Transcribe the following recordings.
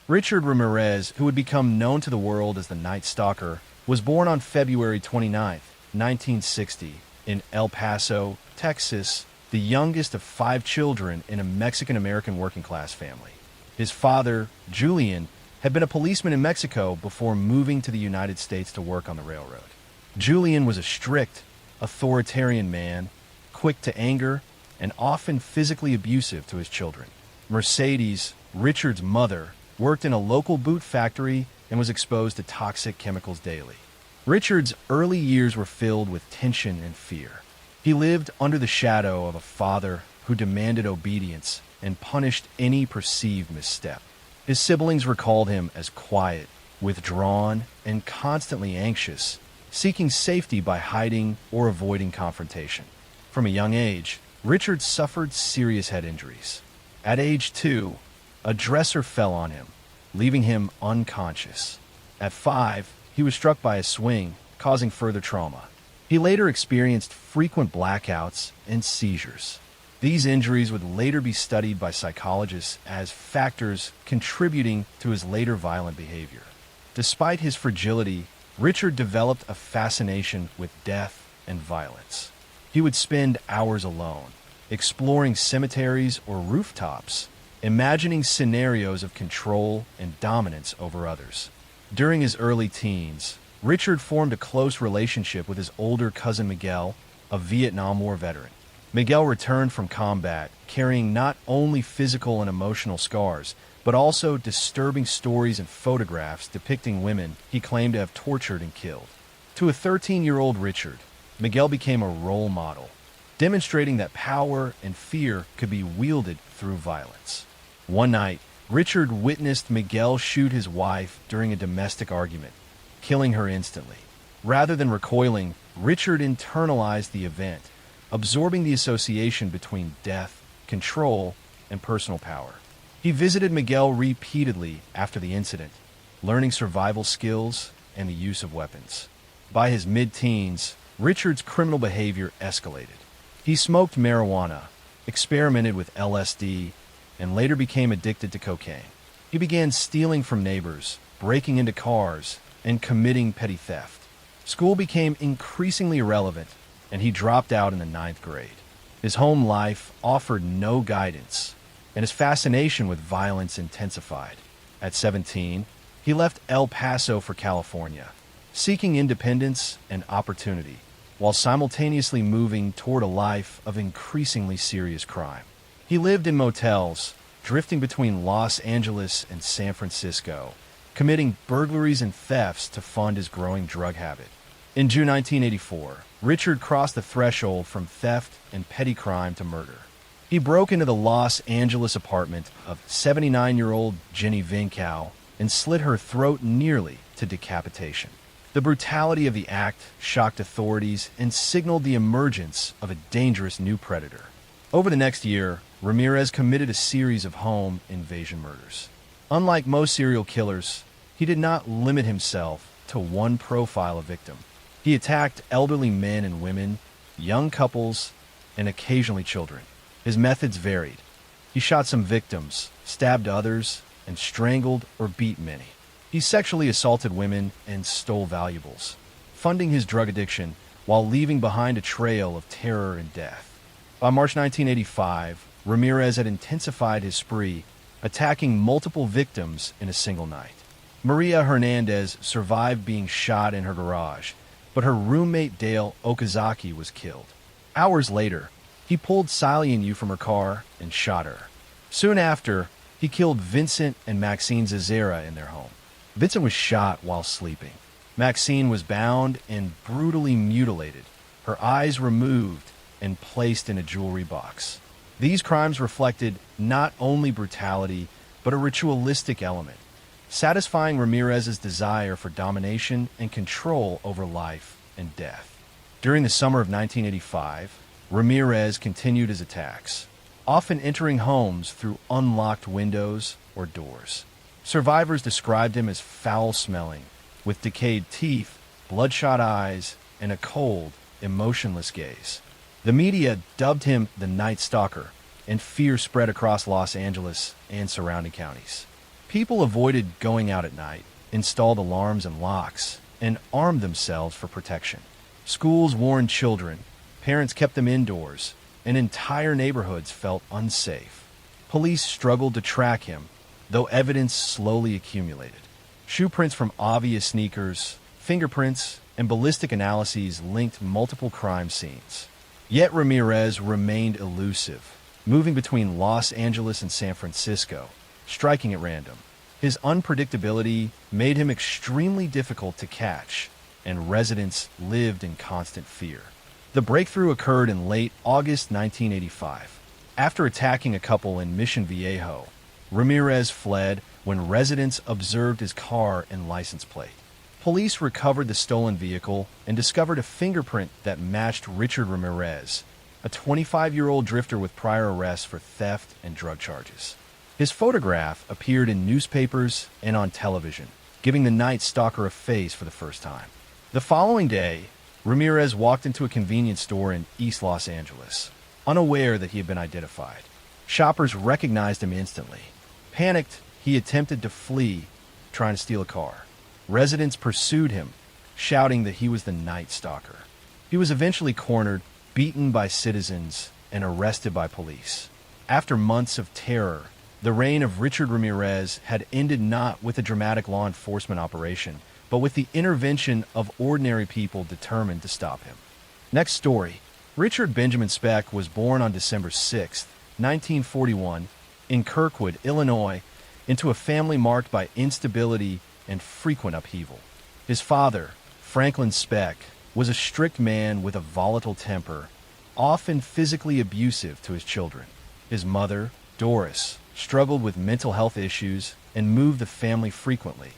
Richard Ramirez, who would become known to the world as the Night Stalker, was born on February 29, 1960, in El Paso, Texas, the youngest of 5 children in a Mexican-American working-class family. His father, Julian, had been a policeman in Mexico before moving to the United States to work on the railroad. Julian was a strict, authoritarian man, quick to anger, and often physically abusive to his children. Mercedes, Richard's mother, worked in a local boot factory and was exposed to toxic chemicals daily. Richard's early years were filled with tension and fear. He lived under the shadow of a father who demanded obedience and punished any perceived misstep. His siblings recalled him as quiet, withdrawn, and constantly anxious, seeking safety by hiding or avoiding confrontation. From a young age, Richard suffered serious head injuries. At age 2, a dresser fell on him, leaving him unconscious. At 5, he was struck by a swing, causing further trauma. He later experienced frequent blackouts and seizures. These injuries would later be studied by psychologists as factors contributing to his later violent behavior. Despite his fragility, Richard developed a fascination with death and violence. He would spend hours alone, exploring cemeteries or rooftops, imagining scenarios of control and dominance over others. During his early teens, Richard formed a close relationship with his older cousin Miguel, a Vietnam War veteran. Miguel returned from combat, carrying not only physical and emotional scars, but also disturbing stories and photographs depicting women he claimed to have tortured and killed. To a 13-year-old Richard, Miguel became a role model, demonstrating that power and fear could be wielded through violence. One night, Richard witnessed Miguel shoot his wife during a domestic argument, killing her instantly. Rather than recoiling, Richard internalized the event, absorbing the association between death, control, and personal power. He visited Miguel repeatedly after the incident, learning survival skills and the use of weapons. By his mid-teens, Richard's criminal behavior escalated. He smoked marijuana, experimented with LSD, and later became addicted to cocaine. He began stealing from neighbors, breaking into cars, and committing petty theft. School became increasingly irrelevant, and he dropped out in the 9th grade. His home life offered no guidance, and his fascination with violence intensified. At 17, he left El Paso for California, seeking independence and opportunity, while simultaneously moving toward a life of increasingly serious crime. He lived in motels, drifting between Los Angeles and San Francisco, committing burglaries and thefts to fund his growing drug habit. In June 1984, Richard crossed the threshold from theft and petty crime to murder. He broke into the Los Angeles apartment of 79-year-old Jenny Vincow and slit her throat nearly to decapitation. The brutality of the act shocked authorities and signaled the emergence of a dangerous new predator. Over the next year, Ramirez committed a series of home invasion murders. Unlike most serial killers, he did not limit himself to one profile of victim. He attacked elderly men and women, young couples, and occasionally children. His methods varied. He shot some victims, stabbed others, and strangled or beat many. He sexually assaulted women and stole valuables, funding his drug addiction while leaving behind a trail of terror and death. By March 1985, Ramirez had intensified his spree, attacking multiple victims in a single night. Maria Hernandez survived being shot in her garage, but her roommate Dale Okazaki was killed. Hours later, he pulled Salian Yu from her car and shot her. Soon after, he killed Vincent and Maxine Zazera in their home. Vincent was shot while sleeping. Maxine was bound and brutally mutilated, her eyes removed and placed in a jewelry box. These crimes reflected not only brutality, but a ritualistic element, satisfying Ramirez's desire for domination and control over life and death. During the summer of 1985, Ramirez continued his attacks, often entering homes through unlocked windows or doors. Survivors described him as foul-smelling, with decayed teeth, bloodshot eyes, and a cold, emotionless gaze. The media dubbed him the Night Stalker, and fear spread across Los Angeles and surrounding counties. People avoided going out at night, installed alarms and locks, and armed themselves for protection. Schools warned children, parents kept them indoors, and entire neighborhoods felt unsafe. Police struggled to track him, though evidence slowly accumulated. Shoe prints from obvious sneakers, fingerprints, and ballistic analyses linked multiple crime scenes. Yet Ramirez remained elusive, moving between Los Angeles and San Francisco, striking at random. His unpredictability made him extremely difficult to catch, and residents lived in constant fear. The breakthrough occurred in late August 1985. After attacking a couple in Mission Viejo, Ramirez fled when residents observed his car and license plate. Police recovered the stolen vehicle and discovered a fingerprint that matched Richard Ramirez, a 25-year-old drifter with prior arrests for theft and drug charges. His photograph appeared in newspapers and on television, giving the Night Stalker a face for the first time. The following day, Ramirez walked into a convenience store in East Los Angeles, unaware that he had been identified. Shoppers recognized him instantly. Panicked, he attempted to flee, trying to steal a car. Residents pursued him, shouting that he was the Night Stalker. He was eventually cornered, beaten by citizens, and arrested by police. After months of terror, the reign of Richard Ramirez had ended not with a dramatic law enforcement operation, but with the intervention of ordinary people determined to stop him. Next story. Richard Benjamin Speck was born on December 6, 1941, in Kirkwood, Illinois, into a family marked by instability and frequent upheaval. His father, Franklin Speck, was a strict man with a volatile temper, often physically abusive to his children. His mother, Doris, struggled with mental health issues and moved the family frequently,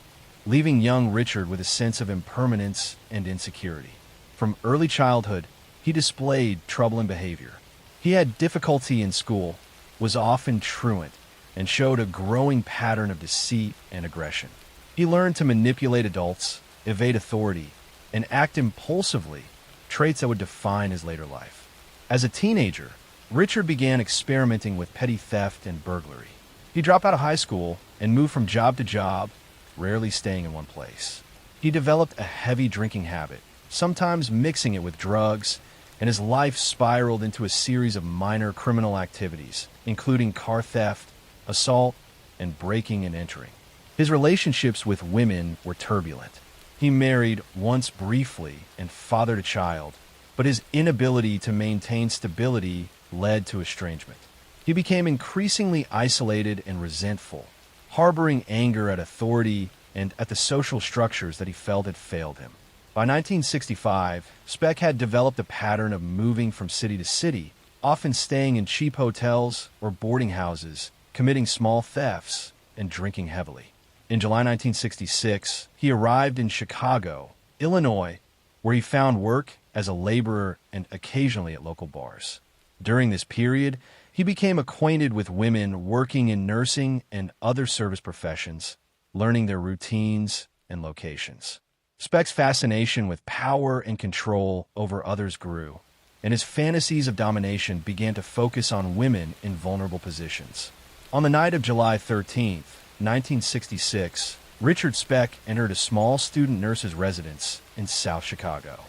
leaving young Richard with a sense of impermanence and insecurity. From early childhood, he displayed troubling behavior. He had difficulty in school, was often truant, and showed a growing pattern of deceit and aggression. He learned to manipulate adults, evade authority, and act impulsively, traits that would define his later life. As a teenager, Richard began experimenting with petty theft and burglary. He dropped out of high school and moved from job to job, rarely staying in one place. He developed a heavy drinking habit, sometimes mixing it with drugs, and his life spiraled into a series of minor criminal activities, including car theft, assault, and breaking and entering. His relationships with women were turbulent. He married once briefly and fathered a child, but his inability to maintain stability led to estrangement. He became increasingly isolated and resentful, harboring anger at authority and at the social structures that he felt had failed him. By 1965, Speck had developed a pattern of moving from city to city, often staying in cheap hotels or boarding houses, committing small thefts, and drinking heavily. In July 1966, he arrived in Chicago, Illinois, where he found work as a laborer and occasionally at local bars. During this period, he became acquainted with women working in nursing and other service professions, learning their routines and locations. Speck's fascination with power and control over others grew, and his fantasies of domination began to focus on women in vulnerable positions. On the night of July 13th, 1966, Richard Speck entered a small student nurses' residence in South Chicago.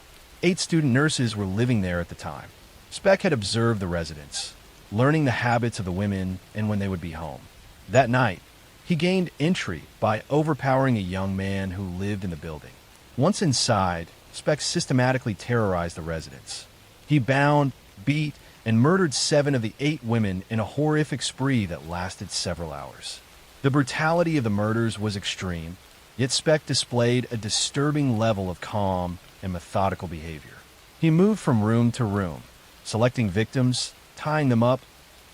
8 student nurses were living there at the time. Speck had observed the residents, learning the habits of the women and when they would be home. That night, he gained entry by overpowering a young man who lived in the building. Once inside, Speck systematically terrorized the residents. He bound, beat, and murdered 7 of the 8 women in a horrific spree that lasted several hours. The brutality of the murders was extreme, yet Speck displayed a disturbing level of calm and methodical behavior. He moved from room to room, selecting victims, tying them up,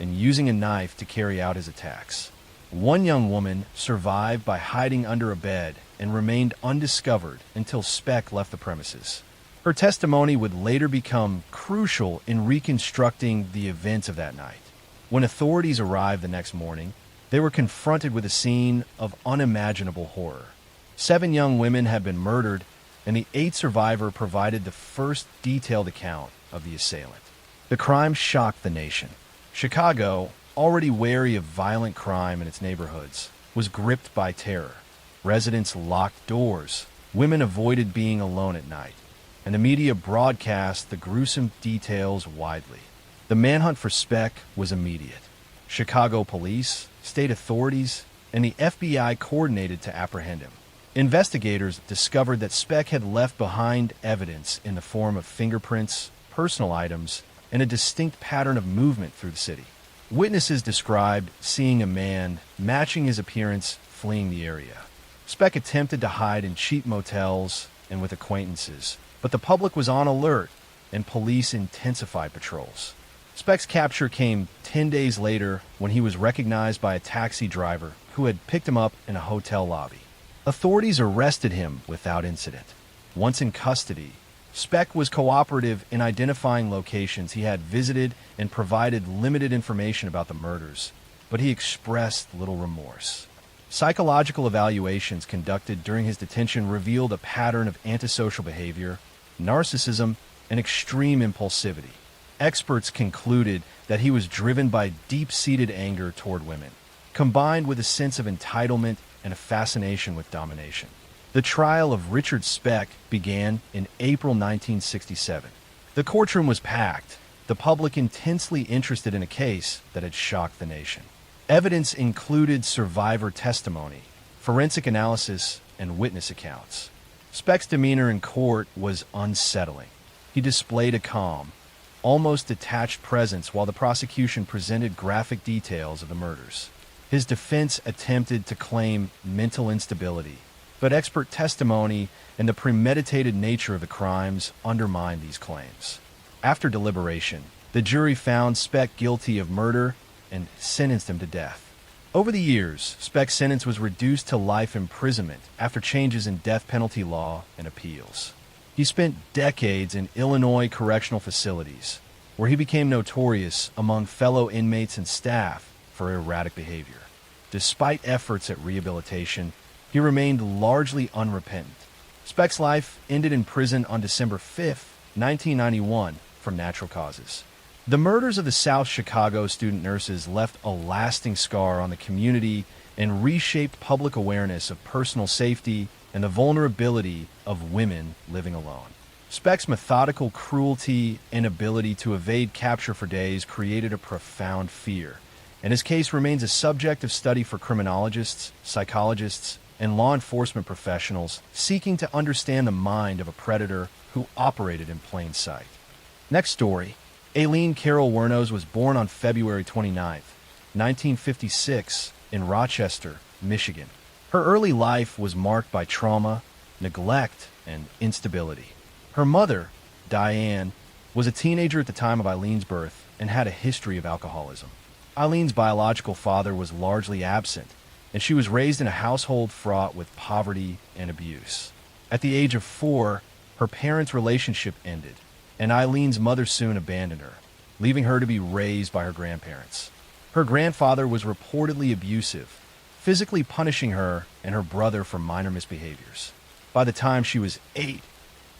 and using a knife to carry out his attacks. One young woman survived by hiding under a bed and remained undiscovered until Speck left the premises. Her testimony would later become crucial in reconstructing the events of that night. When authorities arrived the next morning, they were confronted with a scene of unimaginable horror. 7 young women had been murdered, and the 8th survivor provided the first detailed account of the assailant. The crime shocked the nation. Chicago, already wary of violent crime in its neighborhoods, was gripped by terror. Residents locked doors, women avoided being alone at night, and the media broadcast the gruesome details widely. The manhunt for Speck was immediate. Chicago police, state authorities, and the FBI coordinated to apprehend him. Investigators discovered that Speck had left behind evidence in the form of fingerprints, personal items, and a distinct pattern of movement through the city. Witnesses described seeing a man matching his appearance fleeing the area. Speck attempted to hide in cheap motels and with acquaintances, but the public was on alert and police intensified patrols. Speck's capture came 10 days later when he was recognized by a taxi driver who had picked him up in a hotel lobby. Authorities arrested him without incident. Once in custody, Speck was cooperative in identifying locations he had visited and provided limited information about the murders, but he expressed little remorse. Psychological evaluations conducted during his detention revealed a pattern of antisocial behavior, narcissism, and extreme impulsivity. Experts concluded that he was driven by deep-seated anger toward women, combined with a sense of entitlement and a fascination with domination. The trial of Richard Speck began in April 1967. The courtroom was packed, the public intensely interested in a case that had shocked the nation. Evidence included survivor testimony, forensic analysis, and witness accounts. Speck's demeanor in court was unsettling. He displayed a calm, almost detached presence while the prosecution presented graphic details of the murders. His defense attempted to claim mental instability, but expert testimony and the premeditated nature of the crimes undermined these claims. After deliberation, the jury found Speck guilty of murder and sentenced him to death. Over the years, Speck's sentence was reduced to life imprisonment after changes in death penalty law and appeals. He spent decades in Illinois correctional facilities, where he became notorious among fellow inmates and staff for erratic behavior. Despite efforts at rehabilitation, he remained largely unrepentant. Speck's life ended in prison on December 5, 1991, from natural causes. The murders of the South Chicago student nurses left a lasting scar on the community and reshaped public awareness of personal safety and the vulnerability of women living alone. Speck's methodical cruelty and ability to evade capture for days created a profound fear, and his case remains a subject of study for criminologists, psychologists, and law enforcement professionals seeking to understand the mind of a predator who operated in plain sight. Next story. Aileen Carol Wuornos was born on February 29, 1956, in Rochester, Michigan. Her early life was marked by trauma, neglect, and instability. Her mother, Diane, was a teenager at the time of Eileen's birth and had a history of alcoholism. Eileen's biological father was largely absent, and she was raised in a household fraught with poverty and abuse. At the age of 4, her parents' relationship ended, and Eileen's mother soon abandoned her, leaving her to be raised by her grandparents. Her grandfather was reportedly abusive, physically punishing her and her brother for minor misbehaviors. By the time she was 8,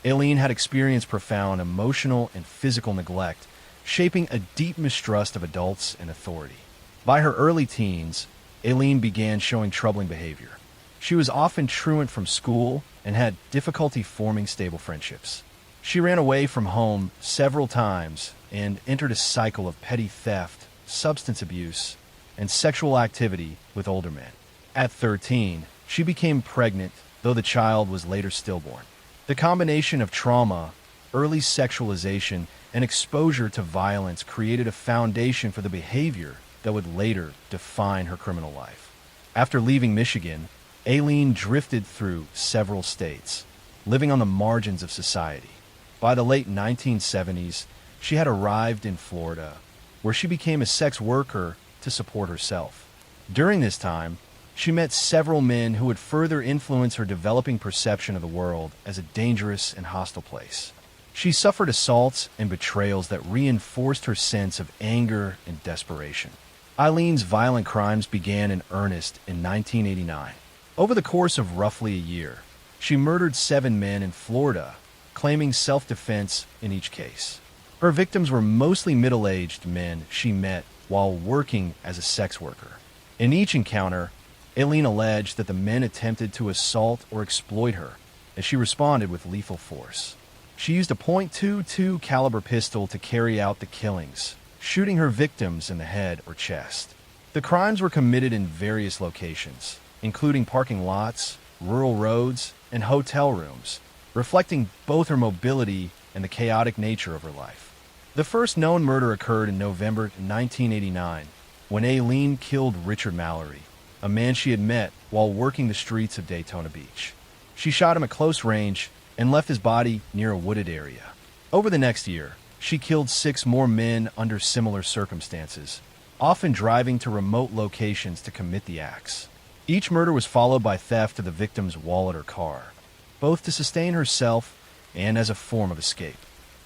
Aileen had experienced profound emotional and physical neglect, shaping a deep mistrust of adults and authority. By her early teens, Aileen began showing troubling behavior. She was often truant from school and had difficulty forming stable friendships. She ran away from home several times and entered a cycle of petty theft, substance abuse, and sexual activity with older men. At 13, she became pregnant, though the child was later stillborn. The combination of trauma, early sexualization, and exposure to violence created a foundation for the behavior that would later define her criminal life. After leaving Michigan, Aileen drifted through several states, living on the margins of society. By the late 1970s, she had arrived in Florida, where she became a sex worker to support herself. During this time, she met several men who would further influence her developing perception of the world as a dangerous and hostile place. She suffered assaults and betrayals that reinforced her sense of anger and desperation. Eileen's violent crimes began in earnest in 1989. Over the course of roughly a year, she murdered 7 men in Florida, claiming self-defense in each case. Her victims were mostly middle-aged men she met while working as a sex worker. In each encounter, Aileen alleged that the men attempted to assault or exploit her, and she responded with lethal force. She used a .22 caliber pistol to carry out the killings, shooting her victims in the head or chest. The crimes were committed in various locations, including parking lots, rural roads, and hotel rooms, reflecting both her mobility and the chaotic nature of her life. The first known murder occurred in November 1989, when Aileen killed Richard Mallory, a man she had met while working the streets of Daytona Beach. She shot him at close range and left his body near a wooded area. Over the next year, she killed 6 more men under similar circumstances, often driving to remote locations to commit the acts. Each murder was followed by theft of the victim's wallet or car, both to sustain herself and as a form of escape.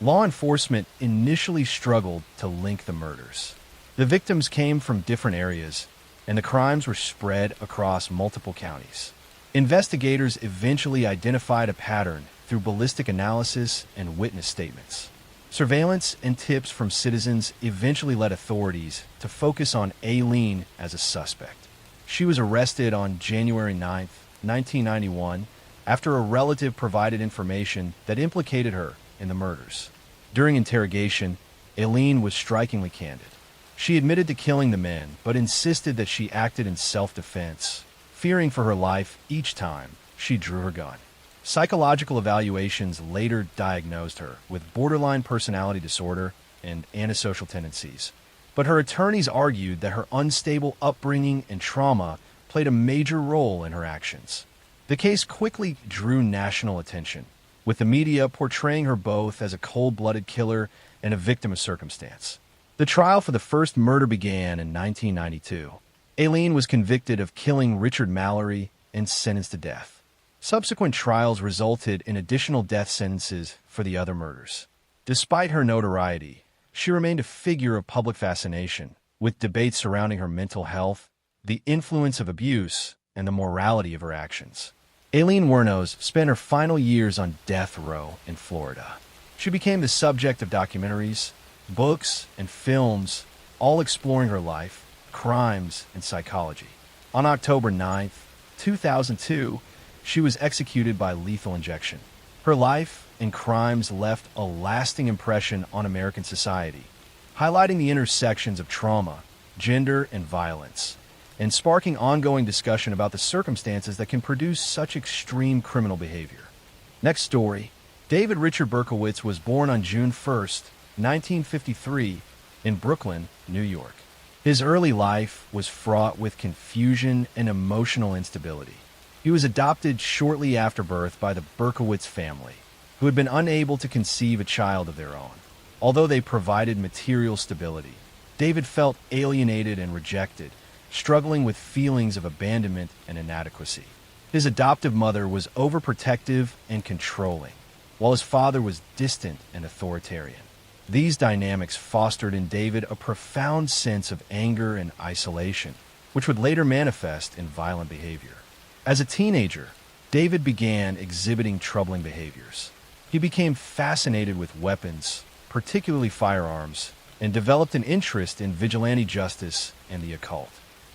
Law enforcement initially struggled to link the murders. The victims came from different areas, and the crimes were spread across multiple counties. Investigators eventually identified a pattern through ballistic analysis and witness statements. Surveillance and tips from citizens eventually led authorities to focus on Aileen as a suspect. She was arrested on January 9, 1991, after a relative provided information that implicated her in the murders. During interrogation, Aileen was strikingly candid. She admitted to killing the men, but insisted that she acted in self-defense, fearing for her life each time she drew her gun. Psychological evaluations later diagnosed her with borderline personality disorder and antisocial tendencies, but her attorneys argued that her unstable upbringing and trauma played a major role in her actions. The case quickly drew national attention, with the media portraying her both as a cold-blooded killer and a victim of circumstance. The trial for the first murder began in 1992. Aileen was convicted of killing Richard Mallory and sentenced to death. Subsequent trials resulted in additional death sentences for the other murders. Despite her notoriety, she remained a figure of public fascination, with debates surrounding her mental health, the influence of abuse, and the morality of her actions. Aileen Wuornos spent her final years on death row in Florida. She became the subject of documentaries, books, and films, all exploring her life, crimes, and psychology. On October 9, 2002, she was executed by lethal injection. Her life and crimes left a lasting impression on American society, highlighting the intersections of trauma, gender, and violence, and sparking ongoing discussion about the circumstances that can produce such extreme criminal behavior. Next story. David Richard Berkowitz was born on June 1st, 1953, in Brooklyn, New York. His early life was fraught with confusion and emotional instability. He was adopted shortly after birth by the Berkowitz family, who had been unable to conceive a child of their own. Although they provided material stability, David felt alienated and rejected, struggling with feelings of abandonment and inadequacy. His adoptive mother was overprotective and controlling, while his father was distant and authoritarian. These dynamics fostered in David a profound sense of anger and isolation, which would later manifest in violent behavior. As a teenager, David began exhibiting troubling behaviors. He became fascinated with weapons, particularly firearms, and developed an interest in vigilante justice and the occult.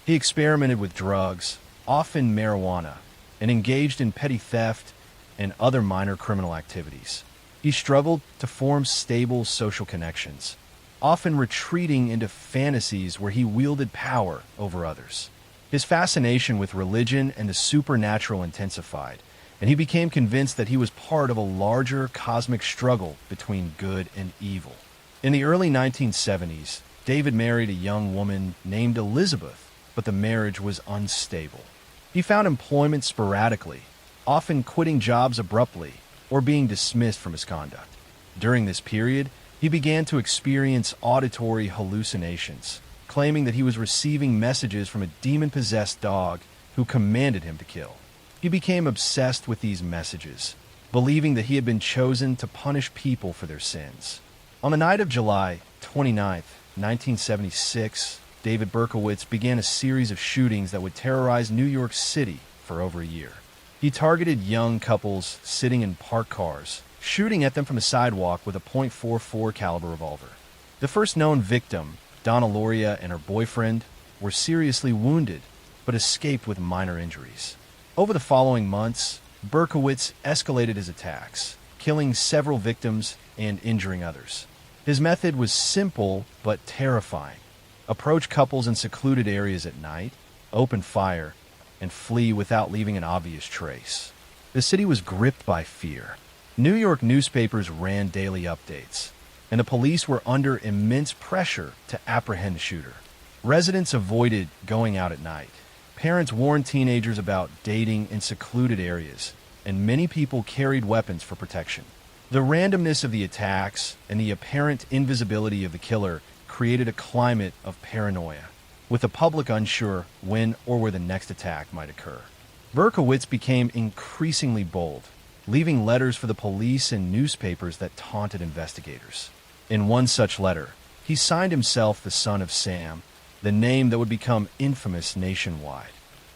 He experimented with drugs, often marijuana, and engaged in petty theft and other minor criminal activities. He struggled to form stable social connections, often retreating into fantasies where he wielded power over others. His fascination with religion and the supernatural intensified, and he became convinced that he was part of a larger cosmic struggle between good and evil. In the early 1970s, David married a young woman named Elizabeth, but the marriage was unstable. He found employment sporadically, often quitting jobs abruptly or being dismissed for misconduct. During this period, he began to experience auditory hallucinations, claiming that he was receiving messages from a demon-possessed dog who commanded him to kill. He became obsessed with these messages, believing that he had been chosen to punish people for their sins. On the night of July 29, 1976, David Berkowitz began a series of shootings that would terrorize New York City for over a year. He targeted young couples sitting in parked cars, shooting at them from the sidewalk with a .44 caliber revolver. The first known victim, Donna Loria, and her boyfriend were seriously wounded, but escaped with minor injuries. Over the following months, Berkowitz escalated his attacks, killing several victims and injuring others. His method was simple but terrifying. Approach couples in secluded areas at night, open fire, and flee without leaving an obvious trace. The city was gripped by fear. New York newspapers ran daily updates, and the police were under immense pressure to apprehend the shooter. Residents avoided going out at night. Parents warned teenagers about dating in secluded areas, and many people carried weapons for protection. The randomness of the attacks and the apparent invisibility of the killer created a climate of paranoia, with the public unsure when or where the next attack might occur. Berkowitz became increasingly bold, leaving letters for the police and newspapers that taunted investigators. In one such letter, he signed himself the Son of Sam, the name that would become infamous nationwide.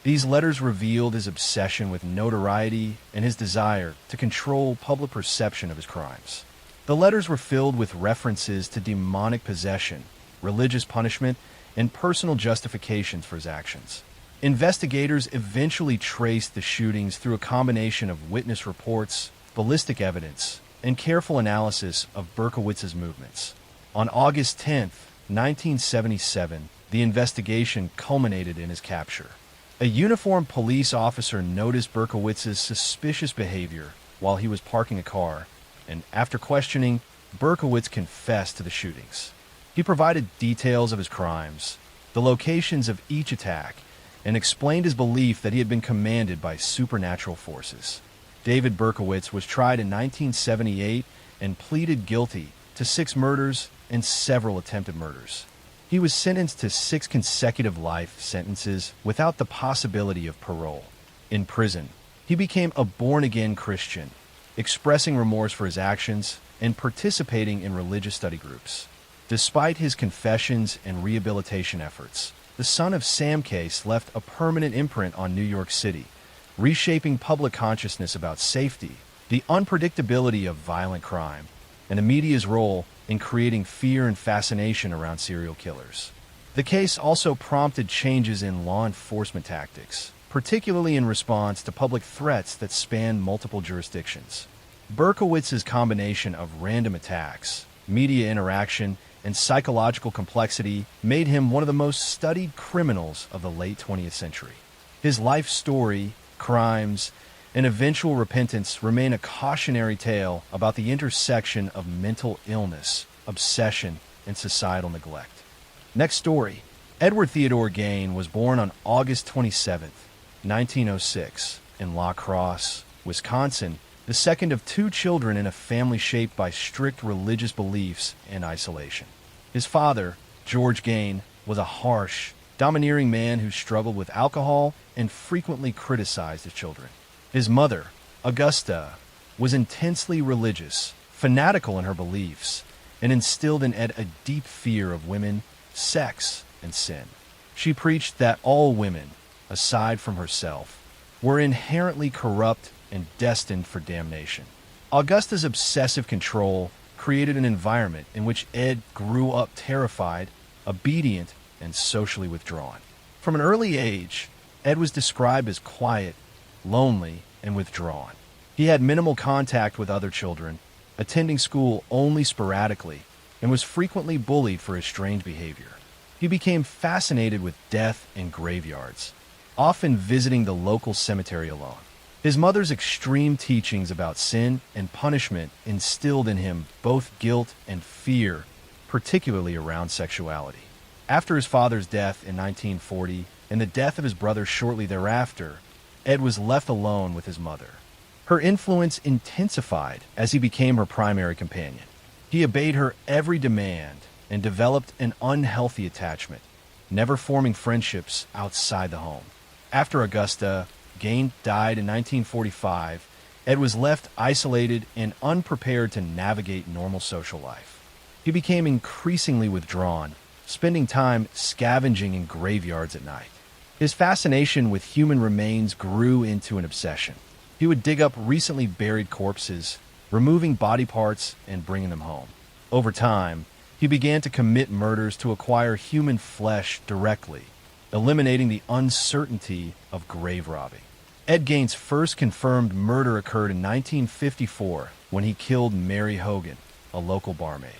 These letters revealed his obsession with notoriety and his desire to control public perception of his crimes. The letters were filled with references to demonic possession, religious punishment, and personal justifications for his actions. Investigators eventually traced the shootings through a combination of witness reports, ballistic evidence, and careful analysis of Berkowitz's movements. On August 10, 1977, the investigation culminated in his capture. A uniformed police officer noticed Berkowitz's suspicious behavior while he was parking a car, and after questioning, Berkowitz confessed to the shootings. He provided details of his crimes, the locations of each attack, and explained his belief that he had been commanded by supernatural forces. David Berkowitz was tried in 1978 and pleaded guilty to 6 murders and several attempted murders. He was sentenced to 6 consecutive life sentences without the possibility of parole. In prison, he became a born-again Christian, expressing remorse for his actions and participating in religious study groups. Despite his confessions and rehabilitation efforts, the Son of Sam case left a permanent imprint on New York City, reshaping public consciousness about safety, the unpredictability of violent crime, and the media's role in creating fear and fascination around serial killers. The case also prompted changes in law enforcement tactics, particularly in response to public threats that spanned multiple jurisdictions. Berkowitz's combination of random attacks, media interaction, and psychological complexity made him one of the most studied criminals of the late 20th century. His life story, crimes, and eventual repentance remain a cautionary tale about the intersection of mental illness, obsession, and societal neglect. Next story. Edward Theodore Gain was born on August 27, 1906, in La Crosse, Wisconsin, the second of 2 children in a family shaped by strict religious beliefs and isolation. His father, George Gain, was a harsh, domineering man who struggled with alcohol and frequently criticized his children. His mother, Augusta, was intensely religious, fanatical in her beliefs, and instilled in Ed a deep fear of women, sex, and sin. She preached that all women, aside from herself, were inherently corrupt and destined for damnation. Augusta's obsessive control created an environment in which Ed grew up terrified, obedient, and socially withdrawn. From an early age, Ed was described as quiet, lonely, and withdrawn. He had minimal contact with other children, attending school only sporadically, and was frequently bullied for his strange behavior. He became fascinated with death and graveyards, often visiting the local cemetery alone. His mother's extreme teachings about sin and punishment instilled in him both guilt and fear, particularly around sexuality. After his father's death in 1940 and the death of his brother shortly thereafter, Ed was left alone with his mother. Her influence intensified as he became her primary companion. He obeyed her every demand and developed an unhealthy attachment, never forming friendships outside the home. After Augusta, Gain died in 1945, Ed was left isolated and unprepared to navigate normal social life. He became increasingly withdrawn, spending time scavenging in graveyards at night. His fascination with human remains grew into an obsession. He would dig up recently buried corpses, removing body parts and bringing them home. Over time, he began to commit murders to acquire human flesh directly, eliminating the uncertainty of grave robbing. Ed Gain's first confirmed murder occurred in 1954 when he killed Mary Hogan, a local barmaid.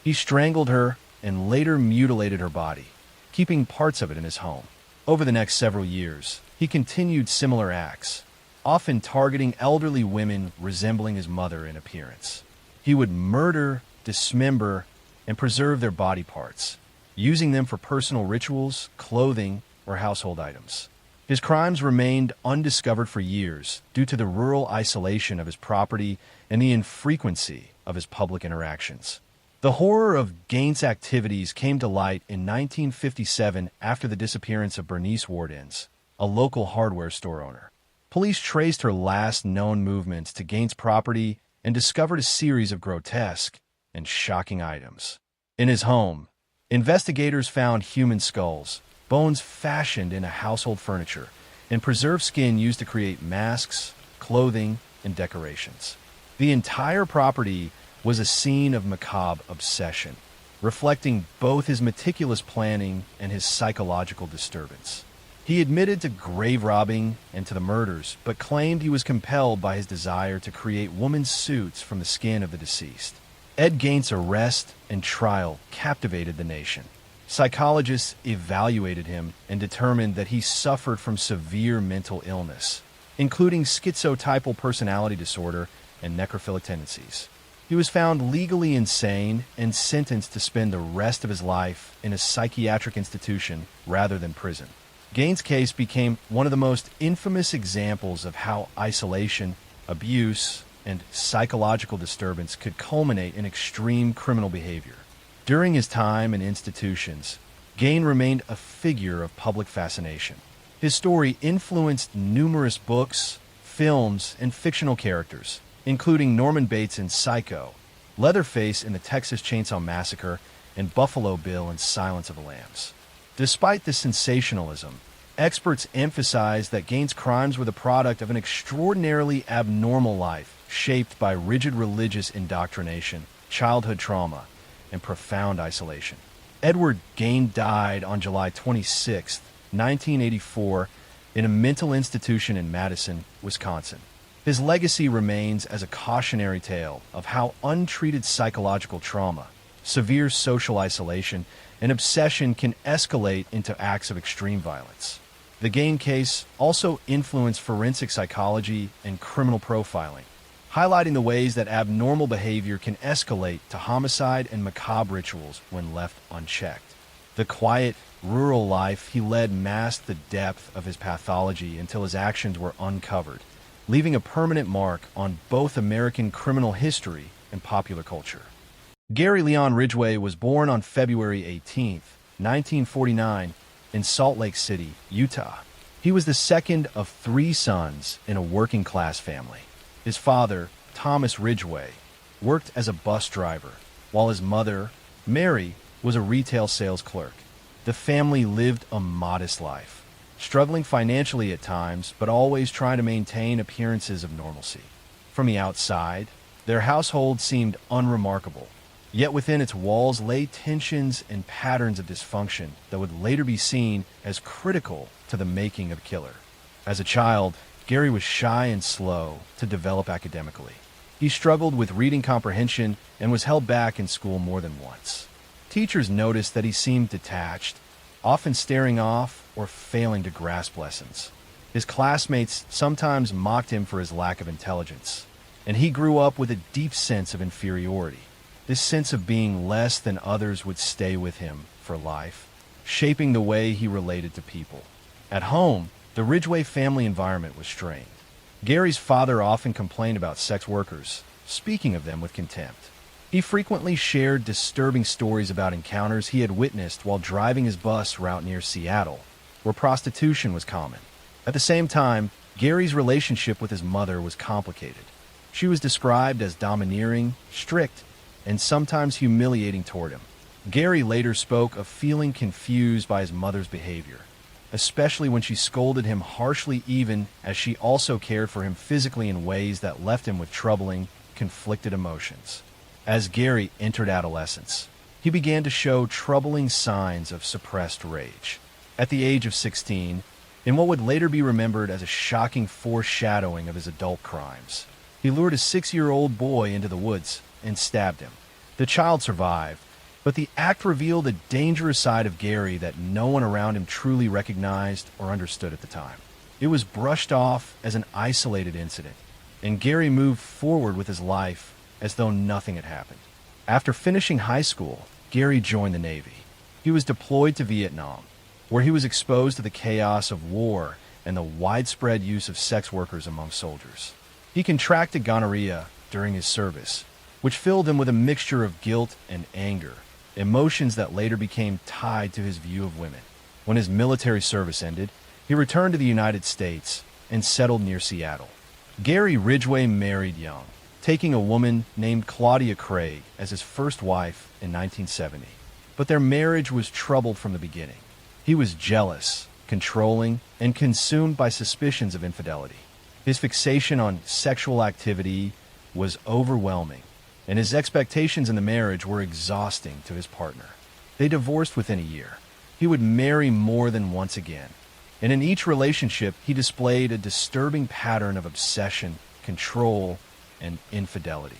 He strangled her and later mutilated her body, keeping parts of it in his home. Over the next several years, he continued similar acts, often targeting elderly women resembling his mother in appearance. He would murder, dismember, and preserve their body parts, using them for personal rituals, clothing, or household items. His crimes remained undiscovered for years due to the rural isolation of his property and the infrequency of his public interactions. The horror of Gaines' activities came to light in 1957 after the disappearance of Bernice Wardens, a local hardware store owner. Police traced her last known movements to Gaines' property and discovered a series of grotesque and shocking items. In his home, investigators found human skulls, bones fashioned into household furniture, and preserved skin used to create masks, clothing, and decorations. The entire property was a scene of macabre obsession, reflecting both his meticulous planning and his psychological disturbance. He admitted to grave robbing and to the murders, but claimed he was compelled by his desire to create women's suits from the skin of the deceased. Ed Gaines' arrest and trial captivated the nation. Psychologists evaluated him and determined that he suffered from severe mental illness, including schizotypal personality disorder and necrophilic tendencies. He was found legally insane and sentenced to spend the rest of his life in a psychiatric institution rather than prison. Gaines' case became one of the most infamous examples of how isolation, abuse, and psychological disturbance could culminate in extreme criminal behavior. During his time in institutions, Gaines remained a figure of public fascination. His story influenced numerous books, films, and fictional characters, including Norman Bates in Psycho, Leatherface in the Texas Chainsaw Massacre, and Buffalo Bill in Silence of the Lambs. Despite the sensationalism, experts emphasize that Gaines' crimes were the product of an extraordinarily abnormal life shaped by rigid religious indoctrination, childhood trauma, and profound isolation. Edward Gaines died on July 26, 1984, in a mental institution in Madison, Wisconsin. His legacy remains as a cautionary tale of how untreated psychological trauma, severe social isolation, and obsession can escalate into acts of extreme violence. The Gaines case also influenced forensic psychology and criminal profiling, highlighting the ways that abnormal behavior can escalate to homicide and macabre rituals when left unchecked. The quiet, rural life he led masked the depth of his pathology until his actions were uncovered, leaving a permanent mark on both American criminal history and popular culture. Gary Leon Ridgway was born on February 18, 1949, in Salt Lake City, Utah. He was the second of three sons in a working-class family. His father, Thomas Ridgway, worked as a bus driver, while his mother, Mary, was a retail sales clerk. The family lived a modest life, struggling financially at times, but always trying to maintain appearances of normalcy. From the outside, their household seemed unremarkable, yet within its walls lay tensions and patterns of dysfunction that would later be seen as critical to the making of a killer. As a child, Gary was shy and slow to develop academically. He struggled with reading comprehension and was held back in school more than once. Teachers noticed that he seemed detached, often staring off or failing to grasp lessons. His classmates sometimes mocked him for his lack of intelligence, and he grew up with a deep sense of inferiority. This sense of being less than others would stay with him for life, shaping the way he related to people. At home, the Ridgway family environment was strained. Gary's father often complained about sex workers, speaking of them with contempt. He frequently shared disturbing stories about encounters he had witnessed while driving his bus route near Seattle, where prostitution was common. At the same time, Gary's relationship with his mother was complicated. She was described as domineering, strict, and sometimes humiliating toward him. Gary later spoke of feeling confused by his mother's behavior, especially when she scolded him harshly, even as she also cared for him physically in ways that left him with troubling, conflicted emotions. As Gary entered adolescence, he began to show troubling signs of suppressed rage. At the age of 16, in what would later be remembered as a shocking foreshadowing of his adult crimes, he lured a 6-year-old boy into the woods and stabbed him. The child survived, but the act revealed a dangerous side of Gary that no one around him truly recognized or understood at the time. It was brushed off as an isolated incident, and Gary moved forward with his life as though nothing had happened. After finishing high school, Gary joined the Navy. He was deployed to Vietnam, where he was exposed to the chaos of war and the widespread use of sex workers among soldiers. He contracted gonorrhea during his service, which filled him with a mixture of guilt and anger, emotions that later became tied to his view of women. When his military service ended, he returned to the United States and settled near Seattle. Gary Ridgway married young, taking a woman named Claudia Craig as his first wife in 1970. But their marriage was troubled from the beginning. He was jealous, controlling, and consumed by suspicions of infidelity. His fixation on sexual activity was overwhelming, and his expectations in the marriage were exhausting to his partner. They divorced within a year. He would marry more than once again, and in each relationship he displayed a disturbing pattern of obsession, control, and infidelity.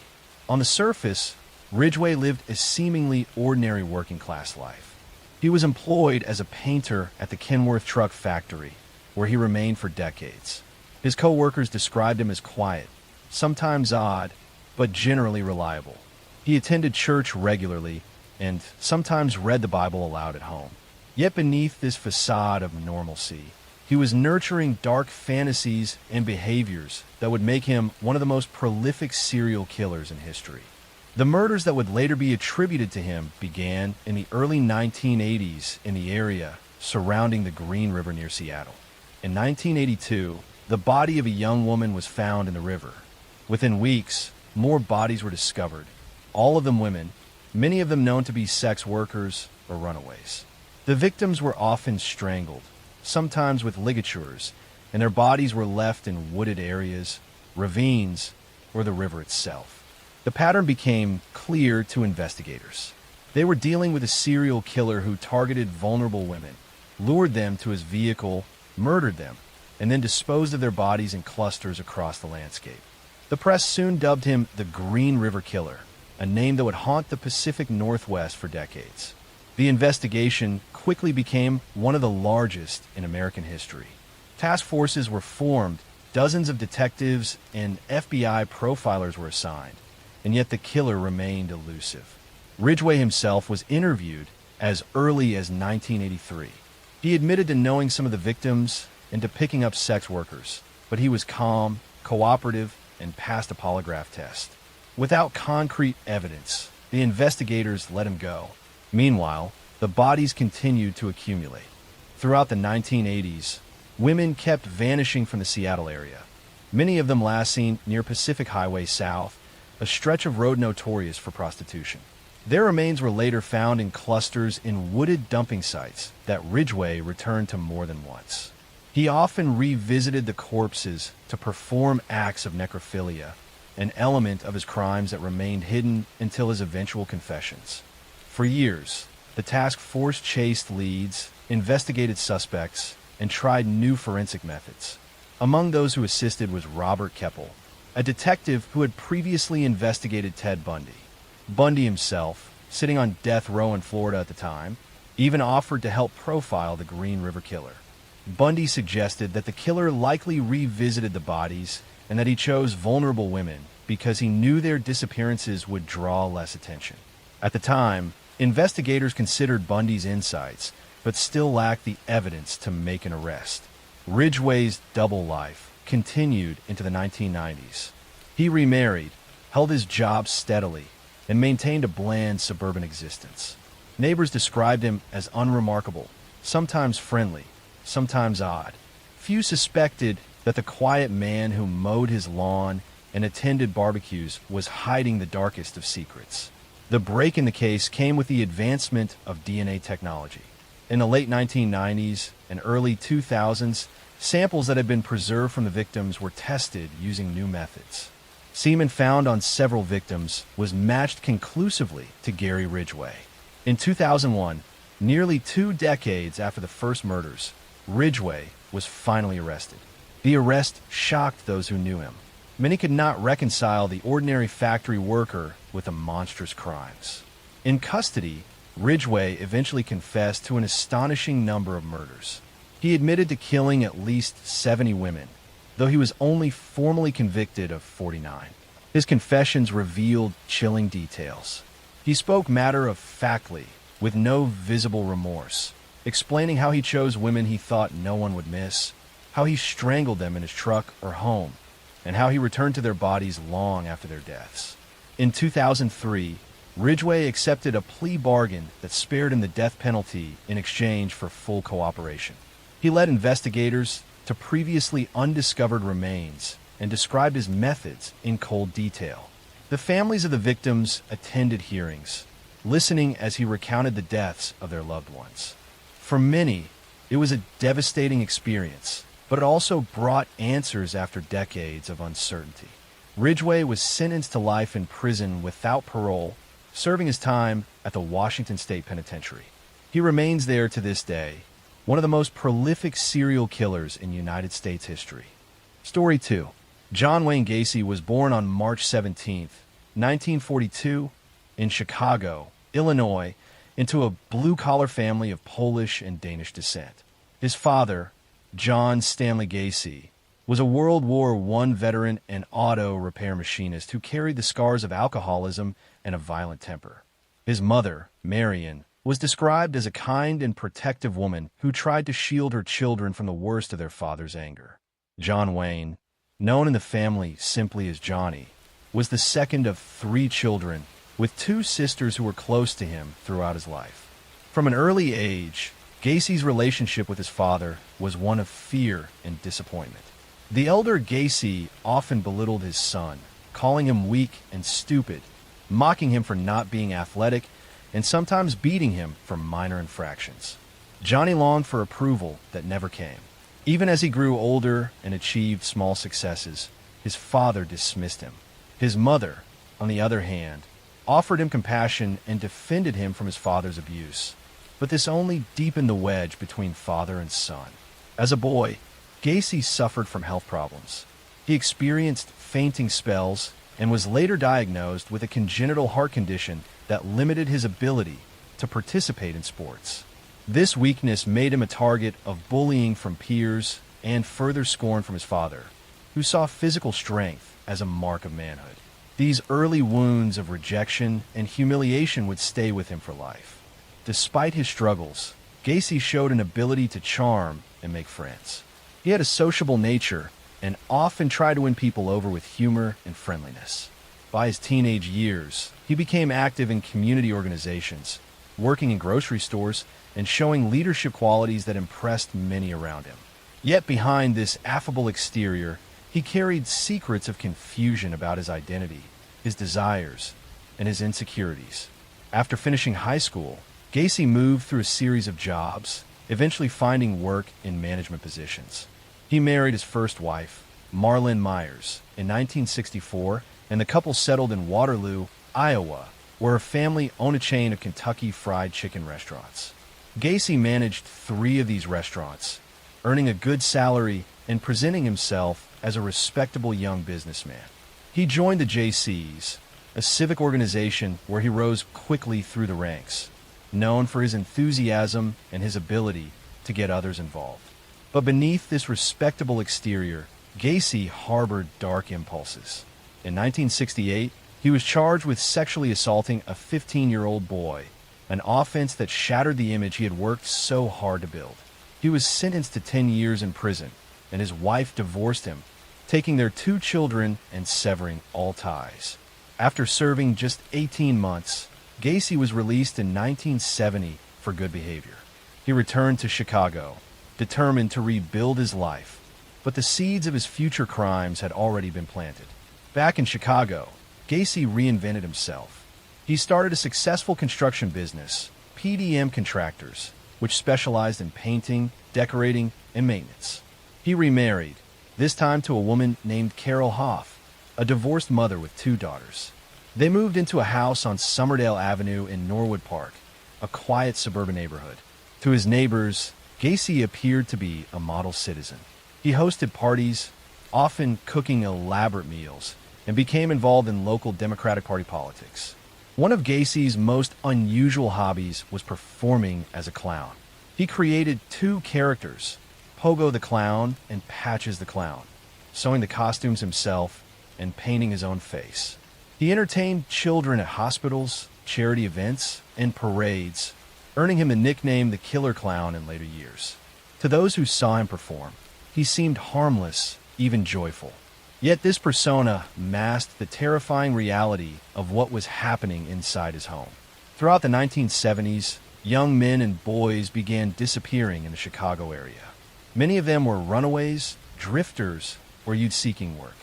On the surface, Ridgway lived a seemingly ordinary working-class life. He was employed as a painter at the Kenworth Truck Factory, where he remained for decades. His co-workers described him as quiet, sometimes odd, but generally reliable. He attended church regularly and sometimes read the Bible aloud at home. Yet beneath this facade of normalcy, he was nurturing dark fantasies and behaviors that would make him one of the most prolific serial killers in history. The murders that would later be attributed to him began in the early 1980s in the area surrounding the Green River near Seattle. In 1982, the body of a young woman was found in the river. Within weeks, more bodies were discovered, all of them women, many of them known to be sex workers or runaways. The victims were often strangled, sometimes with ligatures, and their bodies were left in wooded areas, ravines, or the river itself. The pattern became clear to investigators. They were dealing with a serial killer who targeted vulnerable women, lured them to his vehicle, murdered them, and then disposed of their bodies in clusters across the landscape. The press soon dubbed him the Green River Killer, a name that would haunt the Pacific Northwest for decades. The investigation quickly became one of the largest in American history. Task forces were formed, dozens of detectives and FBI profilers were assigned, and yet the killer remained elusive. Ridgway himself was interviewed as early as 1983. He admitted to knowing some of the victims and to picking up sex workers, but he was calm, cooperative, and passed a polygraph test. Without concrete evidence, the investigators let him go. Meanwhile, the bodies continued to accumulate. Throughout the 1980s, women kept vanishing from the Seattle area, many of them last seen near Pacific Highway South, a stretch of road notorious for prostitution. Their remains were later found in clusters in wooded dumping sites that Ridgway returned to more than once. He often revisited the corpses to perform acts of necrophilia, an element of his crimes that remained hidden until his eventual confessions. For years, the task force chased leads, investigated suspects, and tried new forensic methods. Among those who assisted was Robert Keppel, a detective who had previously investigated Ted Bundy. Bundy himself, sitting on death row in Florida at the time, even offered to help profile the Green River Killer. Bundy suggested that the killer likely revisited the bodies and that he chose vulnerable women because he knew their disappearances would draw less attention. At the time, investigators considered Bundy's insights, but still lacked the evidence to make an arrest. Ridgway's double life continued into the 1990s. He remarried, held his job steadily, and maintained a bland suburban existence. Neighbors described him as unremarkable, sometimes friendly, sometimes odd. Few suspected that the quiet man who mowed his lawn and attended barbecues was hiding the darkest of secrets. The break in the case came with the advancement of DNA technology. In the late 1990s and early 2000s, samples that had been preserved from the victims were tested using new methods. Semen found on several victims was matched conclusively to Gary Ridgway. In 2001, Nearly 2 decades after the first murders, Ridgway was finally arrested. The arrest shocked those who knew him. Many could not reconcile the ordinary factory worker with the monstrous crimes. In custody, Ridgway eventually confessed to an astonishing number of murders. He admitted to killing at least 70 women, though he was only formally convicted of 49. His confessions revealed chilling details. He spoke matter-of-factly, with no visible remorse, explaining how he chose women he thought no one would miss, how he strangled them in his truck or home, and how he returned to their bodies long after their deaths. In 2003, Ridgway accepted a plea bargain that spared him the death penalty in exchange for full cooperation. He led investigators to previously undiscovered remains and described his methods in cold detail. The families of the victims attended hearings, listening as he recounted the deaths of their loved ones. For many, it was a devastating experience, but it also brought answers after decades of uncertainty. Ridgway was sentenced to life in prison without parole, serving his time at the Washington State Penitentiary. He remains there to this day, one of the most prolific serial killers in United States history. Story 2. John Wayne Gacy was born on March 17, 1942, in Chicago, Illinois, into a blue-collar family of Polish and Danish descent. His father, John Stanley Gacy, was a World War I veteran and auto repair machinist who carried the scars of alcoholism and a violent temper. His mother, Marion, was described as a kind and protective woman who tried to shield her children from the worst of their father's anger. John Wayne, known in the family simply as Johnny, was the second of 3 children, with 2 sisters who were close to him throughout his life. From an early age, Gacy's relationship with his father was one of fear and disappointment. The elder Gacy often belittled his son, calling him weak and stupid, mocking him for not being athletic, and sometimes beating him for minor infractions. Johnny longed for approval that never came. Even as he grew older and achieved small successes, his father dismissed him. His mother, on the other hand, offered him compassion and defended him from his father's abuse. But this only deepened the wedge between father and son. As a boy, Gacy suffered from health problems. He experienced fainting spells and was later diagnosed with a congenital heart condition that limited his ability to participate in sports. This weakness made him a target of bullying from peers and further scorn from his father, who saw physical strength as a mark of manhood. These early wounds of rejection and humiliation would stay with him for life. Despite his struggles, Gacy showed an ability to charm and make friends. He had a sociable nature and often tried to win people over with humor and friendliness. By his teenage years, he became active in community organizations, working in grocery stores, and showing leadership qualities that impressed many around him. Yet behind this affable exterior, he carried secrets of confusion about his identity, his desires, and his insecurities. After finishing high school, Gacy moved through a series of jobs, eventually finding work in management positions. He married his first wife, Marlyn Myers, in 1964, and the couple settled in Waterloo, Iowa, where her family owned a chain of Kentucky Fried Chicken restaurants. Gacy managed 3 of these restaurants, earning a good salary and presenting himself as a respectable young businessman. He joined the JCs, a civic organization where he rose quickly through the ranks, known for his enthusiasm and his ability to get others involved. But beneath this respectable exterior, Gacy harbored dark impulses. In 1968, he was charged with sexually assaulting a 15-year-old boy, an offense that shattered the image he had worked so hard to build. He was sentenced to 10 years in prison, and his wife divorced him, taking their 2 children and severing all ties. After serving just 18 months, Gacy was released in 1970 for good behavior. He returned to Chicago, determined to rebuild his life, but the seeds of his future crimes had already been planted. Back in Chicago, Gacy reinvented himself. He started a successful construction business, PDM Contractors, which specialized in painting, decorating, and maintenance. He remarried, this time to a woman named Carol Hoff, a divorced mother with 2 daughters. They moved into a house on Somerdale Avenue in Norwood Park, a quiet suburban neighborhood. To his neighbors, Gacy appeared to be a model citizen. He hosted parties, often cooking elaborate meals, and became involved in local Democratic Party politics. One of Gacy's most unusual hobbies was performing as a clown. He created two characters, Pogo the Clown and Patches the Clown, sewing the costumes himself and painting his own face. He entertained children at hospitals, charity events, and parades, earning him the nickname the Killer Clown in later years. To those who saw him perform, he seemed harmless, even joyful. Yet this persona masked the terrifying reality of what was happening inside his home. Throughout the 1970s, young men and boys began disappearing in the Chicago area. Many of them were runaways, drifters, or youth-seeking work.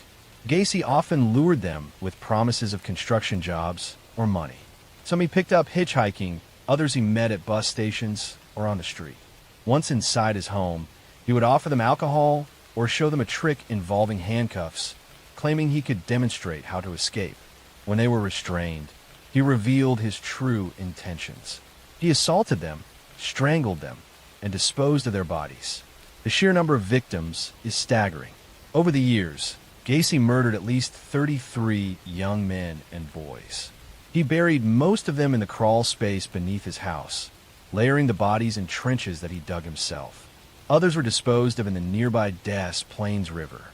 Gacy often lured them with promises of construction jobs or money. Some he picked up hitchhiking, others he met at bus stations or on the street. Once inside his home, he would offer them alcohol or show them a trick involving handcuffs, claiming he could demonstrate how to escape. When they were restrained, he revealed his true intentions. He assaulted them, strangled them, and disposed of their bodies. The sheer number of victims is staggering. Over the years, Gacy murdered at least 33 young men and boys. He buried most of them in the crawl space beneath his house, layering the bodies in trenches that he dug himself. Others were disposed of in the nearby Des Plaines River.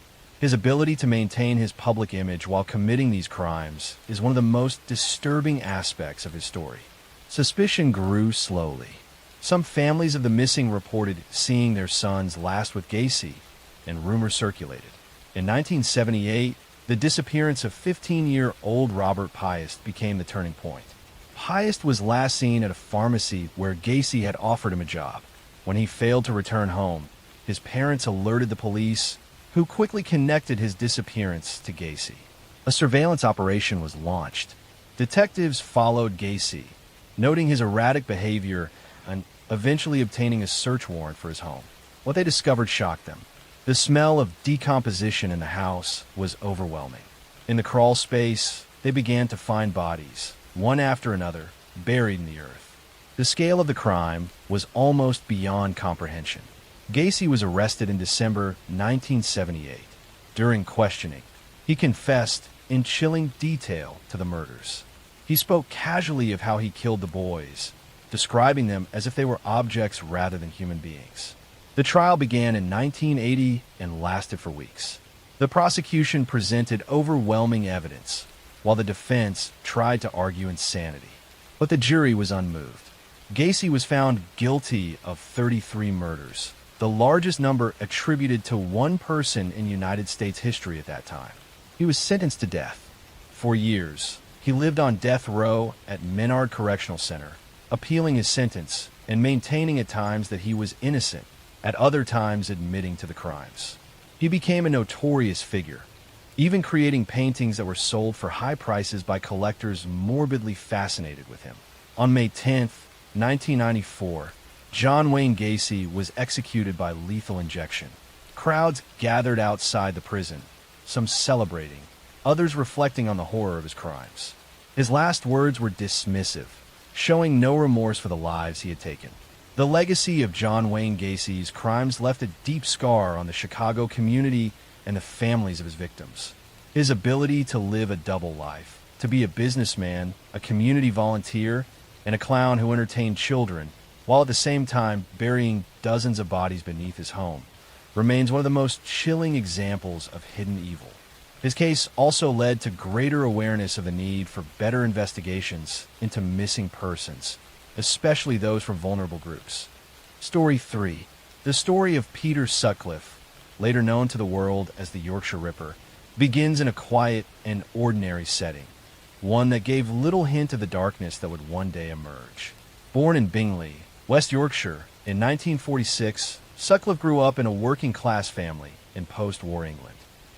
His ability to maintain his public image while committing these crimes is one of the most disturbing aspects of his story. Suspicion grew slowly. Some families of the missing reported seeing their sons last with Gacy, and rumors circulated. In 1978, the disappearance of 15-year-old Robert Piest became the turning point. Piest was last seen at a pharmacy where Gacy had offered him a job. When he failed to return home, his parents alerted the police, who quickly connected his disappearance to Gacy. A surveillance operation was launched. Detectives followed Gacy, noting his erratic behavior and eventually obtaining a search warrant for his home. What they discovered shocked them. The smell of decomposition in the house was overwhelming. In the crawl space, they began to find bodies, one after another, buried in the earth. The scale of the crime was almost beyond comprehension. Gacy was arrested in December 1978. During questioning, he confessed in chilling detail to the murders. He spoke casually of how he killed the boys, describing them as if they were objects rather than human beings. The trial began in 1980 and lasted for weeks. The prosecution presented overwhelming evidence, while the defense tried to argue insanity. But the jury was unmoved. Gacy was found guilty of 33 murders, the largest number attributed to one person in United States history at that time. He was sentenced to death. For years, he lived on death row at Menard Correctional Center, appealing his sentence and maintaining at times that he was innocent, at other times admitting to the crimes. He became a notorious figure, even creating paintings that were sold for high prices by collectors morbidly fascinated with him. On May 10th, 1994, John Wayne Gacy was executed by lethal injection. Crowds gathered outside the prison, some celebrating, others reflecting on the horror of his crimes. His last words were dismissive, showing no remorse for the lives he had taken. The legacy of John Wayne Gacy's crimes left a deep scar on the Chicago community and the families of his victims. His ability to live a double life, to be a businessman, a community volunteer, and a clown who entertained children, while at the same time burying dozens of bodies beneath his home, remains one of the most chilling examples of hidden evil. His case also led to greater awareness of the need for better investigations into missing persons, especially those from vulnerable groups. Story 3. The story of Peter Sutcliffe, later known to the world as the Yorkshire Ripper, begins in a quiet and ordinary setting, one that gave little hint of the darkness that would one day emerge. Born in Bingley, West Yorkshire, in 1946, Sutcliffe grew up in a working-class family in post-war England.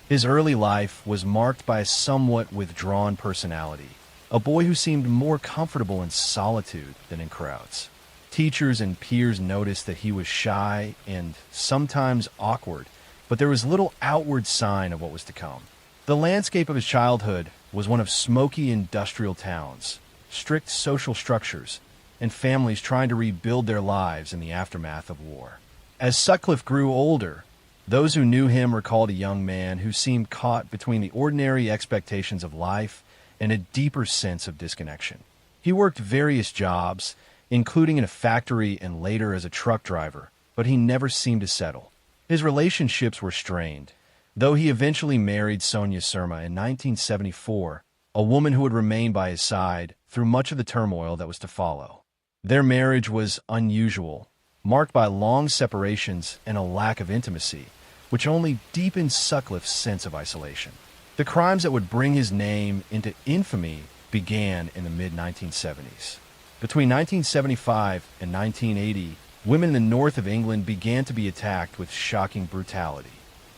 His early life was marked by a somewhat withdrawn personality, a boy who seemed more comfortable in solitude than in crowds. Teachers and peers noticed that he was shy and sometimes awkward, but there was little outward sign of what was to come. The landscape of his childhood was one of smoky industrial towns, strict social structures, and families trying to rebuild their lives in the aftermath of war. As Sutcliffe grew older, those who knew him recalled a young man who seemed caught between the ordinary expectations of life and a deeper sense of disconnection. He worked various jobs, including in a factory and later as a truck driver, but he never seemed to settle. His relationships were strained, though he eventually married Sonia Surma in 1974, a woman who would remain by his side through much of the turmoil that was to follow. Their marriage was unusual, marked by long separations and a lack of intimacy, which only deepened Sutcliffe's sense of isolation. The crimes that would bring his name into infamy began in the mid-1970s. Between 1975 and 1980, women in the north of England began to be attacked with shocking brutality.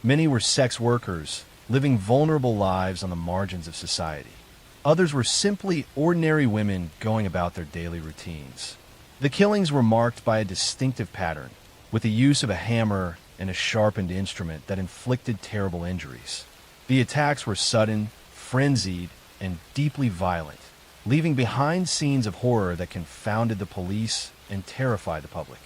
Many were sex workers, living vulnerable lives on the margins of society. Others were simply ordinary women going about their daily routines. The killings were marked by a distinctive pattern, with the use of a hammer and a sharpened instrument that inflicted terrible injuries. The attacks were sudden, frenzied, and deeply violent, leaving behind scenes of horror that confounded the police and terrified the public.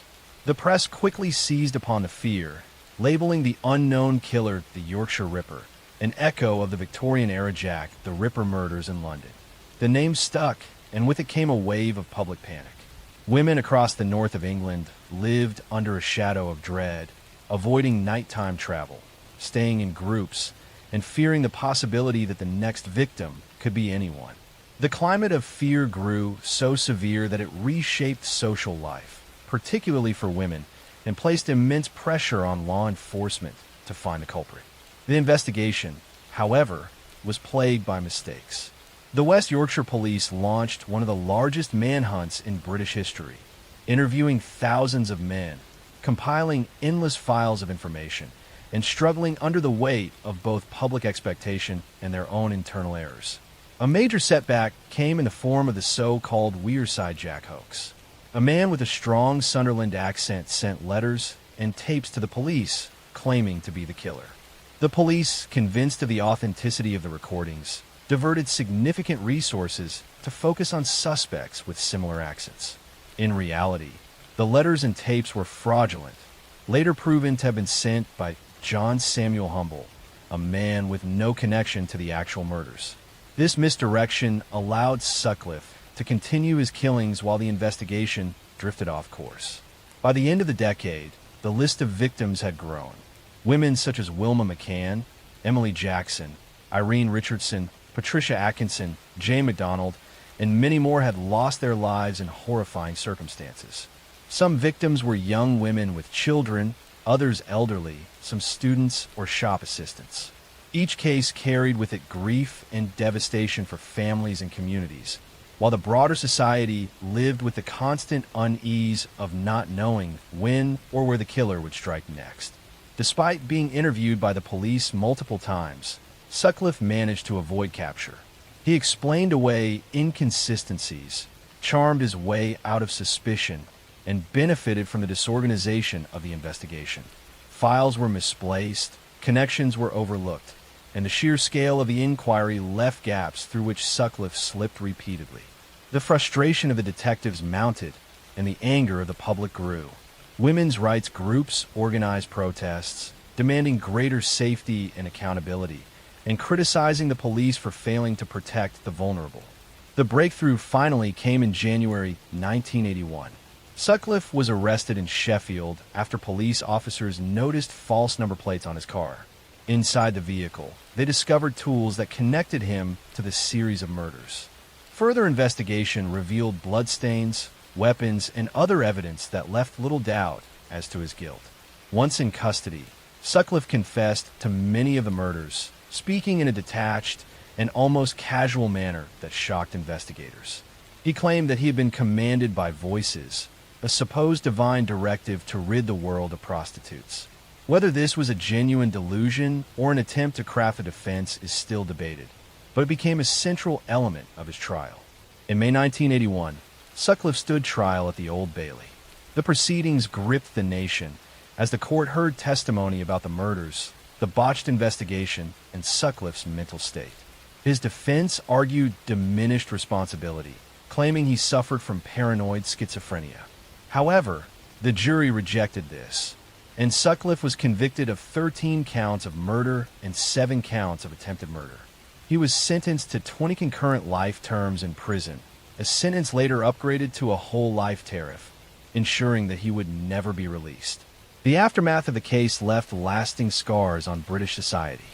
The press quickly seized upon the fear, labeling the unknown killer the Yorkshire Ripper, an echo of the Victorian-era Jack the Ripper murders in London. The name stuck, and with it came a wave of public panic. Women across the north of England lived under a shadow of dread, avoiding nighttime travel, staying in groups, and fearing the possibility that the next victim could be anyone. The climate of fear grew so severe that it reshaped social life, particularly for women, and placed immense pressure on law enforcement to find the culprit. The investigation, however, was plagued by mistakes. The West Yorkshire Police launched one of the largest manhunts in British history, interviewing thousands of men, compiling endless files of information, and struggling under the weight of both public expectation and their own internal errors. A major setback came in the form of the so-called Wearside Jack hoax. A man with a strong Sunderland accent sent letters and tapes to the police claiming to be the killer. The police, convinced of the authenticity of the recordings, diverted significant resources to focus on suspects with similar accents. In reality, the letters and tapes were fraudulent, later proven to have been sent by John Samuel Humble, a man with no connection to the actual murders. This misdirection allowed Sutcliffe to continue his killings while the investigation drifted off course. By the end of the decade, the list of victims had grown. Women such as Wilma McCann, Emily Jackson, Irene Richardson, Patricia Atkinson, Jane MacDonald, and many more had lost their lives in horrifying circumstances. Some victims were young women with children, others elderly, some students or shop assistants. Each case carried with it grief and devastation for families and communities, while the broader society lived with the constant unease of not knowing when or where the killer would strike next. Despite being interviewed by the police multiple times, Sutcliffe managed to avoid capture. He explained away inconsistencies, charmed his way out of suspicion, and benefited from the disorganization of the investigation. Files were misplaced, connections were overlooked, and the sheer scale of the inquiry left gaps through which Sutcliffe slipped repeatedly. The frustration of the detectives mounted, and the anger of the public grew. Women's rights groups organized protests, demanding greater safety and accountability, and criticizing the police for failing to protect the vulnerable. The breakthrough finally came in January 1981. Sutcliffe was arrested in Sheffield after police officers noticed false number plates on his car. Inside the vehicle, they discovered tools that connected him to the series of murders. Further investigation revealed bloodstains, weapons, and other evidence that left little doubt as to his guilt. Once in custody, Sutcliffe confessed to many of the murders, speaking in a detached and almost casual manner that shocked investigators. He claimed that he had been commanded by voices, a supposed divine directive to rid the world of prostitutes. Whether this was a genuine delusion or an attempt to craft a defense is still debated, but it became a central element of his trial. In May 1981, Sutcliffe stood trial at the Old Bailey. The proceedings gripped the nation as the court heard testimony about the murders, the botched investigation, and Sutcliffe's mental state. His defense argued diminished responsibility, claiming he suffered from paranoid schizophrenia. However, the jury rejected this, and Sutcliffe was convicted of 13 counts of murder and 7 counts of attempted murder. He was sentenced to 20 concurrent life terms in prison, a sentence later upgraded to a whole life tariff, ensuring that he would never be released. The aftermath of the case left lasting scars on British society.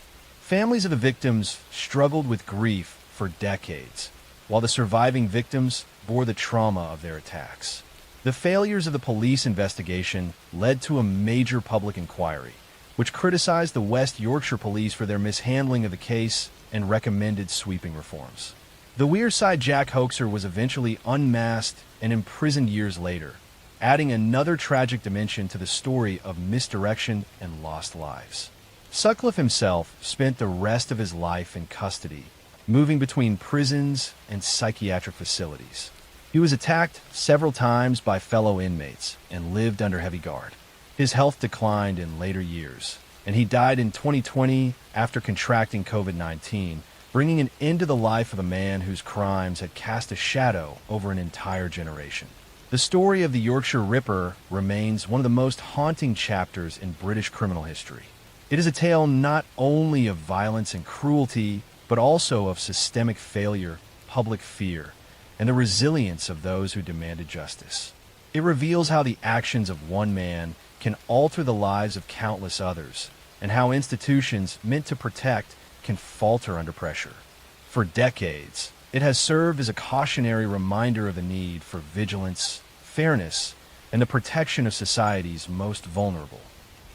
Families of the victims struggled with grief for decades, while the surviving victims bore the trauma of their attacks. The failures of the police investigation led to a major public inquiry, which criticized the West Yorkshire police for their mishandling of the case and recommended sweeping reforms. The Wearside Jack hoaxer was eventually unmasked and imprisoned years later, adding another tragic dimension to the story of misdirection and lost lives. Sutcliffe himself spent the rest of his life in custody, moving between prisons and psychiatric facilities. He was attacked several times by fellow inmates and lived under heavy guard. His health declined in later years, and he died in 2020 after contracting COVID-19, bringing an end to the life of a man whose crimes had cast a shadow over an entire generation. The story of the Yorkshire Ripper remains one of the most haunting chapters in British criminal history. It is a tale not only of violence and cruelty, but also of systemic failure, public fear, and the resilience of those who demanded justice. It reveals how the actions of one man can alter the lives of countless others, and how institutions meant to protect can falter under pressure. For decades, it has served as a cautionary reminder of the need for vigilance, fairness, and the protection of society's most vulnerable.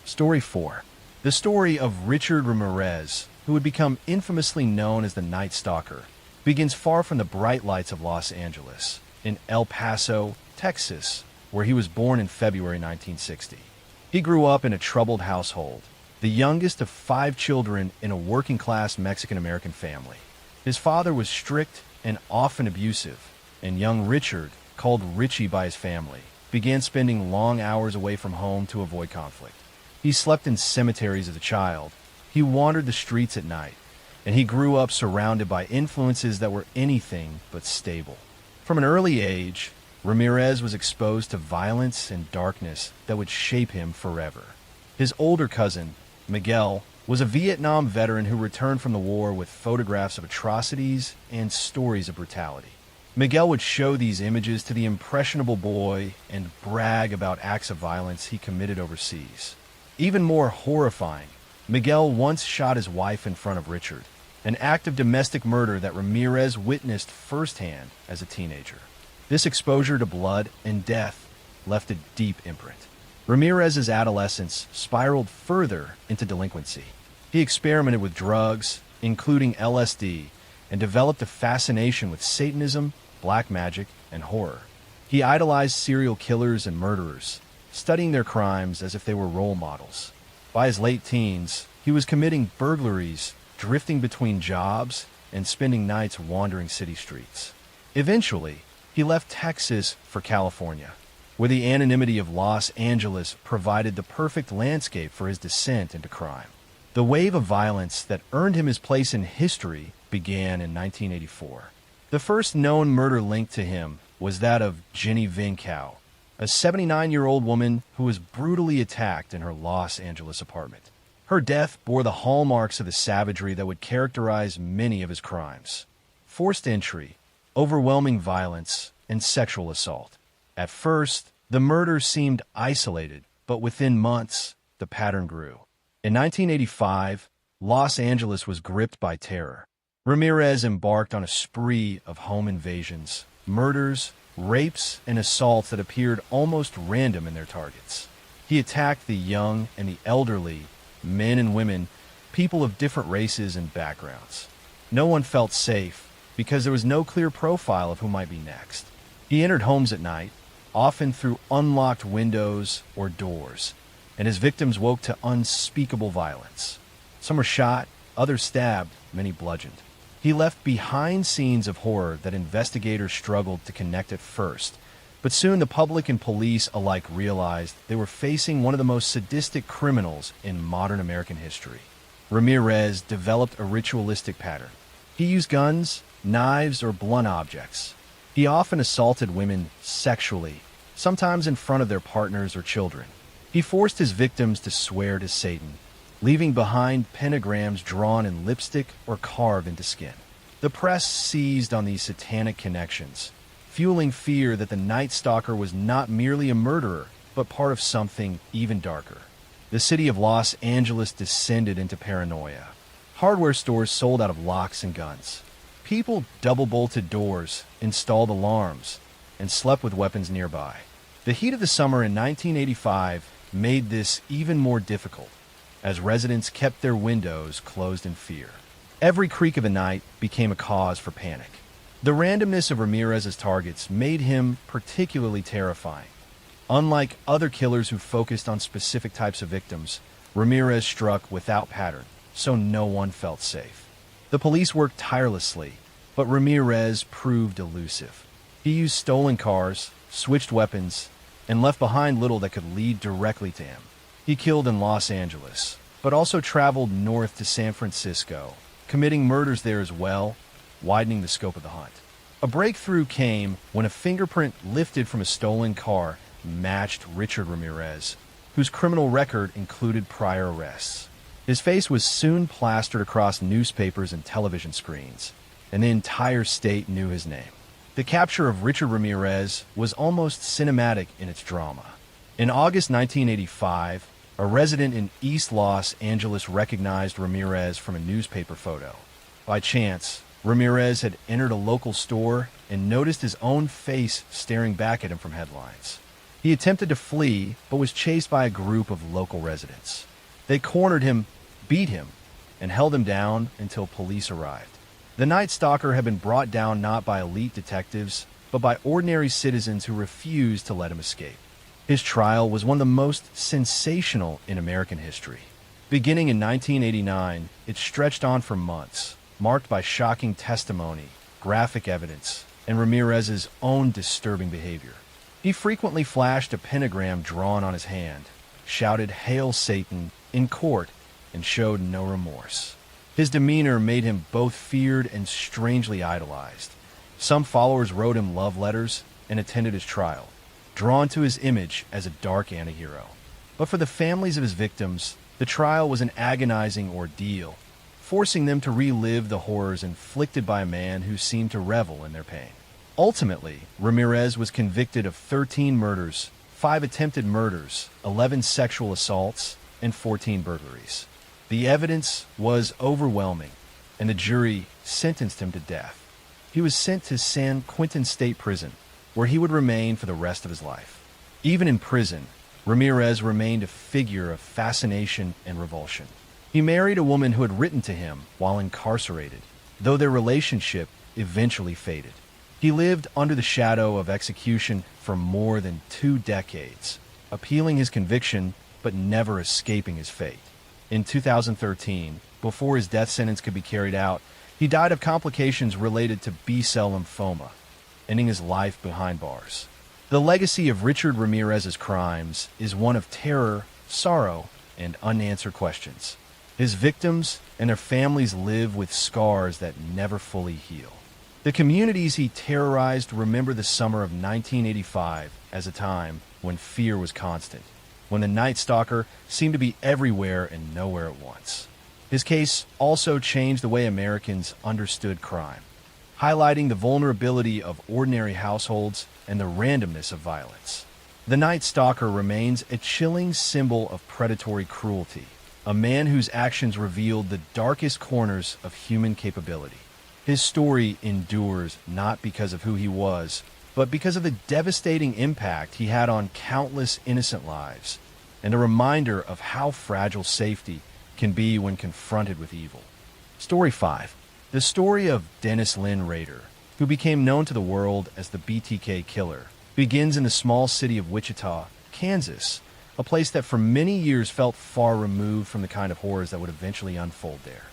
Story 4. The story of Richard Ramirez, who would become infamously known as the Night Stalker, begins far from the bright lights of Los Angeles, in El Paso, Texas, where he was born in February 1960. He grew up in a troubled household, the youngest of 5 children in a working-class Mexican-American family. His father was strict and often abusive, and young Richard, called Richie by his family, began spending long hours away from home to avoid conflict. He slept in cemeteries as a child, he wandered the streets at night, and he grew up surrounded by influences that were anything but stable. From an early age, Ramirez was exposed to violence and darkness that would shape him forever. His older cousin, Miguel, was a Vietnam veteran who returned from the war with photographs of atrocities and stories of brutality. Miguel would show these images to the impressionable boy and brag about acts of violence he committed overseas. Even more horrifying, Miguel once shot his wife in front of Richard, an act of domestic murder that Ramirez witnessed firsthand as a teenager. This exposure to blood and death left a deep imprint. Ramirez's adolescence spiraled further into delinquency. He experimented with drugs, including LSD, and developed a fascination with Satanism, black magic, and horror. He idolized serial killers and murderers, studying their crimes as if they were role models. By his late teens, he was committing burglaries, drifting between jobs, and spending nights wandering city streets. Eventually, he left Texas for California, where the anonymity of Los Angeles provided the perfect landscape for his descent into crime. The wave of violence that earned him his place in history began in 1984. The first known murder linked to him was that of Jenny Vincow, a 79-year-old woman who was brutally attacked in her Los Angeles apartment. Her death bore the hallmarks of the savagery that would characterize many of his crimes: forced entry, overwhelming violence, and sexual assault. At first, the murder seemed isolated, but within months, the pattern grew. In 1985, Los Angeles was gripped by terror. Ramirez embarked on a spree of home invasions, murders, rapes, and assaults that appeared almost random in their targets. He attacked the young and the elderly, men and women, people of different races and backgrounds. No one felt safe because there was no clear profile of who might be next. He entered homes at night, often through unlocked windows or doors, and his victims woke to unspeakable violence. Some were shot, others stabbed, many bludgeoned. He left behind scenes of horror that investigators struggled to connect at first, but soon the public and police alike realized they were facing one of the most sadistic criminals in modern American history. Ramirez developed a ritualistic pattern. He used guns, knives, or blunt objects, He often assaulted women sexually, sometimes in front of their partners or children. He forced his victims to swear to Satan, leaving behind pentagrams drawn in lipstick or carved into skin. The press seized on these satanic connections, fueling fear that the Night Stalker was not merely a murderer, but part of something even darker. The city of Los Angeles descended into paranoia. Hardware stores sold out of locks and guns. People double-bolted doors, installed alarms, and slept with weapons nearby. The heat of the summer in 1985 made this even more difficult, as residents kept their windows closed in fear. Every creak of the night became a cause for panic. The randomness of Ramirez's targets made him particularly terrifying. Unlike other killers who focused on specific types of victims, Ramirez struck without pattern, so no one felt safe. The police worked tirelessly, but Ramirez proved elusive. He used stolen cars, switched weapons, and left behind little that could lead directly to him. He killed in Los Angeles, but also traveled north to San Francisco, committing murders there as well, widening the scope of the hunt. A breakthrough came when a fingerprint lifted from a stolen car matched Richard Ramirez, whose criminal record included prior arrests. His face was soon plastered across newspapers and television screens, and the entire state knew his name. The capture of Richard Ramirez was almost cinematic in its drama. In August 1985, a resident in East Los Angeles recognized Ramirez from a newspaper photo. By chance, Ramirez had entered a local store and noticed his own face staring back at him from headlines. He attempted to flee, but was chased by a group of local residents. They cornered him, beat him, and held him down until police arrived. The Night Stalker had been brought down not by elite detectives, but by ordinary citizens who refused to let him escape. His trial was one of the most sensational in American history. Beginning in 1989, it stretched on for months, marked by shocking testimony, graphic evidence, and Ramirez's own disturbing behavior. He frequently flashed a pentagram drawn on his hand, shouted "Hail Satan" in court, and showed no remorse. His demeanor made him both feared and strangely idolized. Some followers wrote him love letters and attended his trial, drawn to his image as a dark antihero. But for the families of his victims, the trial was an agonizing ordeal, forcing them to relive the horrors inflicted by a man who seemed to revel in their pain. Ultimately, Ramirez was convicted of 13 murders, 5 attempted murders, 11 sexual assaults, and 14 burglaries. The evidence was overwhelming, and the jury sentenced him to death. He was sent to San Quentin State Prison, where he would remain for the rest of his life. Even in prison, Ramirez remained a figure of fascination and revulsion. He married a woman who had written to him while incarcerated, though their relationship eventually faded. He lived under the shadow of execution for more than 2 decades, appealing his conviction but never escaping his fate. In 2013, before his death sentence could be carried out, he died of complications related to B-cell lymphoma, ending his life behind bars. The legacy of Richard Ramirez's crimes is one of terror, sorrow, and unanswered questions. His victims and their families live with scars that never fully heal. The communities he terrorized remember the summer of 1985 as a time when fear was constant, when the Night Stalker seemed to be everywhere and nowhere at once. His case also changed the way Americans understood crime, highlighting the vulnerability of ordinary households and the randomness of violence. The Night Stalker remains a chilling symbol of predatory cruelty, a man whose actions revealed the darkest corners of human capability. His story endures not because of who he was, but because of the devastating impact he had on countless innocent lives, and a reminder of how fragile safety can be when confronted with evil. Story 5. The story of Dennis Lynn Rader, who became known to the world as the BTK Killer, begins in the small city of Wichita, Kansas, a place that for many years felt far removed from the kind of horrors that would eventually unfold there.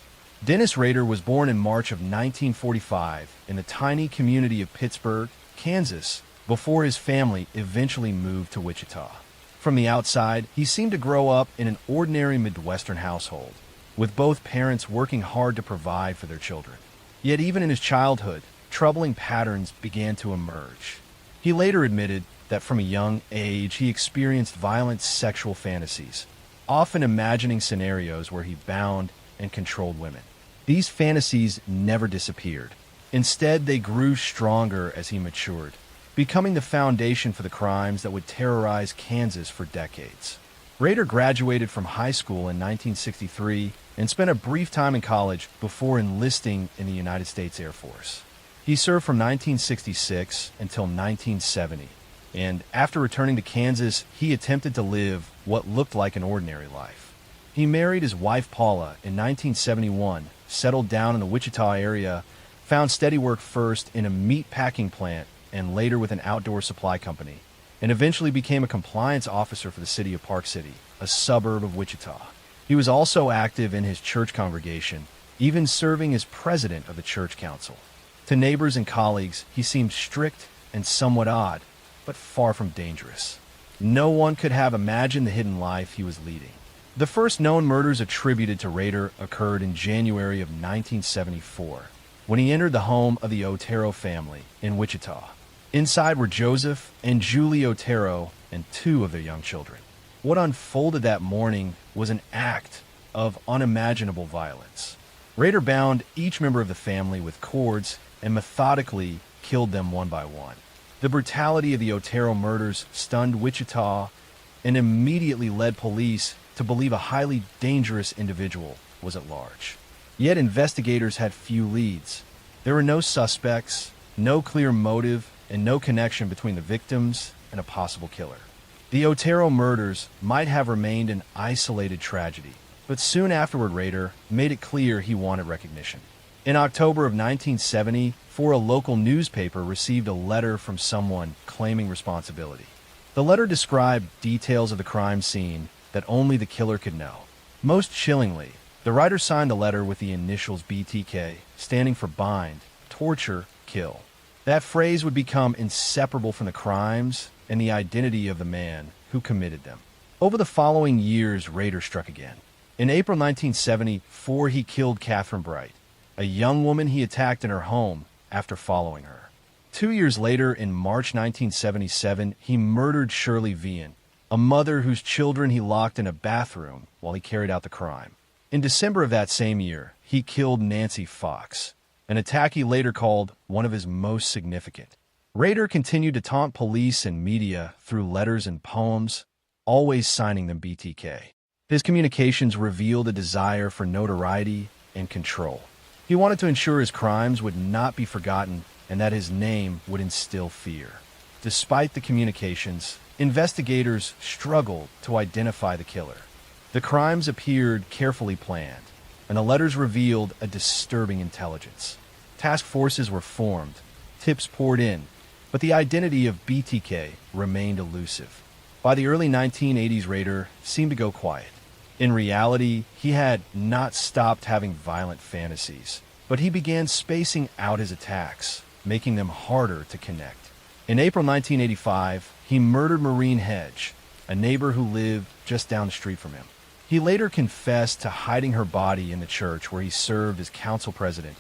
Dennis Rader was born in March of 1945 in the tiny community of Pittsburgh, Kansas, before his family eventually moved to Wichita. From the outside, he seemed to grow up in an ordinary Midwestern household, with both parents working hard to provide for their children. Yet even in his childhood, troubling patterns began to emerge. He later admitted that from a young age he experienced violent sexual fantasies, often imagining scenarios where he bound and controlled women. These fantasies never disappeared. Instead, they grew stronger as he matured, becoming the foundation for the crimes that would terrorize Kansas for decades. Rader graduated from high school in 1963 and spent a brief time in college before enlisting in the United States Air Force. He served from 1966 until 1970, and after returning to Kansas, he attempted to live what looked like an ordinary life. He married his wife Paula in 1971, settled down in the Wichita area, found steady work first in a meat packing plant and later with an outdoor supply company, and eventually became a compliance officer for the city of Park City, a suburb of Wichita. He was also active in his church congregation, even serving as president of the church council. To neighbors and colleagues, he seemed strict and somewhat odd, but far from dangerous. No one could have imagined the hidden life he was leading. The first known murders attributed to Rader occurred in January of 1974, when he entered the home of the Otero family in Wichita. Inside were Joseph and Julie Otero and two of their young children. What unfolded that morning was an act of unimaginable violence. Rader bound each member of the family with cords and methodically killed them one by one. The brutality of the Otero murders stunned Wichita and immediately led police to believe a highly dangerous individual was at large. Yet investigators had few leads. There were no suspects, no clear motive, and no connection between the victims and a possible killer. The Otero murders might have remained an isolated tragedy, but soon afterward Rader made it clear he wanted recognition. In October of 1970, a local newspaper received a letter from someone claiming responsibility. The letter described details of the crime scene that only the killer could know. Most chillingly, the writer signed the letter with the initials BTK, standing for bind, torture, kill. That phrase would become inseparable from the crimes and the identity of the man who committed them. Over the following years, Rader struck again. In April 1974, he killed Catherine Bright, a young woman he attacked in her home after following her. 2 years later, in March 1977, he murdered Shirley Vian, a mother whose children he locked in a bathroom while he carried out the crime. In December of that same year, he killed Nancy Fox, an attack he later called one of his most significant. Rader continued to taunt police and media through letters and poems, always signing them BTK. His communications revealed a desire for notoriety and control. He wanted to ensure his crimes would not be forgotten and that his name would instill fear. Despite the communications, investigators struggled to identify the killer. The crimes appeared carefully planned, and the letters revealed a disturbing intelligence. Task forces were formed, tips poured in, but the identity of BTK remained elusive. By the early 1980s, Rader seemed to go quiet. In reality, he had not stopped having violent fantasies, but he began spacing out his attacks, making them harder to connect. In April 1985, he murdered Maureen Hedge, a neighbor who lived just down the street from him. He later confessed to hiding her body in the church where he served as council president,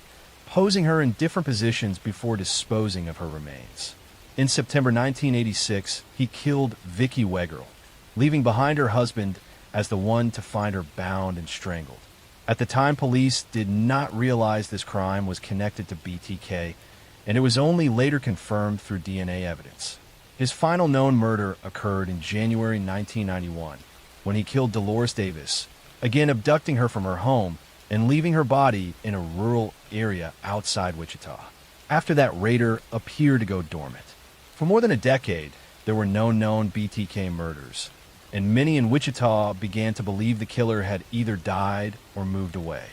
posing her in different positions before disposing of her remains. In September 1986, he killed Vicki Wegerl, leaving behind her husband as the one to find her bound and strangled. At the time, police did not realize this crime was connected to BTK, and it was only later confirmed through DNA evidence. His final known murder occurred in January 1991, when he killed Dolores Davis, again abducting her from her home and leaving her body in a rural area outside Wichita. After that, Rader appeared to go dormant. For more than a decade, there were no known BTK murders, and many in Wichita began to believe the killer had either died or moved away.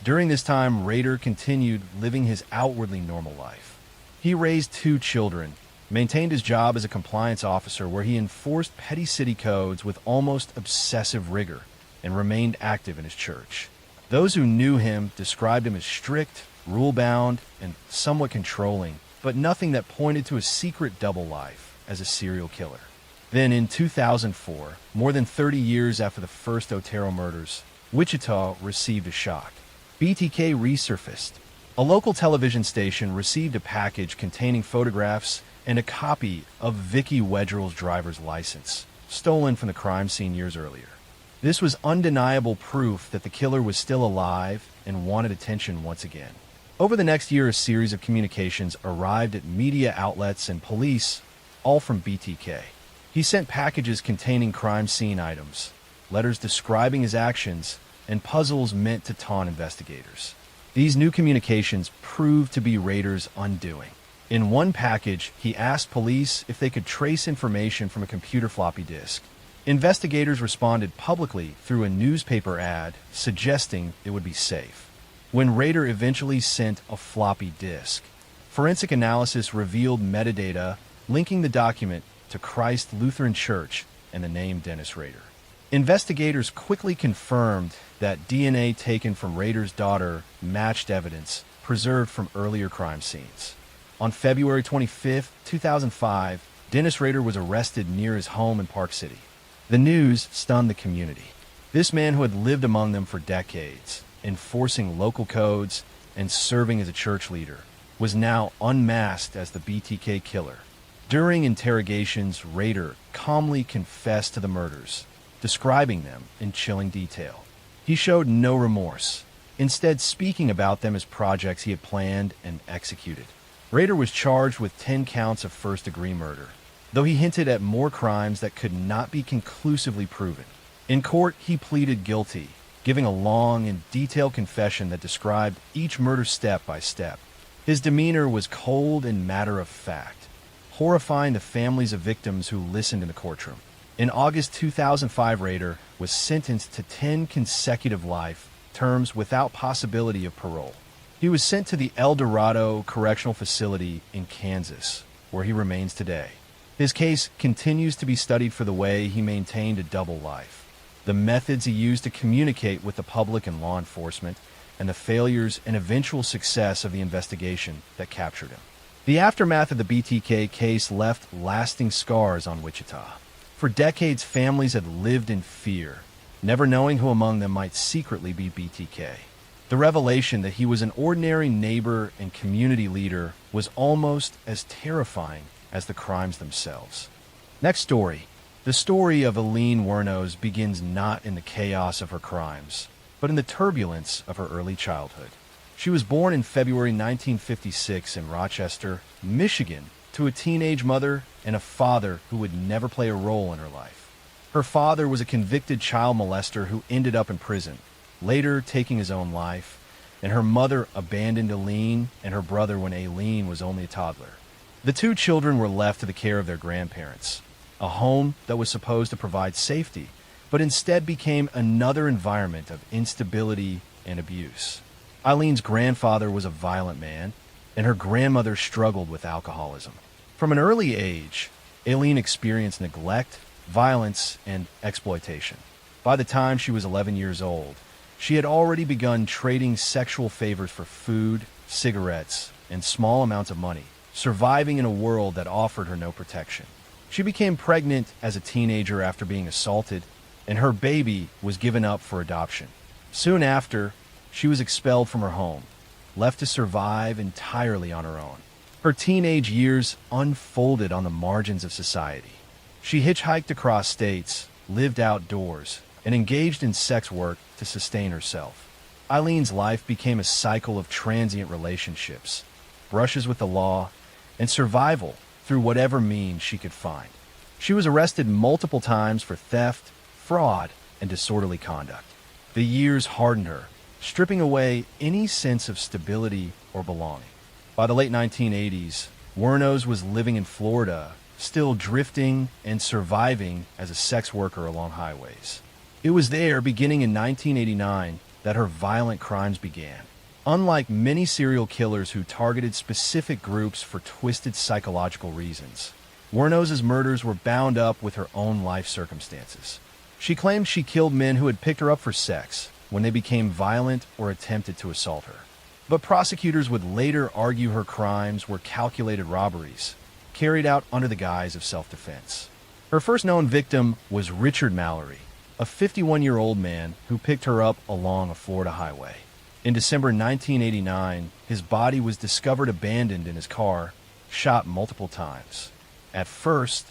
During this time, Rader continued living his outwardly normal life. He raised 2 children, maintained his job as a compliance officer where he enforced petty city codes with almost obsessive rigor, and remained active in his church. Those who knew him described him as strict, rule-bound, and somewhat controlling, but nothing that pointed to a secret double life as a serial killer. Then in 2004, more than 30 years after the first Otero murders, Wichita received a shock. BTK resurfaced, A local television station received a package containing photographs and a copy of Vicky Wedrell's driver's license, stolen from the crime scene years earlier. This was undeniable proof that the killer was still alive and wanted attention once again. Over the next year, a series of communications arrived at media outlets and police, all from BTK. He sent packages containing crime scene items, letters describing his actions, and puzzles meant to taunt investigators. These new communications proved to be Rader's undoing. In one package, he asked police if they could trace information from a computer floppy disk. Investigators responded publicly through a newspaper ad suggesting it would be safe. When Rader eventually sent a floppy disk, forensic analysis revealed metadata linking the document to Christ Lutheran Church and the name Dennis Rader. Investigators quickly confirmed that DNA taken from Rader's daughter matched evidence preserved from earlier crime scenes. On February 25, 2005, Dennis Rader was arrested near his home in Park City. The news stunned the community. This man, who had lived among them for decades, enforcing local codes and serving as a church leader, was now unmasked as the BTK killer. During interrogations, Rader calmly confessed to the murders, describing them in chilling detail. He showed no remorse, instead speaking about them as projects he had planned and executed. Rader was charged with 10 counts of first-degree murder, though he hinted at more crimes that could not be conclusively proven. In court, he pleaded guilty, giving a long and detailed confession that described each murder step by step. His demeanor was cold and matter-of-fact, horrifying the families of victims who listened in the courtroom. In August 2005, Rader was sentenced to 10 consecutive life terms without possibility of parole. He was sent to the El Dorado Correctional Facility in Kansas, where he remains today. His case continues to be studied for the way he maintained a double life, the methods he used to communicate with the public and law enforcement, and the failures and eventual success of the investigation that captured him. The aftermath of the BTK case left lasting scars on Wichita. For decades, families had lived in fear, never knowing who among them might secretly be BTK. The revelation that he was an ordinary neighbor and community leader was almost as terrifying as the crimes themselves. Next story. The story of Aileen Wuornos begins not in the chaos of her crimes, but in the turbulence of her early childhood. She was born in February 1956 in Rochester, Michigan, to a teenage mother and a father who would never play a role in her life. Her father was a convicted child molester who ended up in prison, later taking his own life, and her mother abandoned Aileen and her brother when Aileen was only a toddler. The two children were left to the care of their grandparents, a home that was supposed to provide safety, but instead became another environment of instability and abuse. Aileen's grandfather was a violent man, and her grandmother struggled with alcoholism. From an early age, Aileen experienced neglect, violence, and exploitation. By the time she was 11 years old, she had already begun trading sexual favors for food, cigarettes, and small amounts of money, surviving in a world that offered her no protection. She became pregnant as a teenager after being assaulted, and her baby was given up for adoption. Soon after, she was expelled from her home, left to survive entirely on her own. Her teenage years unfolded on the margins of society. She hitchhiked across states, lived outdoors, and engaged in sex work to sustain herself. Aileen's life became a cycle of transient relationships, brushes with the law, and survival through whatever means she could find. She was arrested multiple times for theft, fraud, and disorderly conduct. The years hardened her, stripping away any sense of stability or belonging. By the late 1980s, Wuornos was living in Florida, still drifting and surviving as a sex worker along highways. It was there, beginning in 1989, that her violent crimes began. Unlike many serial killers who targeted specific groups for twisted psychological reasons, Wuornos' murders were bound up with her own life circumstances. She claimed she killed men who had picked her up for sex when they became violent or attempted to assault her. But prosecutors would later argue her crimes were calculated robberies, carried out under the guise of self-defense. Her first known victim was Richard Mallory, a 51-year-old man who picked her up along a Florida highway. In December 1989, his body was discovered abandoned in his car, shot multiple times. At first,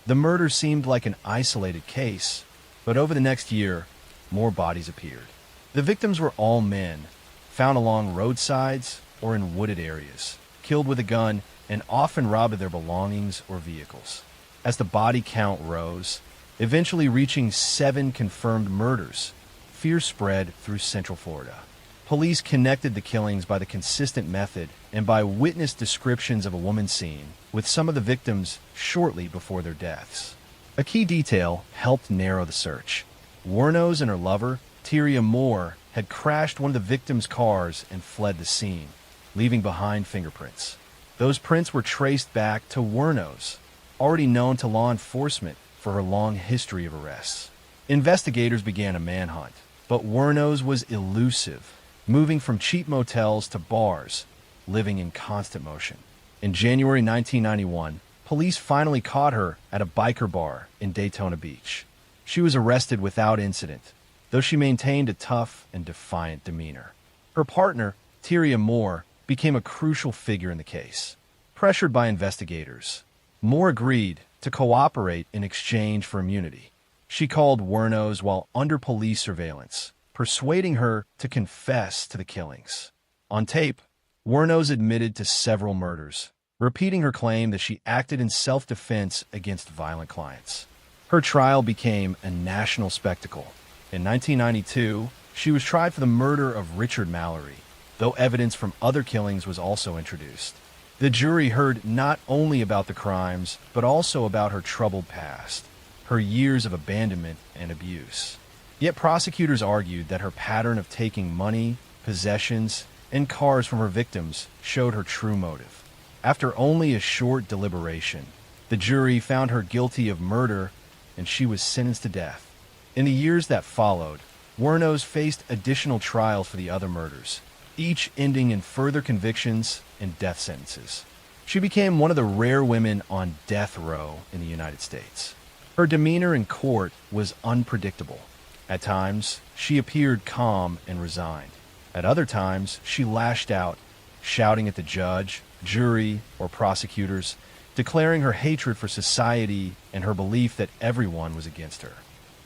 the murder seemed like an isolated case, but over the next year, more bodies appeared. The victims were all men, found along roadsides or in wooded areas, killed with a gun, and often robbed of their belongings or vehicles. As the body count rose, eventually reaching 7 confirmed murders, fear spread through Central Florida. Police connected the killings by the consistent method and by witness descriptions of a woman seen with some of the victims shortly before their deaths. A key detail helped narrow the search. Wuornos and her lover, Tyria Moore, had crashed one of the victims' cars and fled the scene, leaving behind fingerprints. Those prints were traced back to Wuornos, already known to law enforcement for her long history of arrests. Investigators began a manhunt, but Wuornos was elusive, moving from cheap motels to bars, living in constant motion. In January 1991, police finally caught her at a biker bar in Daytona Beach. She was arrested without incident, though she maintained a tough and defiant demeanor. Her partner, Tyria Moore, became a crucial figure in the case. Pressured by investigators, Moore agreed to cooperate in exchange for immunity. She called Wuornos while under police surveillance, persuading her to confess to the killings. On tape, Wuornos admitted to several murders, repeating her claim that she acted in self-defense against violent clients. Her trial became a national spectacle. In 1992, she was tried for the murder of Richard Mallory, though evidence from other killings was also introduced. The jury heard not only about the crimes, but also about her troubled past, her years of abandonment and abuse. Yet prosecutors argued that her pattern of taking money, possessions, and cars from her victims showed her true motive. After only a short deliberation, the jury found her guilty of murder and she was sentenced to death. In the years that followed, Wuornos faced additional trials for the other murders, each ending in further convictions and death sentences. She became one of the rare women on death row in the United States. Her demeanor in court was unpredictable. At times, she appeared calm and resigned. At other times, she lashed out, shouting at the judge, jury, or prosecutors, declaring her hatred for society and her belief that everyone was against her.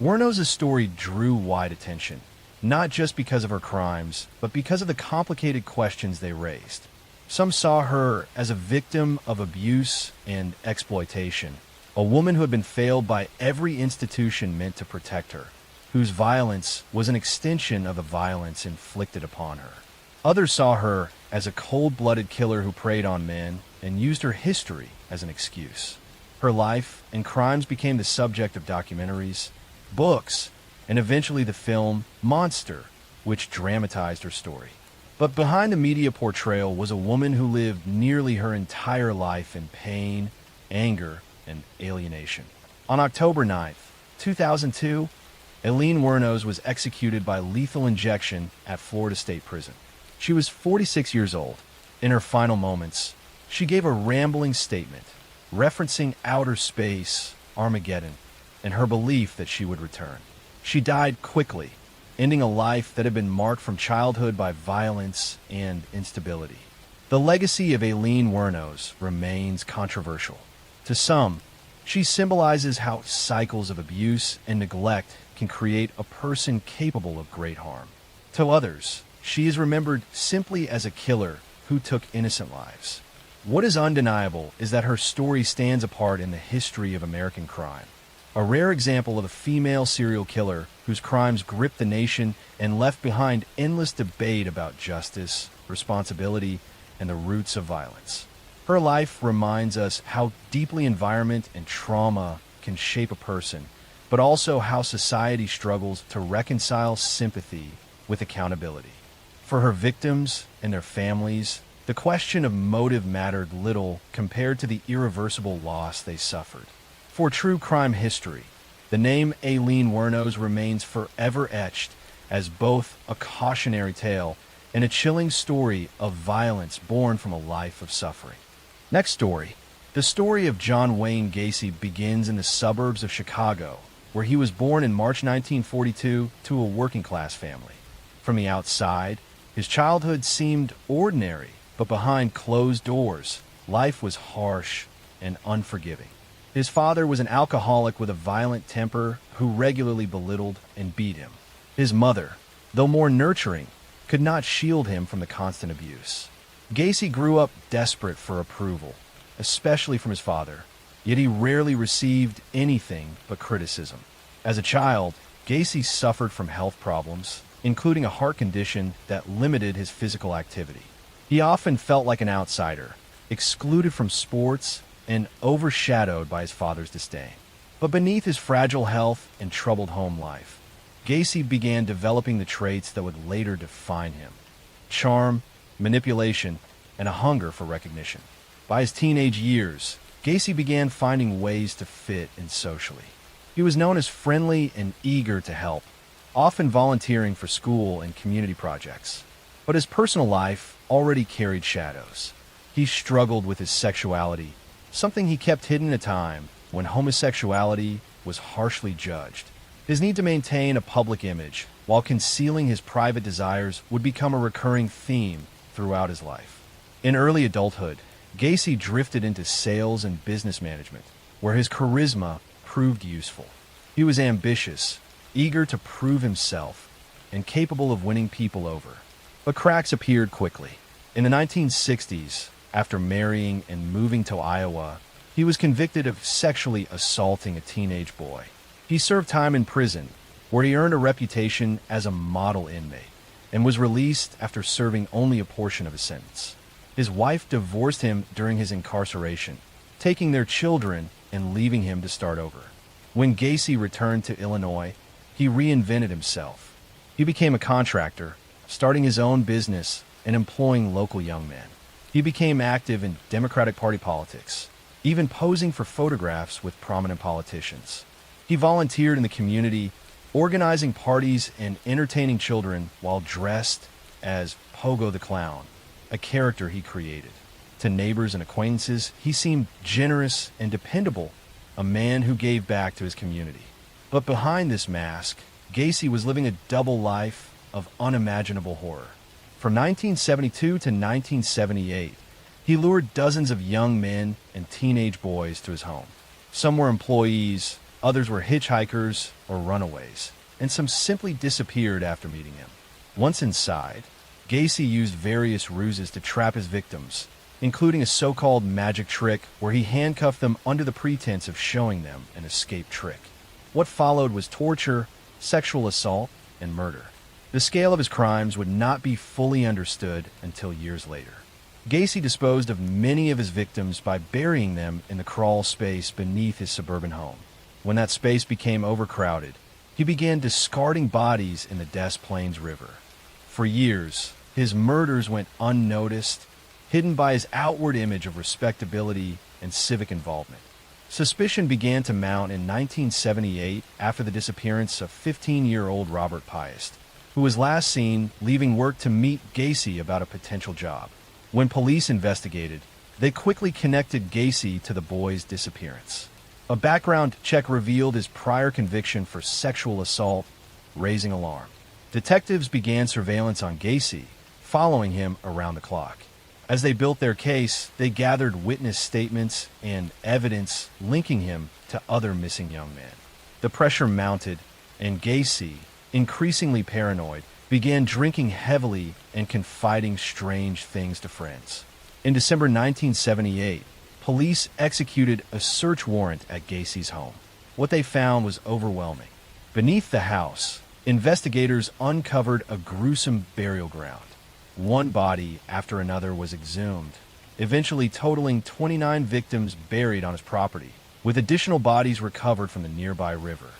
Wuornos' story drew wide attention, not just because of her crimes, but because of the complicated questions they raised. Some saw her as a victim of abuse and exploitation, a woman who had been failed by every institution meant to protect her, whose violence was an extension of the violence inflicted upon her. Others saw her as a cold-blooded killer who preyed on men and used her history as an excuse. Her life and crimes became the subject of documentaries, books, and eventually the film Monster, which dramatized her story. But behind the media portrayal was a woman who lived nearly her entire life in pain, anger, and alienation. On October 9th, 2002, Aileen Wuornos was executed by lethal injection at Florida State Prison. She was 46 years old. In her final moments, she gave a rambling statement, referencing outer space, Armageddon, and her belief that she would return. She died quickly, ending a life that had been marked from childhood by violence and instability. The legacy of Aileen Wuornos remains controversial. To some, she symbolizes how cycles of abuse and neglect can create a person capable of great harm. To others, she is remembered simply as a killer who took innocent lives. What is undeniable is that her story stands apart in the history of American crime. A rare example of a female serial killer whose crimes gripped the nation and left behind endless debate about justice, responsibility, and the roots of violence. Her life reminds us how deeply environment and trauma can shape a person, but also how society struggles to reconcile sympathy with accountability. For her victims and their families, the question of motive mattered little compared to the irreversible loss they suffered. For true crime history, the name Aileen Wuornos remains forever etched as both a cautionary tale and a chilling story of violence born from a life of suffering. Next story. The story of John Wayne Gacy begins in the suburbs of Chicago, where he was born in March 1942 to a working-class family. From the outside, His childhood seemed ordinary, but behind closed doors, life was harsh and unforgiving. His father was an alcoholic with a violent temper who regularly belittled and beat him. His mother, though more nurturing, could not shield him from the constant abuse. Gacy grew up desperate for approval, especially from his father, yet he rarely received anything but criticism. As a child, Gacy suffered from health problems, including a heart condition that limited his physical activity. He often felt like an outsider, excluded from sports and overshadowed by his father's disdain. But beneath his fragile health and troubled home life, Gacy began developing the traits that would later define him: charm, manipulation, and a hunger for recognition. By his teenage years, Gacy began finding ways to fit in socially. He was known as friendly and eager to help, often volunteering for school and community projects. But his personal life already carried shadows. He struggled with his sexuality, something he kept hidden at a time when homosexuality was harshly judged. His need to maintain a public image while concealing his private desires would become a recurring theme throughout his life. In early adulthood, Gacy drifted into sales and business management, where his charisma proved useful. He was ambitious, eager to prove himself, and capable of winning people over. But cracks appeared quickly. In the 1960s, after marrying and moving to Iowa, he was convicted of sexually assaulting a teenage boy. He served time in prison, where he earned a reputation as a model inmate, and was released after serving only a portion of his sentence. His wife divorced him during his incarceration, taking their children and leaving him to start over. When Gacy returned to Illinois, he reinvented himself. He became a contractor, starting his own business and employing local young men. He became active in Democratic Party politics, even posing for photographs with prominent politicians. He volunteered in the community, organizing parties and entertaining children while dressed as Pogo the Clown, a character he created. To neighbors and acquaintances, he seemed generous and dependable, a man who gave back to his community. But behind this mask, Gacy was living a double life of unimaginable horror. From 1972 to 1978, he lured dozens of young men and teenage boys to his home. Some were employees, others were hitchhikers or runaways, and some simply disappeared after meeting him. Once inside, Gacy used various ruses to trap his victims, including a so-called magic trick where he handcuffed them under the pretense of showing them an escape trick. What followed was torture, sexual assault, and murder. The scale of his crimes would not be fully understood until years later. Gacy disposed of many of his victims by burying them in the crawl space beneath his suburban home. When that space became overcrowded, he began discarding bodies in the Des Plaines River. For years, his murders went unnoticed, hidden by his outward image of respectability and civic involvement. Suspicion began to mount in 1978 after the disappearance of 15-year-old Robert Piest, who was last seen leaving work to meet Gacy about a potential job. When police investigated, they quickly connected Gacy to the boy's disappearance. A background check revealed his prior conviction for sexual assault, raising alarm. Detectives began surveillance on Gacy, following him around the clock. As they built their case, they gathered witness statements and evidence linking him to other missing young men. The pressure mounted, and Gacy, increasingly paranoid, began drinking heavily and confiding strange things to friends. In December 1978, police executed a search warrant at Gacy's home. What they found was overwhelming. Beneath the house, investigators uncovered a gruesome burial ground. One body after another was exhumed, eventually totaling 29 victims buried on his property, with additional bodies recovered from the nearby river.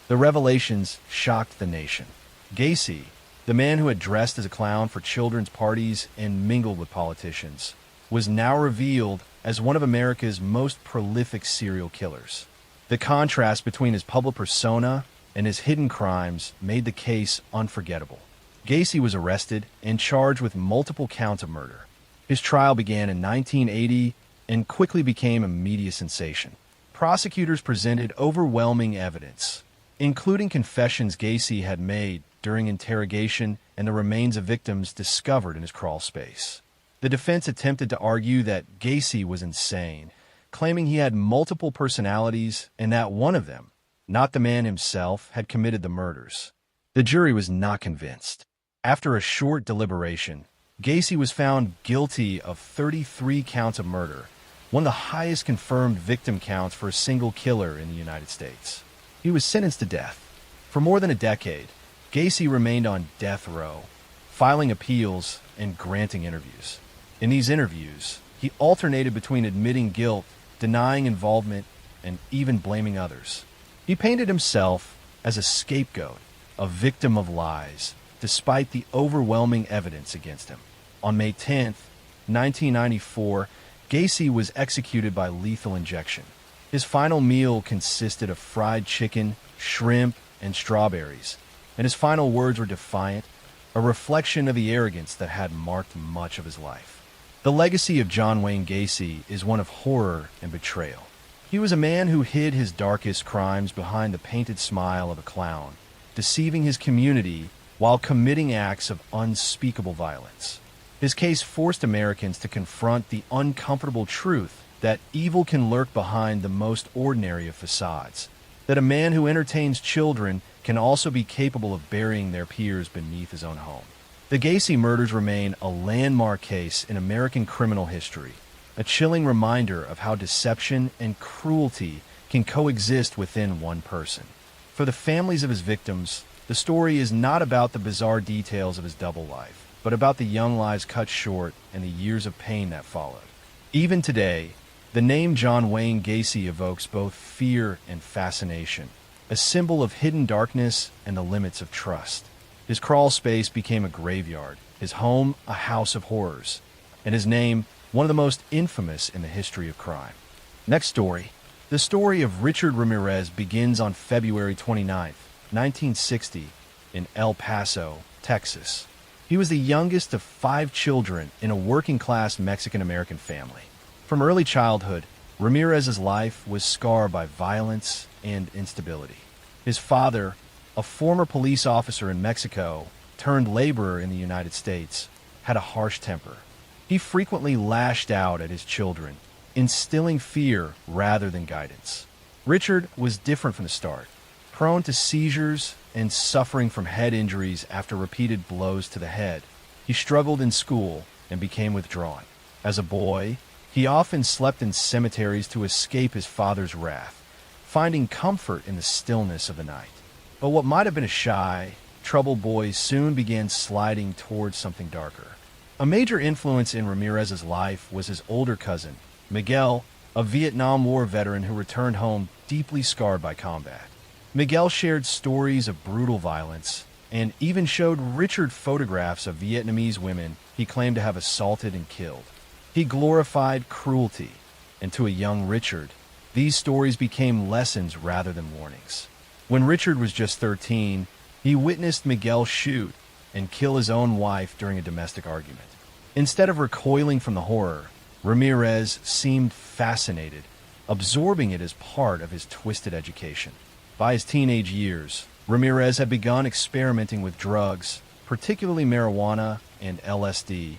The revelations shocked the nation. Gacy, the man who had dressed as a clown for children's parties and mingled with politicians, was now revealed as one of America's most prolific serial killers. The contrast between his public persona and his hidden crimes made the case unforgettable. Gacy was arrested and charged with multiple counts of murder. His trial began in 1980 and quickly became a media sensation. Prosecutors presented overwhelming evidence, including confessions Gacy had made during interrogation and the remains of victims discovered in his crawl space. The defense attempted to argue that Gacy was insane, claiming he had multiple personalities and that one of them, not the man himself, had committed the murders. The jury was not convinced. After a short deliberation, Gacy was found guilty of 33 counts of murder, one of the highest confirmed victim counts for a single killer in the United States. He was sentenced to death. For more than a decade, Gacy remained on death row, filing appeals and granting interviews. In these interviews, he alternated between admitting guilt, denying involvement, and even blaming others. He painted himself as a scapegoat, a victim of lies, despite the overwhelming evidence against him. On May 10, 1994, Gacy was executed by lethal injection. His final meal consisted of fried chicken, shrimp, and strawberries, and his final words were defiant, a reflection of the arrogance that had marked much of his life. The legacy of John Wayne Gacy is one of horror and betrayal. He was a man who hid his darkest crimes behind the painted smile of a clown, deceiving his community while committing acts of unspeakable violence. His case forced Americans to confront the uncomfortable truth that evil can lurk behind the most ordinary of facades, that a man who entertains children can also be capable of burying their peers beneath his own home. The Gacy murders remain a landmark case in American criminal history, a chilling reminder of how deception and cruelty can coexist within one person. For the families of his victims, the story is not about the bizarre details of his double life, but about the young lives cut short and the years of pain that followed. Even today, the name John Wayne Gacy evokes both fear and fascination, a symbol of hidden darkness and the limits of trust. His crawl space became a graveyard, his home a house of horrors, and his name one of the most infamous in the history of crime. Next story. The story of Richard Ramirez begins on February 29, 1960, in El Paso, Texas. He was the youngest of 5 children in a working-class Mexican-American family. From early childhood, Ramirez's life was scarred by violence and instability. His father, a former police officer in Mexico turned laborer in the United States, had a harsh temper. He frequently lashed out at his children, instilling fear rather than guidance. Richard was different from the start, prone to seizures and suffering from head injuries after repeated blows to the head. He struggled in school and became withdrawn. As a boy, he often slept in cemeteries to escape his father's wrath, finding comfort in the stillness of the night. But what might have been a shy, troubled boy soon began sliding towards something darker. A major influence in Ramirez's life was his older cousin, Miguel, a Vietnam War veteran who returned home deeply scarred by combat. Miguel shared stories of brutal violence and even showed Richard photographs of Vietnamese women he claimed to have assaulted and killed. He glorified cruelty, and to a young Richard, these stories became lessons rather than warnings. When Richard was just 13, he witnessed Miguel shoot and kill his own wife during a domestic argument. Instead of recoiling from the horror, Ramirez seemed fascinated, absorbing it as part of his twisted education. By his teenage years, Ramirez had begun experimenting with drugs, particularly marijuana and LSD,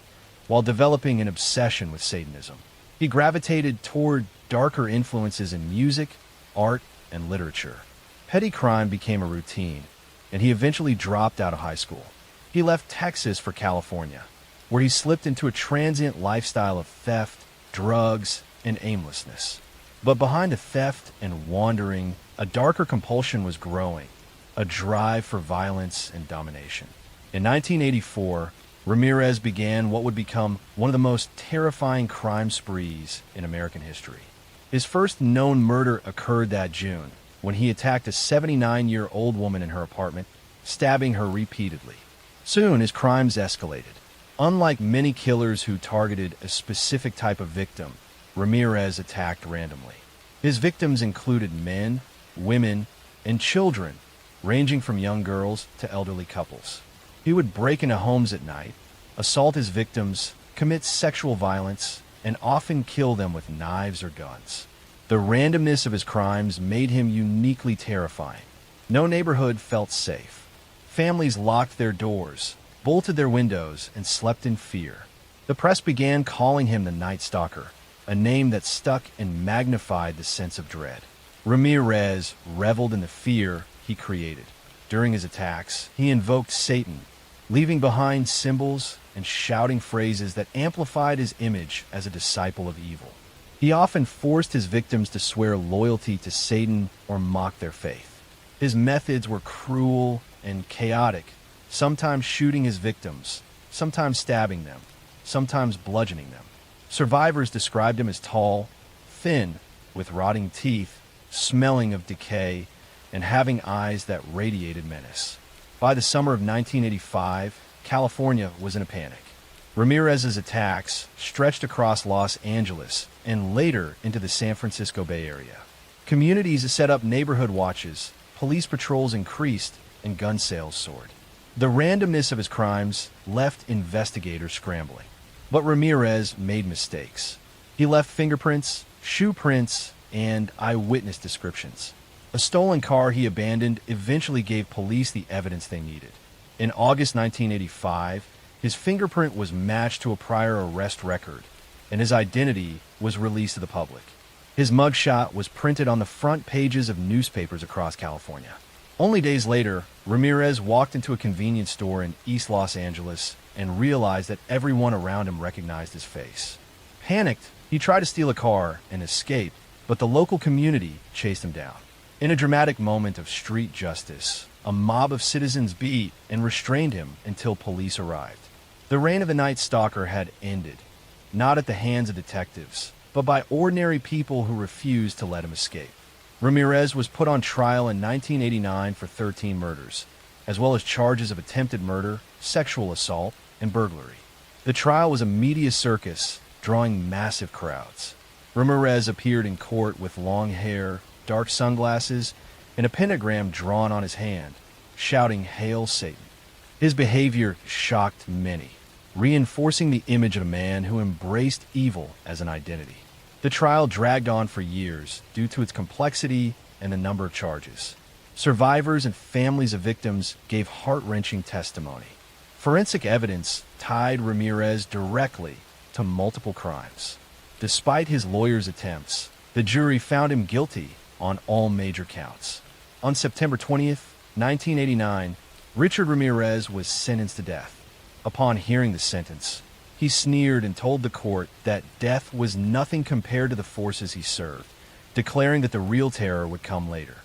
while developing an obsession with Satanism. He gravitated toward darker influences in music, art, and literature. Petty crime became a routine, and he eventually dropped out of high school. He left Texas for California, where he slipped into a transient lifestyle of theft, drugs, and aimlessness. But behind the theft and wandering, a darker compulsion was growing, a drive for violence and domination. In 1984, Ramirez began what would become one of the most terrifying crime sprees in American history. His first known murder occurred that June, when he attacked a 79-year-old woman in her apartment, stabbing her repeatedly. Soon, his crimes escalated. Unlike many killers who targeted a specific type of victim, Ramirez attacked randomly. His victims included men, women, and children, ranging from young girls to elderly couples. He would break into homes at night, assault his victims, commit sexual violence, and often kill them with knives or guns. The randomness of his crimes made him uniquely terrifying. No neighborhood felt safe. Families locked their doors, bolted their windows, and slept in fear. The press began calling him the Night Stalker, a name that stuck and magnified the sense of dread. Ramirez reveled in the fear he created. During his attacks, he invoked Satan, leaving behind symbols and shouting phrases that amplified his image as a disciple of evil. He often forced his victims to swear loyalty to Satan or mock their faith. His methods were cruel and chaotic, sometimes shooting his victims, sometimes stabbing them, sometimes bludgeoning them. Survivors described him as tall, thin, with rotting teeth, smelling of decay, and having eyes that radiated menace. By the summer of 1985, California was in a panic. Ramirez's attacks stretched across Los Angeles and later into the San Francisco Bay Area. Communities set up neighborhood watches, police patrols increased, and gun sales soared. The randomness of his crimes left investigators scrambling. But Ramirez made mistakes. He left fingerprints, shoe prints, and eyewitness descriptions. A stolen car he abandoned eventually gave police the evidence they needed. In August 1985, his fingerprint was matched to a prior arrest record, and his identity was released to the public. His mugshot was printed on the front pages of newspapers across California. Only days later, Ramirez walked into a convenience store in East Los Angeles and realized that everyone around him recognized his face. Panicked, he tried to steal a car and escape, but the local community chased him down. In a dramatic moment of street justice, a mob of citizens beat and restrained him until police arrived. The reign of the Night Stalker had ended, not at the hands of detectives, but by ordinary people who refused to let him escape. Ramirez was put on trial in 1989 for 13 murders, as well as charges of attempted murder, sexual assault, and burglary. The trial was a media circus, drawing massive crowds. Ramirez appeared in court with long hair, dark sunglasses, and a pentagram drawn on his hand, shouting, "Hail Satan." His behavior shocked many, reinforcing the image of a man who embraced evil as an identity. The trial dragged on for years due to its complexity and the number of charges. Survivors and families of victims gave heart-wrenching testimony. Forensic evidence tied Ramirez directly to multiple crimes. Despite his lawyer's attempts, the jury found him guilty on all major counts. On September 20th, 1989, Richard Ramirez was sentenced to death. Upon hearing the sentence, he sneered and told the court that death was nothing compared to the forces he served, declaring that the real terror would come later.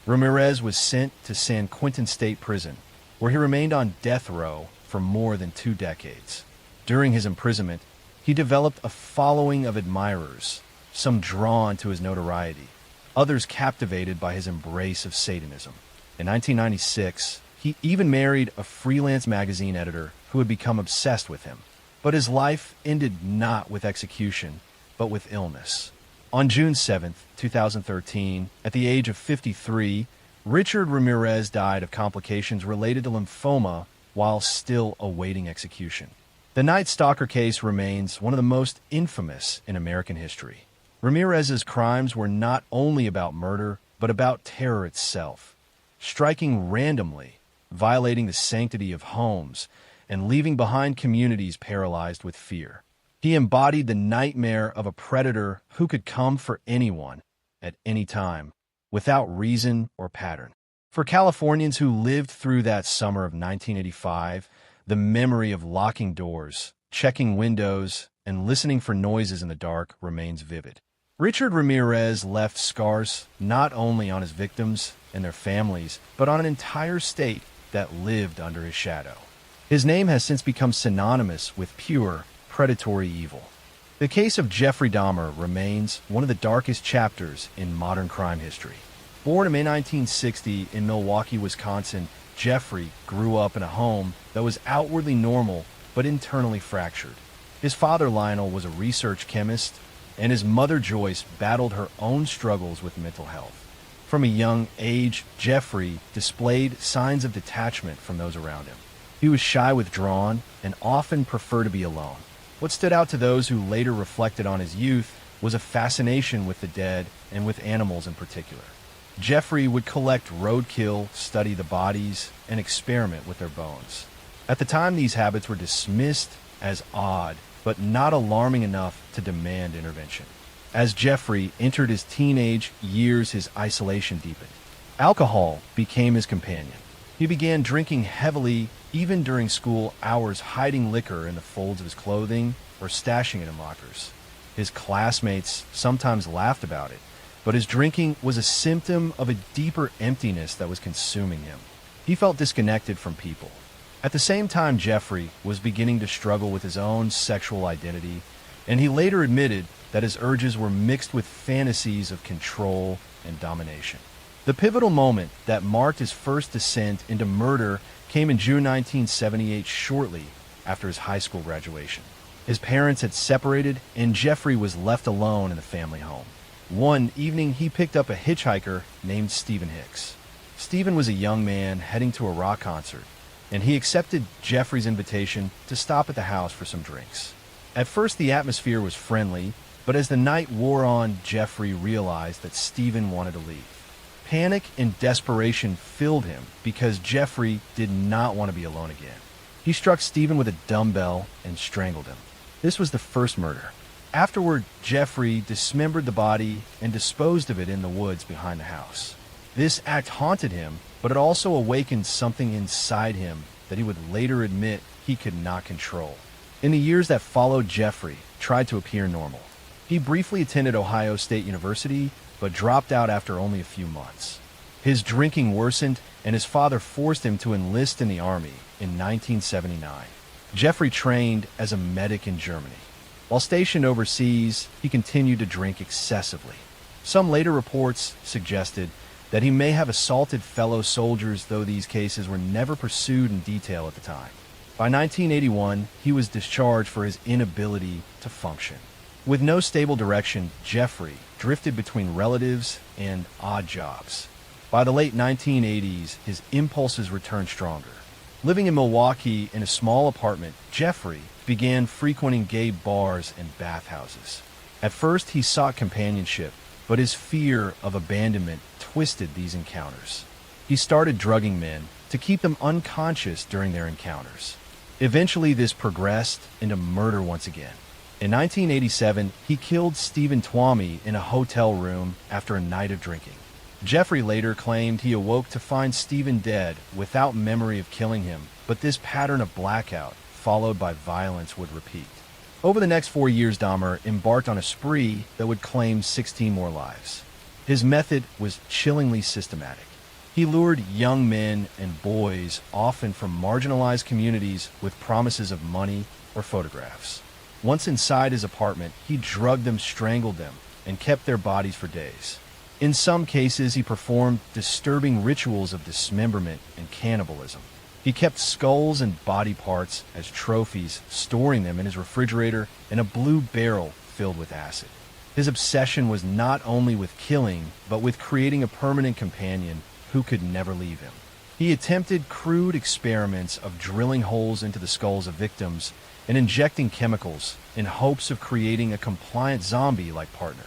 Ramirez was sent to San Quentin State Prison, where he remained on death row for more than 2 decades. During his imprisonment, he developed a following of admirers, some drawn to his notoriety, others captivated by his embrace of Satanism. In 1996, he even married a freelance magazine editor who had become obsessed with him. But his life ended not with execution, but with illness. On June 7, 2013, at the age of 53, Richard Ramirez died of complications related to lymphoma while still awaiting execution. The Night Stalker case remains one of the most infamous in American history. Ramirez's crimes were not only about murder, but about terror itself, striking randomly, violating the sanctity of homes, and leaving behind communities paralyzed with fear. He embodied the nightmare of a predator who could come for anyone, at any time, without reason or pattern. For Californians who lived through that summer of 1985, the memory of locking doors, checking windows, and listening for noises in the dark remains vivid. Richard Ramirez left scars not only on his victims and their families, but on an entire state that lived under his shadow. His name has since become synonymous with pure, predatory evil. The case of Jeffrey Dahmer remains one of the darkest chapters in modern crime history. Born in May 1960 in Milwaukee, Wisconsin, Jeffrey grew up in a home that was outwardly normal but internally fractured. His father, Lionel, was a research chemist, and his mother, Joyce, battled her own struggles with mental health. From a young age, Jeffrey displayed signs of detachment from those around him. He was shy, withdrawn, and often preferred to be alone. What stood out to those who later reflected on his youth was a fascination with the dead and with animals in particular. Jeffrey would collect roadkill, study the bodies, and experiment with their bones. At the time, these habits were dismissed as odd, but not alarming enough to demand intervention. As Jeffrey entered his teenage years, his isolation deepened. Alcohol became his companion. He began drinking heavily, even during school hours, hiding liquor in the folds of his clothing or stashing it in lockers. His classmates sometimes laughed about it, but his drinking was a symptom of a deeper emptiness that was consuming him. He felt disconnected from people. At the same time, Jeffrey was beginning to struggle with his own sexual identity, and he later admitted that his urges were mixed with fantasies of control and domination. The pivotal moment that marked his first descent into murder came in June 1978, shortly after his high school graduation. His parents had separated, and Jeffrey was left alone in the family home. One evening, he picked up a hitchhiker named Stephen Hicks. Stephen was a young man heading to a rock concert, and he accepted Jeffrey's invitation to stop at the house for some drinks. At first, the atmosphere was friendly, but as the night wore on, Jeffrey realized that Stephen wanted to leave. Panic and desperation filled him because Jeffrey did not want to be alone again. He struck Stephen with a dumbbell and strangled him. This was the first murder. Afterward, Jeffrey dismembered the body and disposed of it in the woods behind the house. This act haunted him, but it also awakened something inside him that he would later admit he could not control. In the years that followed, Jeffrey tried to appear normal. He briefly attended Ohio State University, but dropped out after only a few months. His drinking worsened, and his father forced him to enlist in the Army in 1979. Jeffrey trained as a medic in Germany. While stationed overseas, he continued to drink excessively. Some later reports suggested that he may have assaulted fellow soldiers, though these cases were never pursued in detail at the time. By 1981, he was discharged for his inability to function. With no stable direction, Jeffrey drifted between relatives and odd jobs. By the late 1980s, his impulses returned stronger. Living in Milwaukee in a small apartment, Jeffrey began frequenting gay bars and bathhouses. At first, he sought companionship, but his fear of abandonment twisted these encounters. He started drugging men to keep them unconscious during their encounters. Eventually, this progressed into murder once again. In 1987, he killed Stephen Twomey in a hotel room after a night of drinking. Jeffrey later claimed he awoke to find Stephen dead without memory of killing him, but this pattern of blackout, followed by violence, would repeat. Over the next 4 years, Dahmer embarked on a spree that would claim 16 more lives. His method was chillingly systematic. He lured young men and boys, often from marginalized communities, with promises of money or photographs. Once inside his apartment, he drugged them, strangled them, and kept their bodies for days. In some cases, he performed disturbing rituals of dismemberment and cannibalism. He kept skulls and body parts as trophies, storing them in his refrigerator in a blue barrel filled with acid. His obsession was not only with killing, but with creating a permanent companion who could never leave him. He attempted crude experiments of drilling holes into the skulls of victims and injecting chemicals in hopes of creating a compliant zombie-like partner.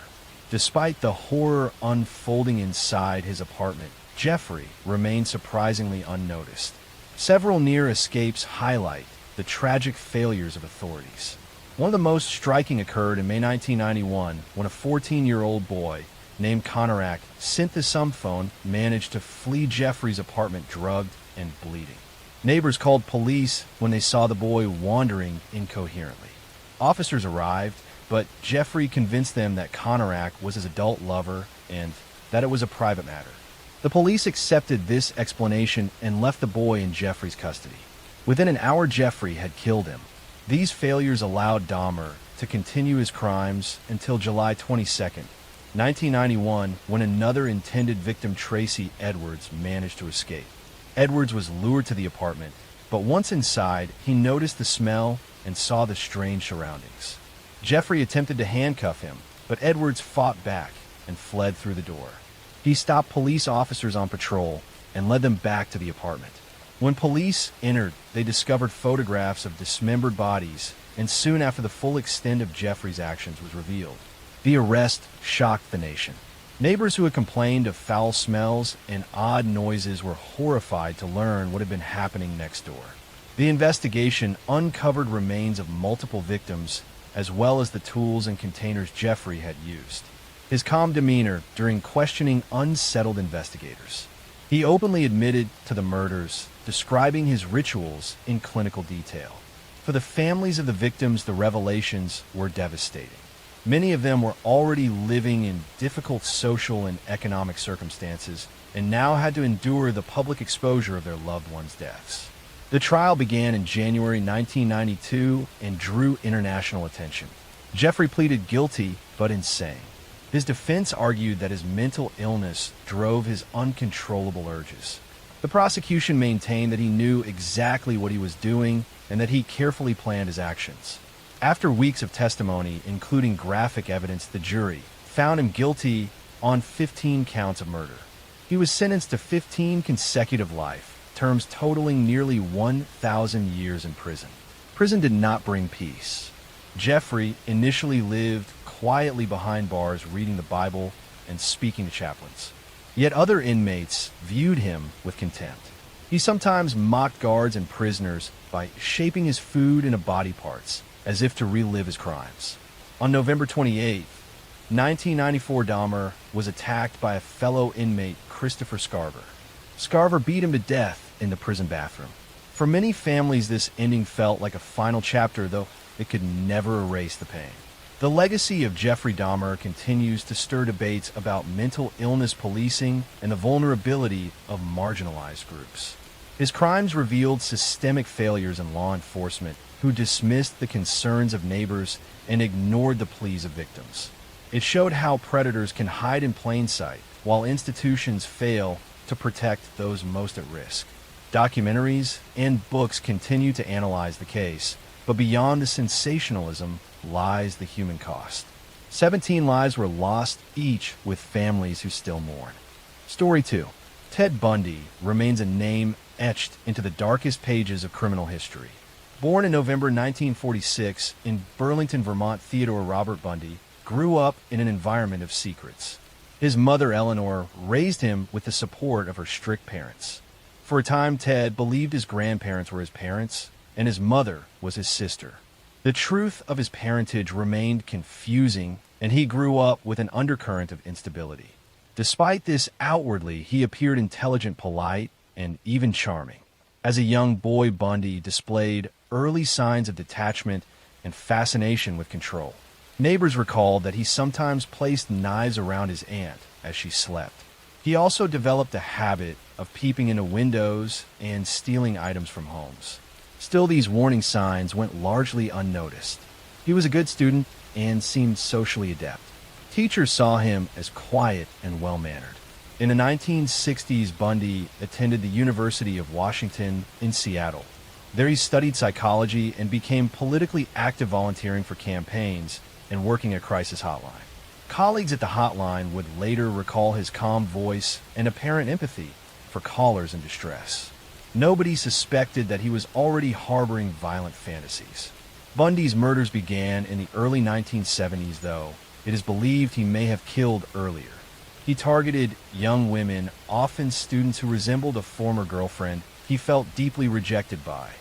Despite the horror unfolding inside his apartment, Jeffrey remained surprisingly unnoticed. Several near escapes highlight the tragic failures of authorities. One of the most striking occurred in May 1991 when a 14-year-old boy named Konarak, sent the sum phone, managed to flee Jeffrey's apartment drugged and bleeding. Neighbors called police when they saw the boy wandering incoherently. Officers arrived, but Jeffrey convinced them that Konarak was his adult lover and that it was a private matter. The police accepted this explanation and left the boy in Jeffrey's custody. Within an hour, Jeffrey had killed him. These failures allowed Dahmer to continue his crimes until July 22nd, 1991, when another intended victim, Tracy Edwards, managed to escape. Edwards was lured to the apartment, but once inside, he noticed the smell and saw the strange surroundings. Jeffrey attempted to handcuff him, but Edwards fought back and fled through the door. He stopped police officers on patrol and led them back to the apartment. When police entered, they discovered photographs of dismembered bodies, and soon after, the full extent of Jeffrey's actions was revealed. The arrest shocked the nation. Neighbors who had complained of foul smells and odd noises were horrified to learn what had been happening next door. The investigation uncovered remains of multiple victims, as well as the tools and containers Jeffrey had used. His calm demeanor during questioning unsettled investigators. He openly admitted to the murders, describing his rituals in clinical detail. For the families of the victims, the revelations were devastating. Many of them were already living in difficult social and economic circumstances and now had to endure the public exposure of their loved ones' deaths. The trial began in January 1992 and drew international attention. Jeffrey pleaded guilty but insane. His defense argued that his mental illness drove his uncontrollable urges. The prosecution maintained that he knew exactly what he was doing and that he carefully planned his actions. After weeks of testimony, including graphic evidence, the jury found him guilty on 15 counts of murder. He was sentenced to 15 consecutive life terms totaling nearly 1,000 years in prison. Prison did not bring peace. Jeffrey initially lived quietly behind bars, reading the Bible and speaking to chaplains. Yet other inmates viewed him with contempt. He sometimes mocked guards and prisoners by shaping his food into body parts, as if to relive his crimes. On November 28, 1994, Dahmer was attacked by a fellow inmate, Christopher Scarver. Scarver beat him to death in the prison bathroom. For many families, this ending felt like a final chapter, though it could never erase the pain. The legacy of Jeffrey Dahmer continues to stir debates about mental illness policing and the vulnerability of marginalized groups. His crimes revealed systemic failures in law enforcement, who dismissed the concerns of neighbors and ignored the pleas of victims. It showed how predators can hide in plain sight, while institutions fail to protect those most at risk. Documentaries and books continue to analyze the case, but beyond the sensationalism lies the human cost. 17 lives were lost, each with families who still mourn. Story 2. Ted Bundy remains a name etched into the darkest pages of criminal history. Born in November 1946 in Burlington, Vermont, Theodore Robert Bundy grew up in an environment of secrets. His mother, Eleanor, raised him with the support of her strict parents. For a time, Ted believed his grandparents were his parents, and his mother was his sister. The truth of his parentage remained confusing, and he grew up with an undercurrent of instability. Despite this, outwardly, he appeared intelligent, polite, and even charming. As a young boy, Bundy displayed early signs of detachment and fascination with control. Neighbors recalled that he sometimes placed knives around his aunt as she slept. He also developed a habit of peeping into windows and stealing items from homes. Still, these warning signs went largely unnoticed. He was a good student and seemed socially adept. Teachers saw him as quiet and well-mannered. In the 1960s, Bundy attended the University of Washington in Seattle. There he studied psychology and became politically active, volunteering for campaigns and working a crisis hotline. Colleagues at the hotline would later recall his calm voice and apparent empathy for callers in distress. Nobody suspected that he was already harboring violent fantasies. Bundy's murders began in the early 1970s, though it is believed he may have killed earlier. He targeted young women, often students who resembled a former girlfriend he felt deeply rejected by.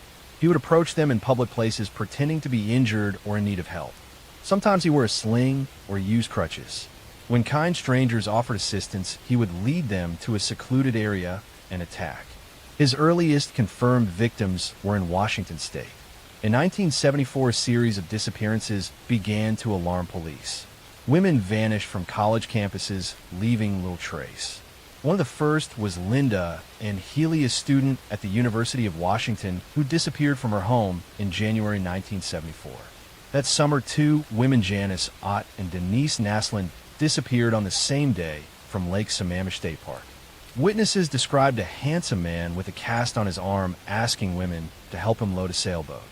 He would approach them in public places pretending to be injured or in need of help. Sometimes he wore a sling or used crutches. When kind strangers offered assistance, he would lead them to a secluded area and attack. His earliest confirmed victims were in Washington state. In 1974, a series of disappearances began to alarm police. Women vanished from college campuses, leaving little trace. One of the first was Linda, an Healy, a student at the University of Washington, who disappeared from her home in January 1974. That summer, 2 women, Janice Ott and Denise Naslund, disappeared on the same day from Lake Sammamish State Park. Witnesses described a handsome man with a cast on his arm asking women to help him load a sailboat.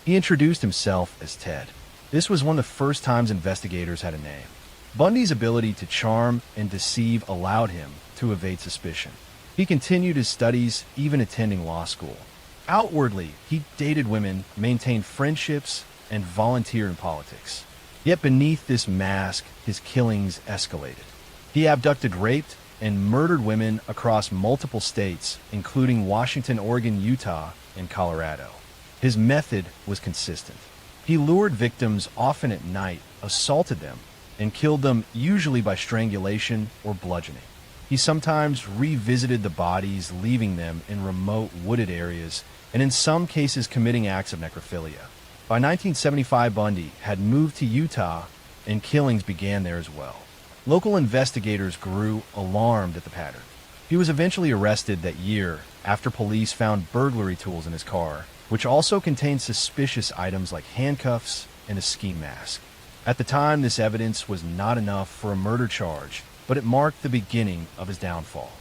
He introduced himself as Ted. This was one of the first times investigators had a name. Bundy's ability to charm and deceive allowed him to evade suspicion. He continued his studies, even attending law school. Outwardly, he dated women, maintained friendships, and volunteered in politics. Yet beneath this mask, his killings escalated. He abducted, raped, and murdered women across multiple states, including Washington, Oregon, Utah, and Colorado. His method was consistent. He lured victims often at night, assaulted them, and killed them usually by strangulation or bludgeoning. He sometimes revisited the bodies, leaving them in remote wooded areas, and in some cases committing acts of necrophilia. By 1975, Bundy had moved to Utah, and killings began there as well. Local investigators grew alarmed at the pattern. He was eventually arrested that year after police found burglary tools in his car, which also contained suspicious items like handcuffs and a ski mask. At the time, this evidence was not enough for a murder charge, but it marked the beginning of his downfall.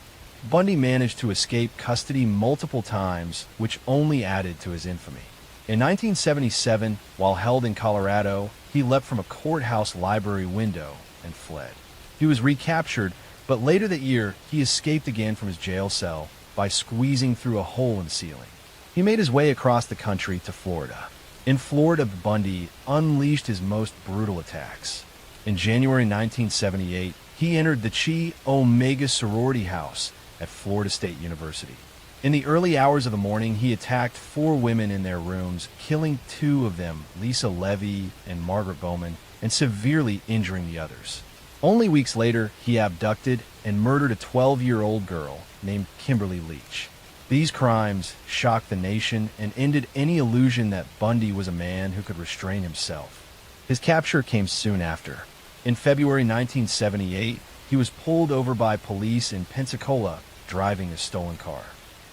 Bundy managed to escape custody multiple times, which only added to his infamy. In 1977, while held in Colorado, he leapt from a courthouse library window and fled. He was recaptured, but later that year, he escaped again from his jail cell by squeezing through a hole in the ceiling. He made his way across the country to Florida. In Florida, Bundy unleashed his most brutal attacks. In January 1978, he entered the Chi Omega sorority house at Florida State University. In the early hours of the morning, he attacked 4 women in their rooms, killing 2 of them, Lisa Levy and Margaret Bowman, and severely injuring the others. Only weeks later, he abducted and murdered a 12-year-old girl named Kimberly Leach. These crimes shocked the nation and ended any illusion that Bundy was a man who could restrain himself. His capture came soon after. In February 1978, he was pulled over by police in Pensacola driving a stolen car.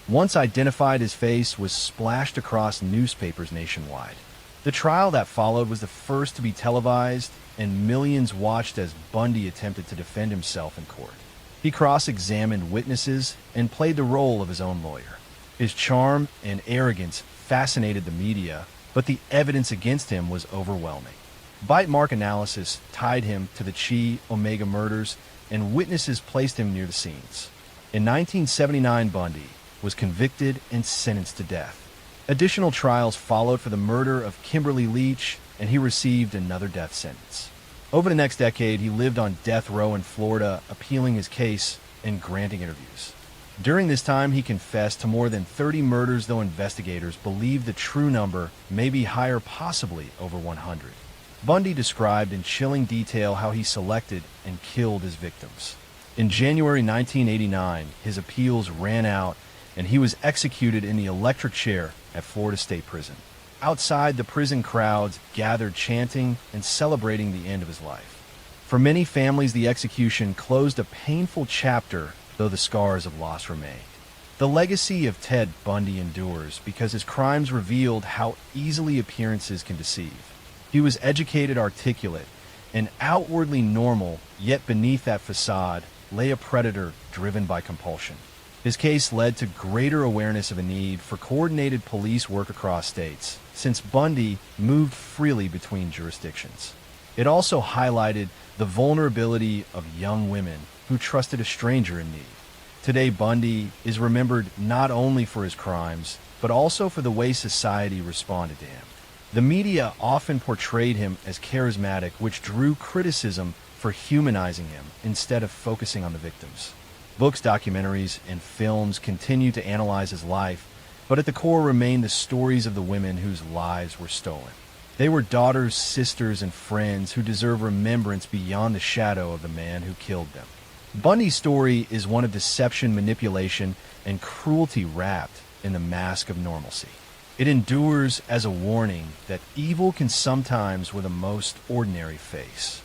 Once identified, his face was splashed across newspapers nationwide. The trial that followed was the first to be televised, and millions watched as Bundy attempted to defend himself in court. He cross-examined witnesses and played the role of his own lawyer. His charm and arrogance fascinated the media, but the evidence against him was overwhelming. Bite mark analysis tied him to the Chi Omega murders, and witnesses placed him near the scenes. In 1979, Bundy was convicted and sentenced to death. Additional trials followed for the murder of Kimberly Leach, and he received another death sentence. Over the next decade, he lived on death row in Florida, appealing his case and granting interviews. During this time, he confessed to more than 30 murders, though investigators believe the true number may be higher, possibly over 100. Bundy described in chilling detail how he selected and killed his victims. In January 1989, his appeals ran out, and he was executed in the electric chair at Florida State Prison. Outside, the prison crowds gathered, chanting and celebrating the end of his life. For many families, the execution closed a painful chapter, though the scars of loss remained. The legacy of Ted Bundy endures because his crimes revealed how easily appearances can deceive. He was educated, articulate, and outwardly normal, yet beneath that facade lay a predator driven by compulsion. His case led to greater awareness of a need for coordinated police work across states, since Bundy moved freely between jurisdictions. It also highlighted the vulnerability of young women who trusted a stranger in need. Today, Bundy is remembered not only for his crimes, but also for the way society responded to him. The media often portrayed him as charismatic, which drew criticism for humanizing him instead of focusing on the victims. Books, documentaries, and films continue to analyze his life, but at the core remain the stories of the women whose lives were stolen. They were daughters, sisters, and friends who deserve remembrance beyond the shadow of the man who killed them. Bundy's story is one of deception, manipulation, and cruelty wrapped in the mask of normalcy. It endures as a warning that evil can sometimes wear the most ordinary face.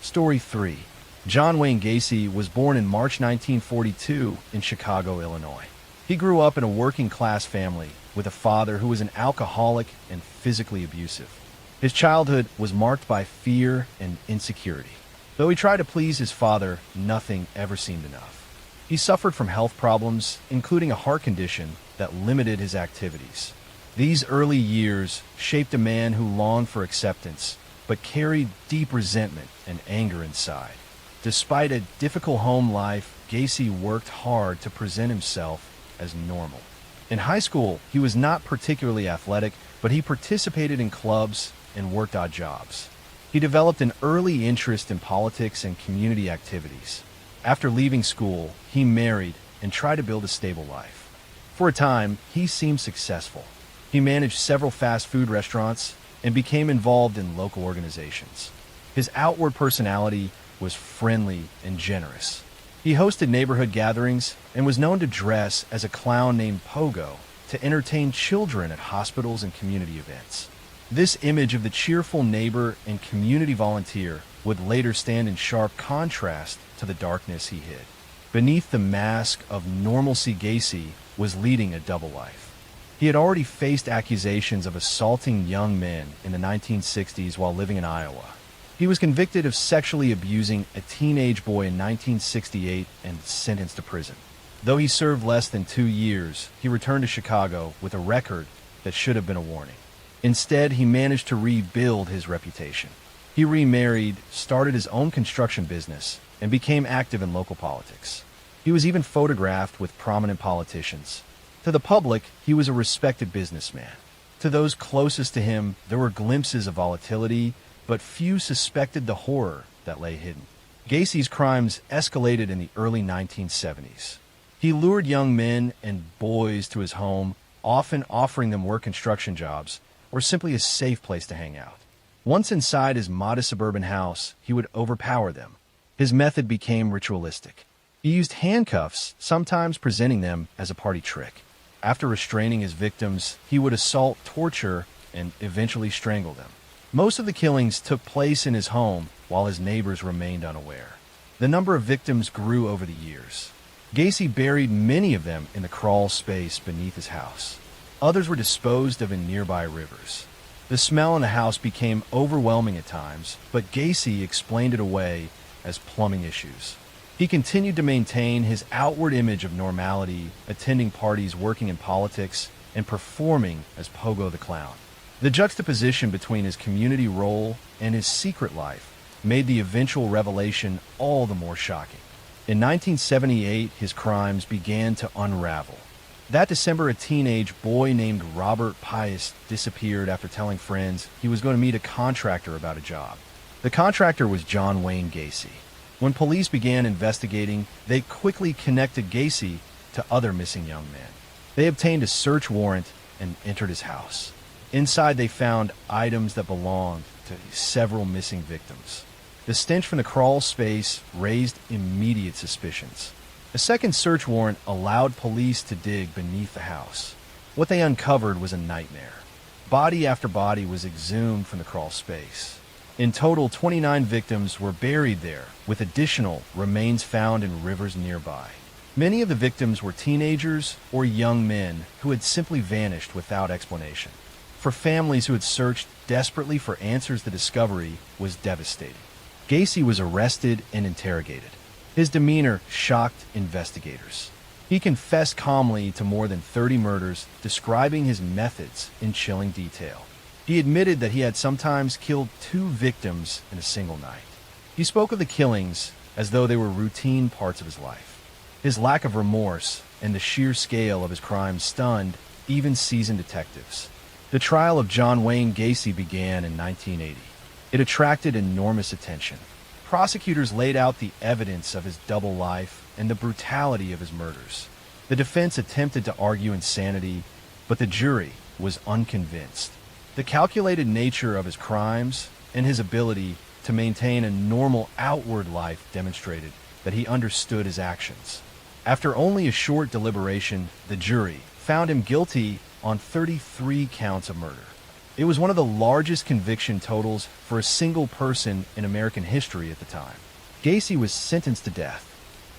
Story 3. John Wayne Gacy was born in March 1942 in Chicago, Illinois. He grew up in a working-class family with a father who was an alcoholic and physically abusive. His childhood was marked by fear and insecurity. Though he tried to please his father, nothing ever seemed enough. He suffered from health problems, including a heart condition that limited his activities. These early years shaped a man who longed for acceptance, but carried deep resentment and anger inside. Despite a difficult home life, Gacy worked hard to present himself as normal. In high school, he was not particularly athletic, but he participated in clubs and worked odd jobs. He developed an early interest in politics and community activities. After leaving school, he married and tried to build a stable life. For a time, he seemed successful. He managed several fast food restaurants and became involved in local organizations. His outward personality was friendly and generous. He hosted neighborhood gatherings and was known to dress as a clown named Pogo to entertain children at hospitals and community events. This image of the cheerful neighbor and community volunteer would later stand in sharp contrast to the darkness he hid. Beneath the mask of normalcy, Gacy was leading a double life. He had already faced accusations of assaulting young men in the 1960s while living in Iowa. He was convicted of sexually abusing a teenage boy in 1968 and sentenced to prison. Though he served less than 2 years, he returned to Chicago with a record that should have been a warning. Instead, he managed to rebuild his reputation. He remarried, started his own construction business, and became active in local politics. He was even photographed with prominent politicians. To the public, he was a respected businessman. To those closest to him, there were glimpses of volatility, but few suspected the horror that lay hidden. Gacy's crimes escalated in the early 1970s. He lured young men and boys to his home, often offering them work construction jobs or simply a safe place to hang out. Once inside his modest suburban house, he would overpower them. His method became ritualistic. He used handcuffs, sometimes presenting them as a party trick. After restraining his victims, he would assault, torture, and eventually strangle them. Most of the killings took place in his home while his neighbors remained unaware. The number of victims grew over the years. Gacy buried many of them in the crawl space beneath his house. Others were disposed of in nearby rivers. The smell in the house became overwhelming at times, but Gacy explained it away as plumbing issues. He continued to maintain his outward image of normality, attending parties, working in politics, and performing as Pogo the Clown. The juxtaposition between his community role and his secret life made the eventual revelation all the more shocking. In 1978, his crimes began to unravel. That December, a teenage boy named Robert Pius disappeared after telling friends he was going to meet a contractor about a job. The contractor was John Wayne Gacy. When police began investigating, they quickly connected Gacy to other missing young men. They obtained a search warrant and entered his house. Inside, they found items that belonged to several missing victims. The stench from the crawl space raised immediate suspicions. A second search warrant allowed police to dig beneath the house. What they uncovered was a nightmare. Body after body was exhumed from the crawl space. In total, 29 victims were buried there, with additional remains found in rivers nearby. Many of the victims were teenagers or young men who had simply vanished without explanation. For families who had searched desperately for answers, the discovery was devastating. Gacy was arrested and interrogated. His demeanor shocked investigators. He confessed calmly to more than 30 murders, describing his methods in chilling detail. He admitted that he had sometimes killed 2 victims in a single night. He spoke of the killings as though they were routine parts of his life. His lack of remorse and the sheer scale of his crimes stunned even seasoned detectives. The trial of John Wayne Gacy began in 1980. It attracted enormous attention. Prosecutors laid out the evidence of his double life and the brutality of his murders. The defense attempted to argue insanity, but the jury was unconvinced. The calculated nature of his crimes and his ability to maintain a normal outward life demonstrated that he understood his actions. After only a short deliberation, the jury found him guilty on 33 counts of murder. It was one of the largest conviction totals for a single person in American history at the time. Gacy was sentenced to death.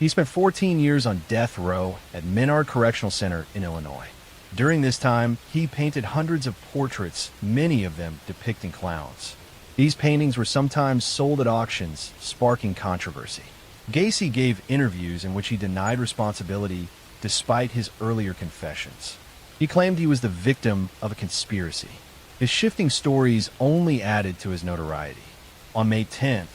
He spent 14 years on death row at Menard Correctional Center in Illinois. During this time, he painted hundreds of portraits, many of them depicting clowns. These paintings were sometimes sold at auctions, sparking controversy. Gacy gave interviews in which he denied responsibility despite his earlier confessions. He claimed he was the victim of a conspiracy. His shifting stories only added to his notoriety. On May 10,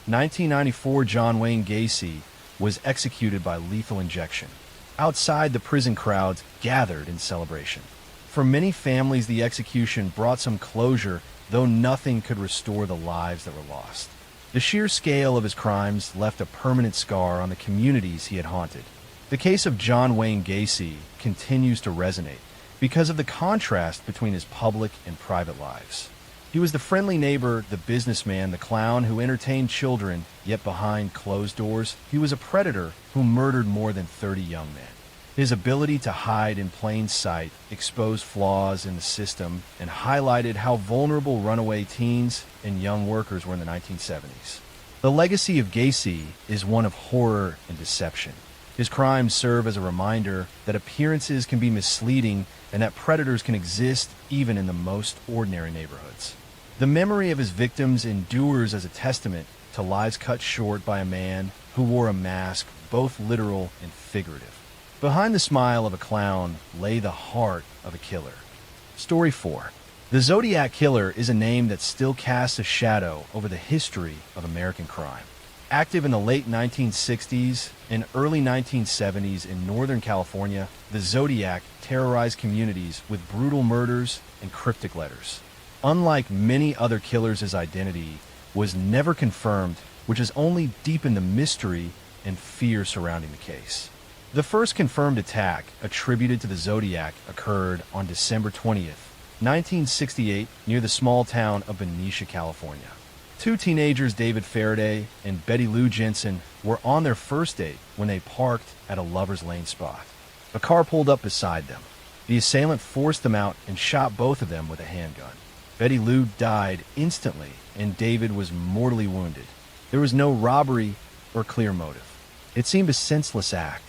1994, John Wayne Gacy was executed by lethal injection. Outside, the prison crowds gathered in celebration. For many families, the execution brought some closure, though nothing could restore the lives that were lost. The sheer scale of his crimes left a permanent scar on the communities he had haunted. The case of John Wayne Gacy continues to resonate, because of the contrast between his public and private lives. He was the friendly neighbor, the businessman, the clown who entertained children, yet behind closed doors, he was a predator who murdered more than 30 young men. His ability to hide in plain sight exposed flaws in the system and highlighted how vulnerable runaway teens and young workers were in the 1970s. The legacy of Gacy is one of horror and deception. His crimes serve as a reminder that appearances can be misleading and that predators can exist even in the most ordinary neighborhoods. The memory of his victims endures as a testament to lives cut short by a man who wore a mask, both literal and figurative. Behind the smile of a clown lay the heart of a killer. Story 4. The Zodiac Killer is a name that still casts a shadow over the history of American crime. Active in the late 1960s and early 1970s in Northern California, the Zodiac terrorized communities with brutal murders and cryptic letters. Unlike many other killers, his identity was never confirmed, which has only deepened the mystery and fear surrounding the case. The first confirmed attack attributed to the Zodiac occurred on December 20th, 1968, near the small town of Benicia, California. Two teenagers, David Faraday and Betty Lou Jensen, were on their first date when they parked at a lover's lane spot. A car pulled up beside them. The assailant forced them out and shot both of them with a handgun. Betty Lou died instantly, and David was mortally wounded. There was no robbery or clear motive. It seemed a senseless act.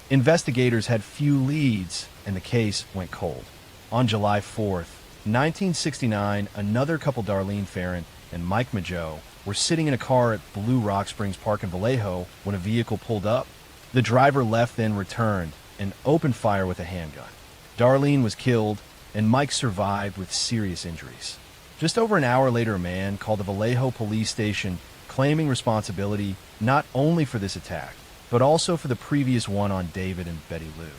Investigators had few leads, and the case went cold. On July 4th, 1969, another couple, Darlene Farron and Mike Mageau, were sitting in a car at Blue Rock Springs Park in Vallejo when a vehicle pulled up. The driver left, then returned and opened fire with a handgun. Darlene was killed, and Mike survived with serious injuries. Just over an hour later, a man called the Vallejo police station claiming responsibility not only for this attack, but also for the previous one on David and Betty Lou.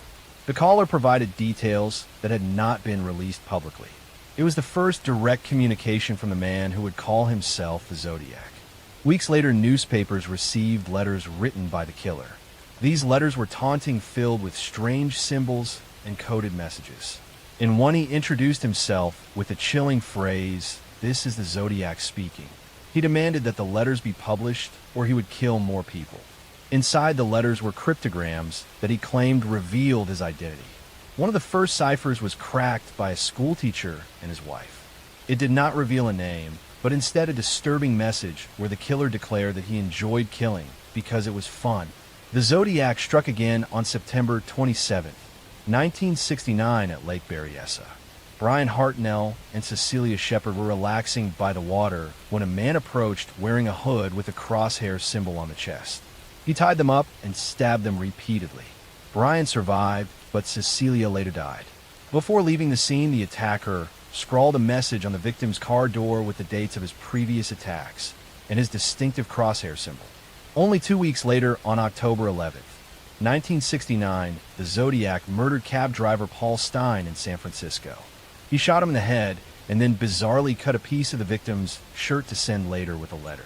The caller provided details that had not been released publicly. It was the first direct communication from the man who would call himself the Zodiac. Weeks later, newspapers received letters written by the killer. These letters were taunting, filled with strange symbols and coded messages. In one, he introduced himself with the chilling phrase, "This is the Zodiac speaking." He demanded that the letters be published or he would kill more people. Inside the letters were cryptograms that he claimed revealed his identity. One of the first ciphers was cracked by a schoolteacher and his wife. It did not reveal a name, but instead a disturbing message where the killer declared that he enjoyed killing because it was fun. The Zodiac struck again on September 27th, 1969 at Lake Berryessa. Brian Hartnell and Cecilia Shepard were relaxing by the water when a man approached wearing a hood with a crosshair symbol on the chest. He tied them up and stabbed them repeatedly. Brian survived, but Cecilia later died. Before leaving the scene, the attacker scrawled a message on the victim's car door with the dates of his previous attacks and his distinctive crosshair symbol. Only 2 weeks later, on October 11th, 1969, the Zodiac murdered cab driver Paul Stein in San Francisco. He shot him in the head and then bizarrely cut a piece of the victim's shirt to send later with a letter.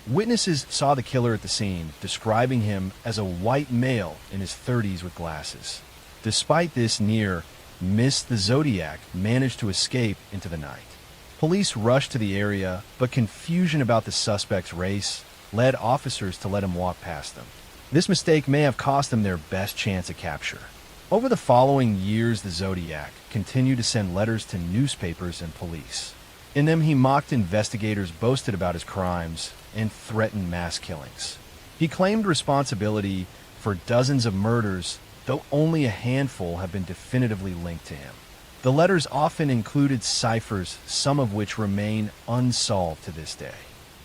Witnesses saw the killer at the scene, describing him as a white male in his 30s with glasses. Despite this near miss, the Zodiac managed to escape into the night. Police rushed to the area, but confusion about the suspect's race led officers to let him walk past them. This mistake may have cost them their best chance at capture. Over the following years, the Zodiac continued to send letters to newspapers and police. In them, he mocked investigators, boasted about his crimes, and threatened mass killings. He claimed responsibility for dozens of murders, though only a handful have been definitively linked to him. The letters often included ciphers, some of which remain unsolved to this day.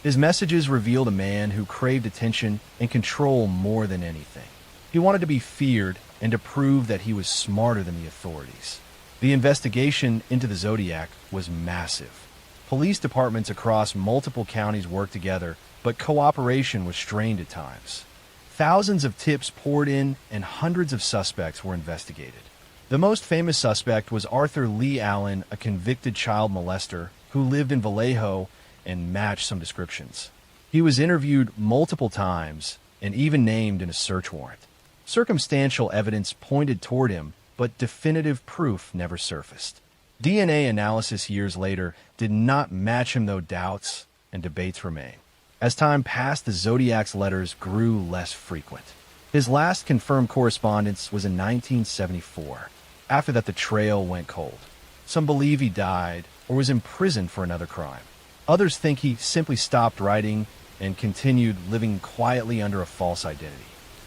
His messages revealed a man who craved attention and control more than anything. He wanted to be feared and to prove that he was smarter than the authorities. The investigation into the Zodiac was massive. Police departments across multiple counties worked together, but cooperation was strained at times. Thousands of tips poured in and hundreds of suspects were investigated. The most famous suspect was Arthur Lee Allen, a convicted child molester who lived in Vallejo and matched some descriptions. He was interviewed multiple times and even named in a search warrant. Circumstantial evidence pointed toward him, but definitive proof never surfaced. DNA analysis years later did not match him, though doubts and debates remain. As time passed, the Zodiac's letters grew less frequent. His last confirmed correspondence was in 1974. After that, the trail went cold. Some believe he died or was imprisoned for another crime. Others think he simply stopped writing and continued living quietly under a false identity.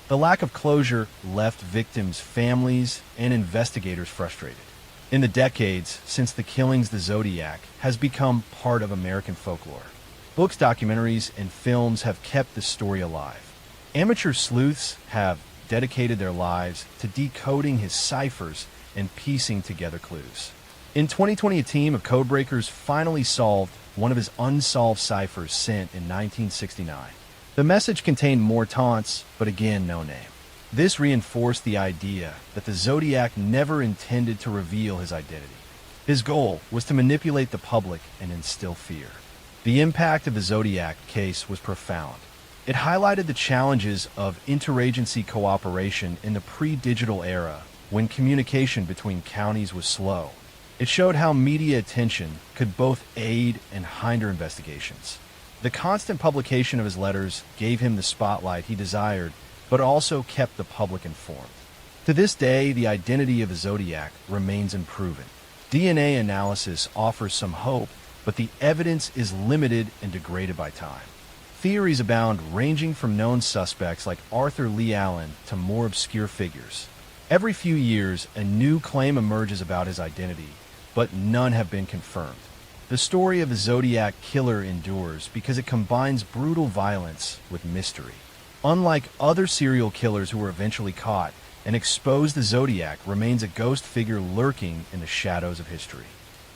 The lack of closure left victims' families and investigators frustrated. In the decades since the killings, the Zodiac has become part of American folklore. Books, documentaries, and films have kept the story alive. Amateur sleuths have dedicated their lives to decoding his ciphers and piecing together clues. In 2020, a team of codebreakers finally solved one of his unsolved ciphers sent in 1969. The message contained more taunts, but again, no name. This reinforced the idea that the Zodiac never intended to reveal his identity. His goal was to manipulate the public and instill fear. The impact of the Zodiac case was profound. It highlighted the challenges of interagency cooperation in the pre-digital era when communication between counties was slow. It showed how media attention could both aid and hinder investigations. The constant publication of his letters gave him the spotlight he desired, but also kept the public informed. To this day, the identity of the Zodiac remains unproven. DNA analysis offers some hope, but the evidence is limited and degraded by time. Theories abound, ranging from known suspects like Arthur Lee Allen to more obscure figures. Every few years, a new claim emerges about his identity, but none have been confirmed. The story of the Zodiac killer endures because it combines brutal violence with mystery. Unlike other serial killers who were eventually caught and exposed, the Zodiac remains a ghost figure lurking in the shadows of history.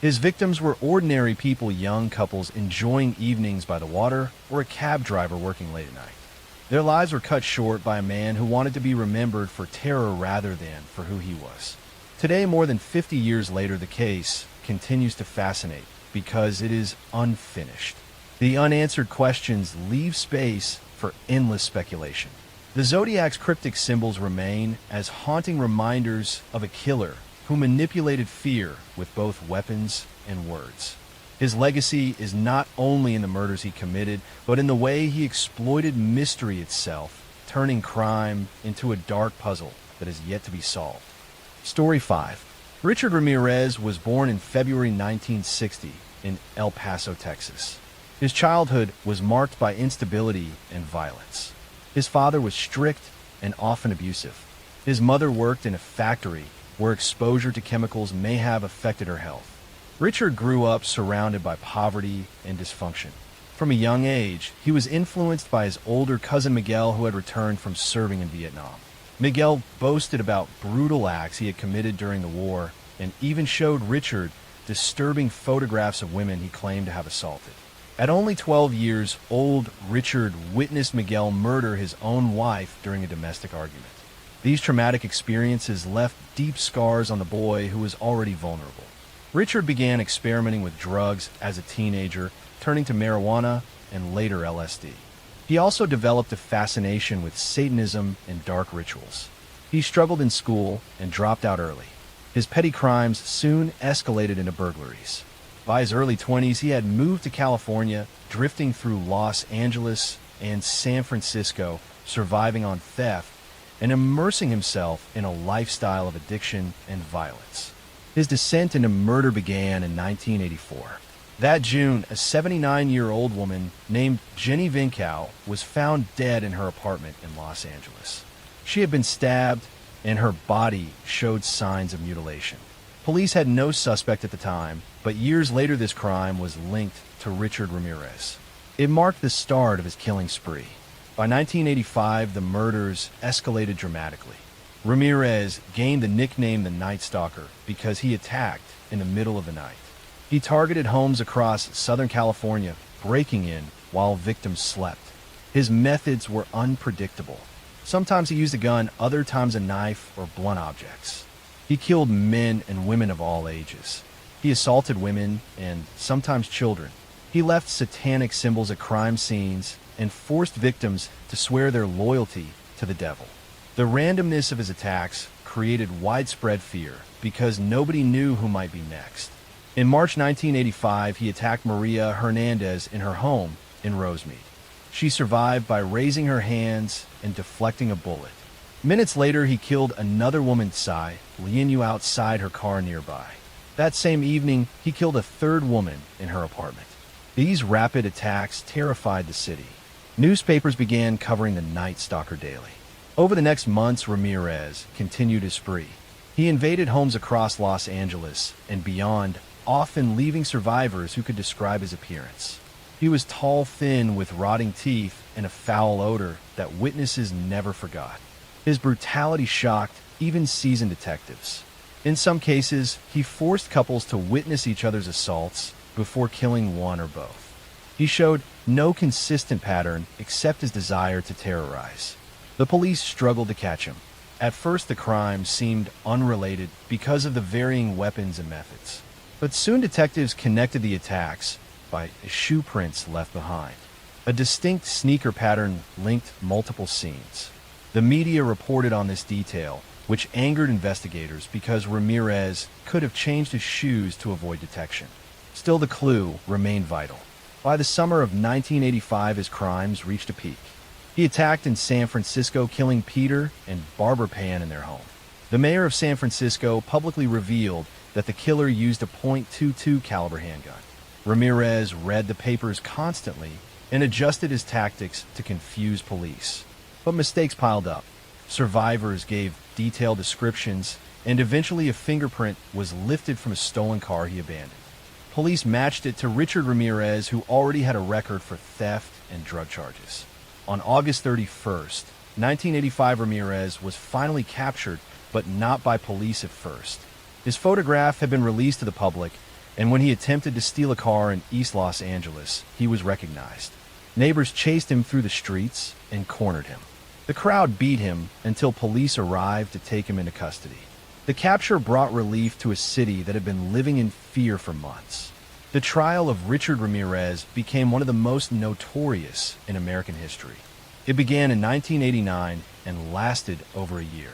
His victims were ordinary people, young couples enjoying evenings by the water, or a cab driver working late at night. Their lives were cut short by a man who wanted to be remembered for terror rather than for who he was. Today, more than 50 years later, the case continues to fascinate because it is unfinished. The unanswered questions leave space for endless speculation. The Zodiac's cryptic symbols remain as haunting reminders of a killer who manipulated fear with both weapons and words. His legacy is not only in the murders he committed, but in the way he exploited mystery itself, turning crime into a dark puzzle that is yet to be solved. Story 5. Richard Ramirez was born in February 1960 in El Paso, Texas. His childhood was marked by instability and violence. His father was strict and often abusive. His mother worked in a factory where exposure to chemicals may have affected her health. Richard grew up surrounded by poverty and dysfunction. From a young age, he was influenced by his older cousin Miguel, who had returned from serving in Vietnam. Miguel boasted about brutal acts he had committed during the war and even showed Richard disturbing photographs of women he claimed to have assaulted. At only 12 years old, Richard witnessed Miguel murder his own wife during a domestic argument. These traumatic experiences left deep scars on the boy, who was already vulnerable. Richard began experimenting with drugs as a teenager, turning to marijuana and later LSD. He also developed a fascination with Satanism and dark rituals. He struggled in school and dropped out early. His petty crimes soon escalated into burglaries. By his early 20s, he had moved to California, drifting through Los Angeles and San Francisco, surviving on theft and immersing himself in a lifestyle of addiction and violence. His descent into murder began in 1984. That June, a 79-year-old woman named Jenny Vincow was found dead in her apartment in Los Angeles. She had been stabbed, and her body showed signs of mutilation. Police had no suspect at the time, but years later this crime was linked to Richard Ramirez. It marked the start of his killing spree. By 1985, the murders escalated dramatically. Ramirez gained the nickname the Night Stalker because he attacked in the middle of the night. He targeted homes across Southern California, breaking in while victims slept. His methods were unpredictable. Sometimes he used a gun, other times a knife or blunt objects. He killed men and women of all ages. He assaulted women and sometimes children. He left satanic symbols at crime scenes and forced victims to swear their loyalty to the devil. The randomness of his attacks created widespread fear because nobody knew who might be next. In March 1985, he attacked Maria Hernandez in her home in Rosemead. She survived by raising her hands and deflecting a bullet. Minutes later, he killed another woman, Tsai Lianyu, outside her car nearby. That same evening, he killed a third woman in her apartment. These rapid attacks terrified the city. Newspapers began covering the Night Stalker daily. Over the next months, Ramirez continued his spree. He invaded homes across Los Angeles and beyond, often leaving survivors who could describe his appearance. He was tall, thin, with rotting teeth and a foul odor that witnesses never forgot. His brutality shocked even seasoned detectives. In some cases, he forced couples to witness each other's assaults before killing one or both. He showed no consistent pattern except his desire to terrorize. The police struggled to catch him. At first, the crime seemed unrelated because of the varying weapons and methods. But soon detectives connected the attacks by shoe prints left behind. A distinct sneaker pattern linked multiple scenes. The media reported on this detail, which angered investigators because Ramirez could have changed his shoes to avoid detection. Still, the clue remained vital. By the summer of 1985, his crimes reached a peak. He attacked in San Francisco, killing Peter and Barbara Pan in their home. The mayor of San Francisco publicly revealed that the killer used a .22 caliber handgun. Ramirez read the papers constantly and adjusted his tactics to confuse police. But mistakes piled up. Survivors gave detailed descriptions, and eventually a fingerprint was lifted from a stolen car he abandoned. Police matched it to Richard Ramirez, who already had a record for theft and drug charges. On August 31st, 1985, Ramirez was finally captured, but not by police at first. His photograph had been released to the public, and when he attempted to steal a car in East Los Angeles, he was recognized. Neighbors chased him through the streets and cornered him. The crowd beat him until police arrived to take him into custody. The capture brought relief to a city that had been living in fear for months. The trial of Richard Ramirez became one of the most notorious in American history. It began in 1989 and lasted over a year.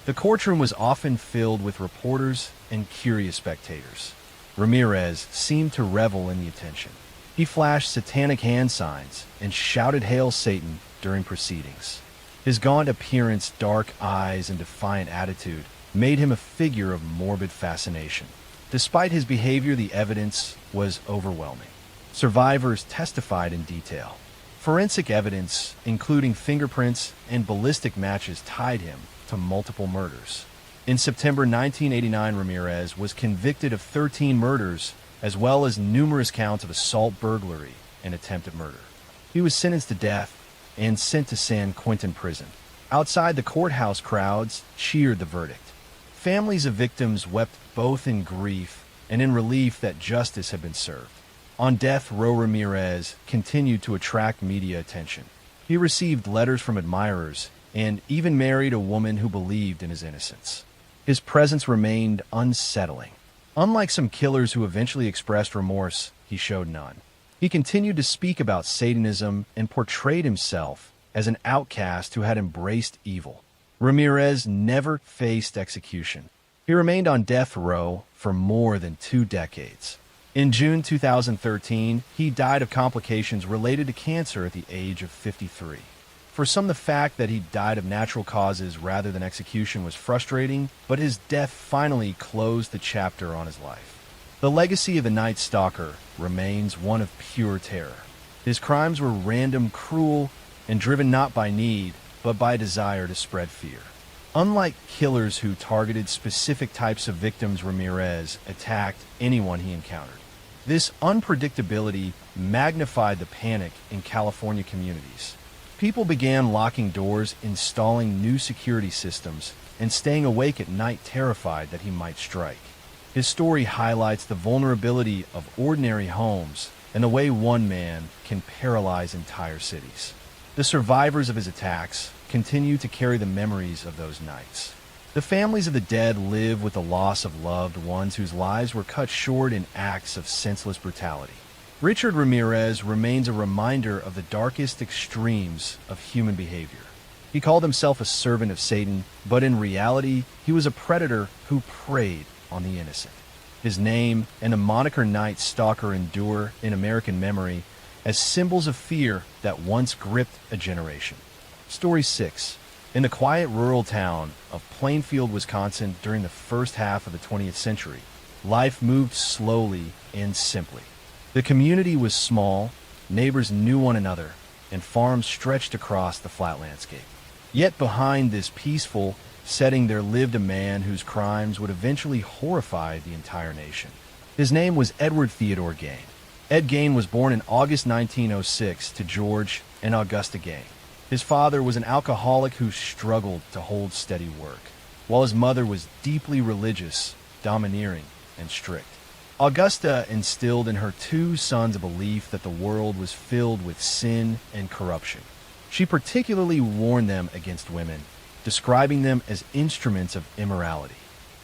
The courtroom was often filled with reporters and curious spectators. Ramirez seemed to revel in the attention. He flashed satanic hand signs and shouted "Hail Satan" during proceedings. His gaunt appearance, dark eyes, and defiant attitude made him a figure of morbid fascination. Despite his behavior, the evidence was overwhelming. Survivors testified in detail. Forensic evidence, including fingerprints and ballistic matches, tied him to multiple murders. In September 1989, Ramirez was convicted of 13 murders, as well as numerous counts of assault, burglary, and attempted murder. He was sentenced to death and sent to San Quentin prison. Outside the courthouse, crowds cheered the verdict. Families of victims wept both in grief and in relief that justice had been served. On death row, Ramirez continued to attract media attention. He received letters from admirers and even married a woman who believed in his innocence. His presence remained unsettling. Unlike some killers who eventually expressed remorse, he showed none. He continued to speak about Satanism and portrayed himself as an outcast who had embraced evil. Ramirez never faced execution. He remained on death row for more than 2 decades. In June 2013, he died of complications related to cancer at the age of 53. For some, the fact that he died of natural causes rather than execution was frustrating, but his death finally closed the chapter on his life. The legacy of the Night Stalker remains one of pure terror. His crimes were random, cruel, and driven not by need, but by desire to spread fear. Unlike killers who targeted specific types of victims, Ramirez attacked anyone he encountered. This unpredictability magnified the panic in California communities. People began locking doors, installing new security systems, and staying awake at night terrified that he might strike. His story highlights the vulnerability of ordinary homes and the way one man can paralyze entire cities. The survivors of his attacks continue to carry the memories of those nights. The families of the dead live with the loss of loved ones whose lives were cut short in acts of senseless brutality. Richard Ramirez remains a reminder of the darkest extremes of human behavior. He called himself a servant of Satan, but in reality, he was a predator who preyed on the innocent. His name and the moniker Night Stalker endure in American memory as symbols of fear that once gripped a generation. Story 6. In the quiet rural town of Plainfield, Wisconsin, during the first half of the 20th century, life moved slowly and simply. The community was small, neighbors knew one another, and farms stretched across the flat landscape. Yet behind this peaceful setting there lived a man whose crimes would eventually horrify the entire nation. His name was Edward Theodore Gain. Ed Gain was born in August 1906 to George and Augusta Gain. His father was an alcoholic who struggled to hold steady work, while his mother was deeply religious, domineering, and strict. Augusta instilled in her two sons a belief that the world was filled with sin and corruption. She particularly warned them against women, describing them as instruments of immorality.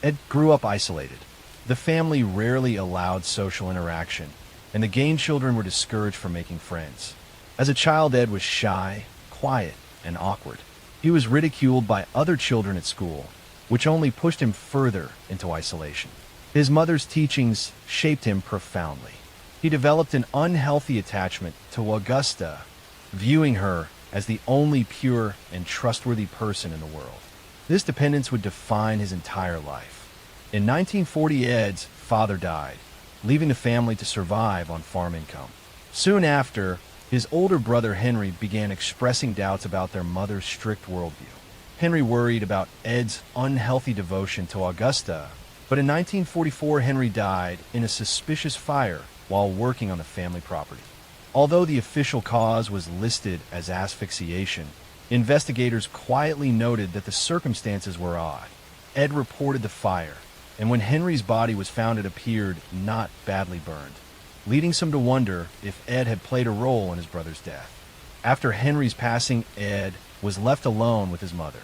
Ed grew up isolated. The family rarely allowed social interaction, and the Gain children were discouraged from making friends. As a child, Ed was shy, quiet, and awkward. He was ridiculed by other children at school, which only pushed him further into isolation. His mother's teachings shaped him profoundly. He developed an unhealthy attachment to Augusta, viewing her as the only pure and trustworthy person in the world. This dependence would define his entire life. In 1940, Ed's father died, leaving the family to survive on farm income. Soon after, his older brother Henry began expressing doubts about their mother's strict worldview. Henry worried about Ed's unhealthy devotion to Augusta, but in 1944 Henry died in a suspicious fire while working on the family property. Although the official cause was listed as asphyxiation, investigators quietly noted that the circumstances were odd. Ed reported the fire, and when Henry's body was found it appeared not badly burned, leading some to wonder if Ed had played a role in his brother's death. After Henry's passing, Ed was left alone with his mother.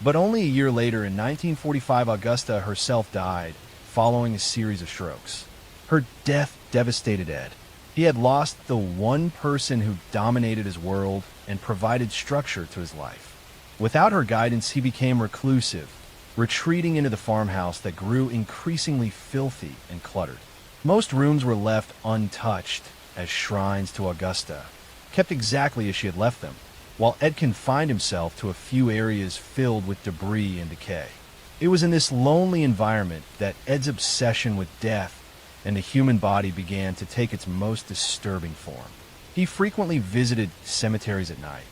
But only a year later, in 1945, Augusta herself died following a series of strokes. Her death devastated Ed. He had lost the one person who dominated his world and provided structure to his life. Without her guidance, he became reclusive, retreating into the farmhouse that grew increasingly filthy and cluttered. Most rooms were left untouched as shrines to Augusta, kept exactly as she had left them, while Ed confined himself to a few areas filled with debris and decay. It was in this lonely environment that Ed's obsession with death and the human body began to take its most disturbing form. He frequently visited cemeteries at night,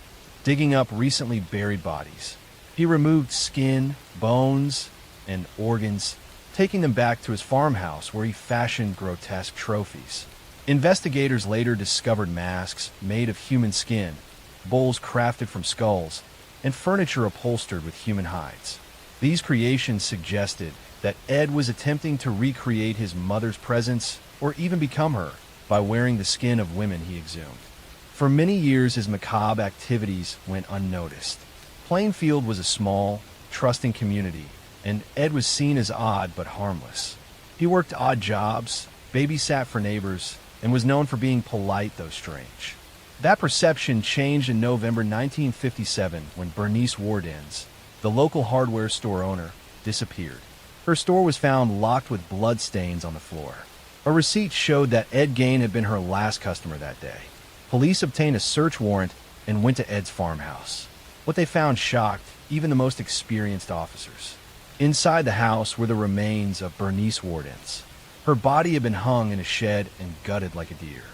digging up recently buried bodies. He removed skin, bones, and organs, taking them back to his farmhouse where he fashioned grotesque trophies. Investigators later discovered masks made of human skin, bowls crafted from skulls, and furniture upholstered with human hides. These creations suggested that Ed was attempting to recreate his mother's presence or even become her by wearing the skin of women he exhumed. For many years, his macabre activities went unnoticed. Plainfield was a small, trusting community, and Ed was seen as odd but harmless. He worked odd jobs, babysat for neighbors, and was known for being polite though strange. That perception changed in November 1957 when Bernice Wardens, the local hardware store owner, disappeared. Her store was found locked with bloodstains on the floor. A receipt showed that Ed Gain had been her last customer that day. Police obtained a search warrant and went to Ed's farmhouse. What they found shocked even the most experienced officers. Inside the house were the remains of Bernice Wardens. Her body had been hung in a shed and gutted like a deer.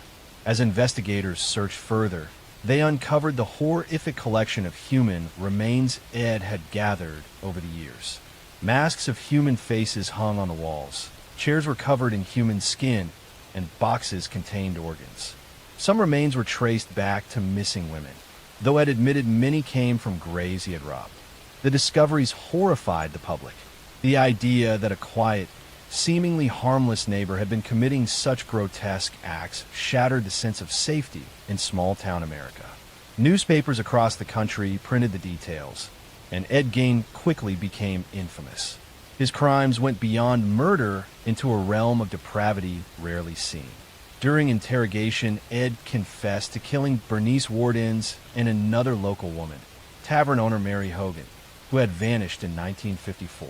As investigators searched further, they uncovered the horrific collection of human remains Ed had gathered over the years. Masks of human faces hung on the walls. Chairs were covered in human skin, and boxes contained organs. Some remains were traced back to missing women, though Ed admitted many came from graves he had robbed. The discoveries horrified the public. The idea that a quiet, seemingly harmless neighbor had been committing such grotesque acts shattered the sense of safety in small-town America. Newspapers across the country printed the details, and Ed Gain quickly became infamous. His crimes went beyond murder into a realm of depravity rarely seen. During interrogation, Ed confessed to killing Bernice Wardens and another local woman, tavern owner Mary Hogan, who had vanished in 1954.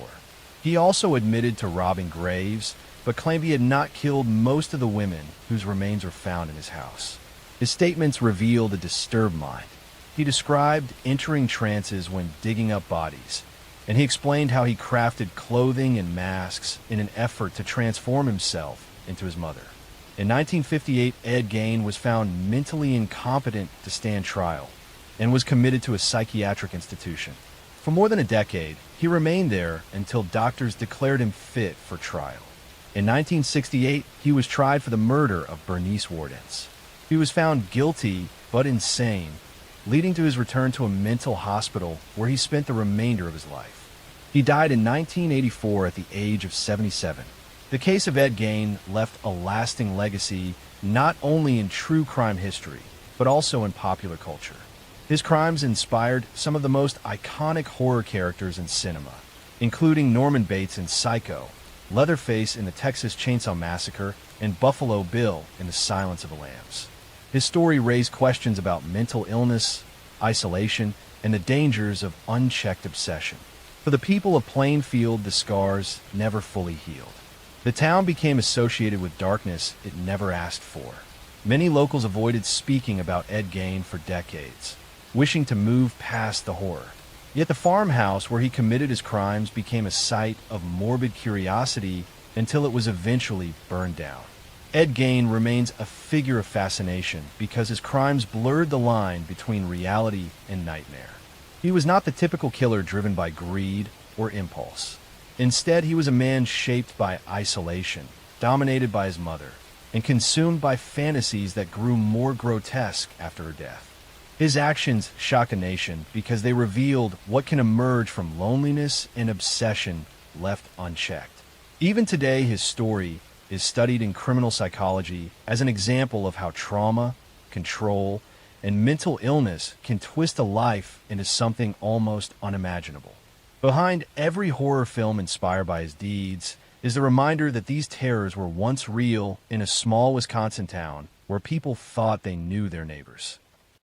He also admitted to robbing graves, but claimed he had not killed most of the women whose remains were found in his house. His statements revealed a disturbed mind. He described entering trances when digging up bodies, and he explained how he crafted clothing and masks in an effort to transform himself into his mother. In 1958, Ed Gein was found mentally incompetent to stand trial and was committed to a psychiatric institution. For more than a decade, he remained there until doctors declared him fit for trial. In 1968, he was tried for the murder of Bernice Wardens. He was found guilty but insane, leading to his return to a mental hospital where he spent the remainder of his life. He died in 1984 at the age of 77. The case of Ed Gein left a lasting legacy not only in true crime history, but also in popular culture. His crimes inspired some of the most iconic horror characters in cinema, including Norman Bates in Psycho, Leatherface in the Texas Chainsaw Massacre, and Buffalo Bill in The Silence of the Lambs. His story raised questions about mental illness, isolation, and the dangers of unchecked obsession. For the people of Plainfield, the scars never fully healed. The town became associated with darkness it never asked for. Many locals avoided speaking about Ed Gein for decades, wishing to move past the horror. Yet the farmhouse where he committed his crimes became a site of morbid curiosity until it was eventually burned down. Ed Gein remains a figure of fascination because his crimes blurred the line between reality and nightmare. He was not the typical killer driven by greed or impulse. Instead, he was a man shaped by isolation, dominated by his mother, and consumed by fantasies that grew more grotesque after her death. His actions shocked a nation because they revealed what can emerge from loneliness and obsession left unchecked. Even today, his story is studied in criminal psychology as an example of how trauma, control, and mental illness can twist a life into something almost unimaginable. Behind every horror film inspired by his deeds is the reminder that these terrors were once real in a small Wisconsin town where people thought they knew their neighbors.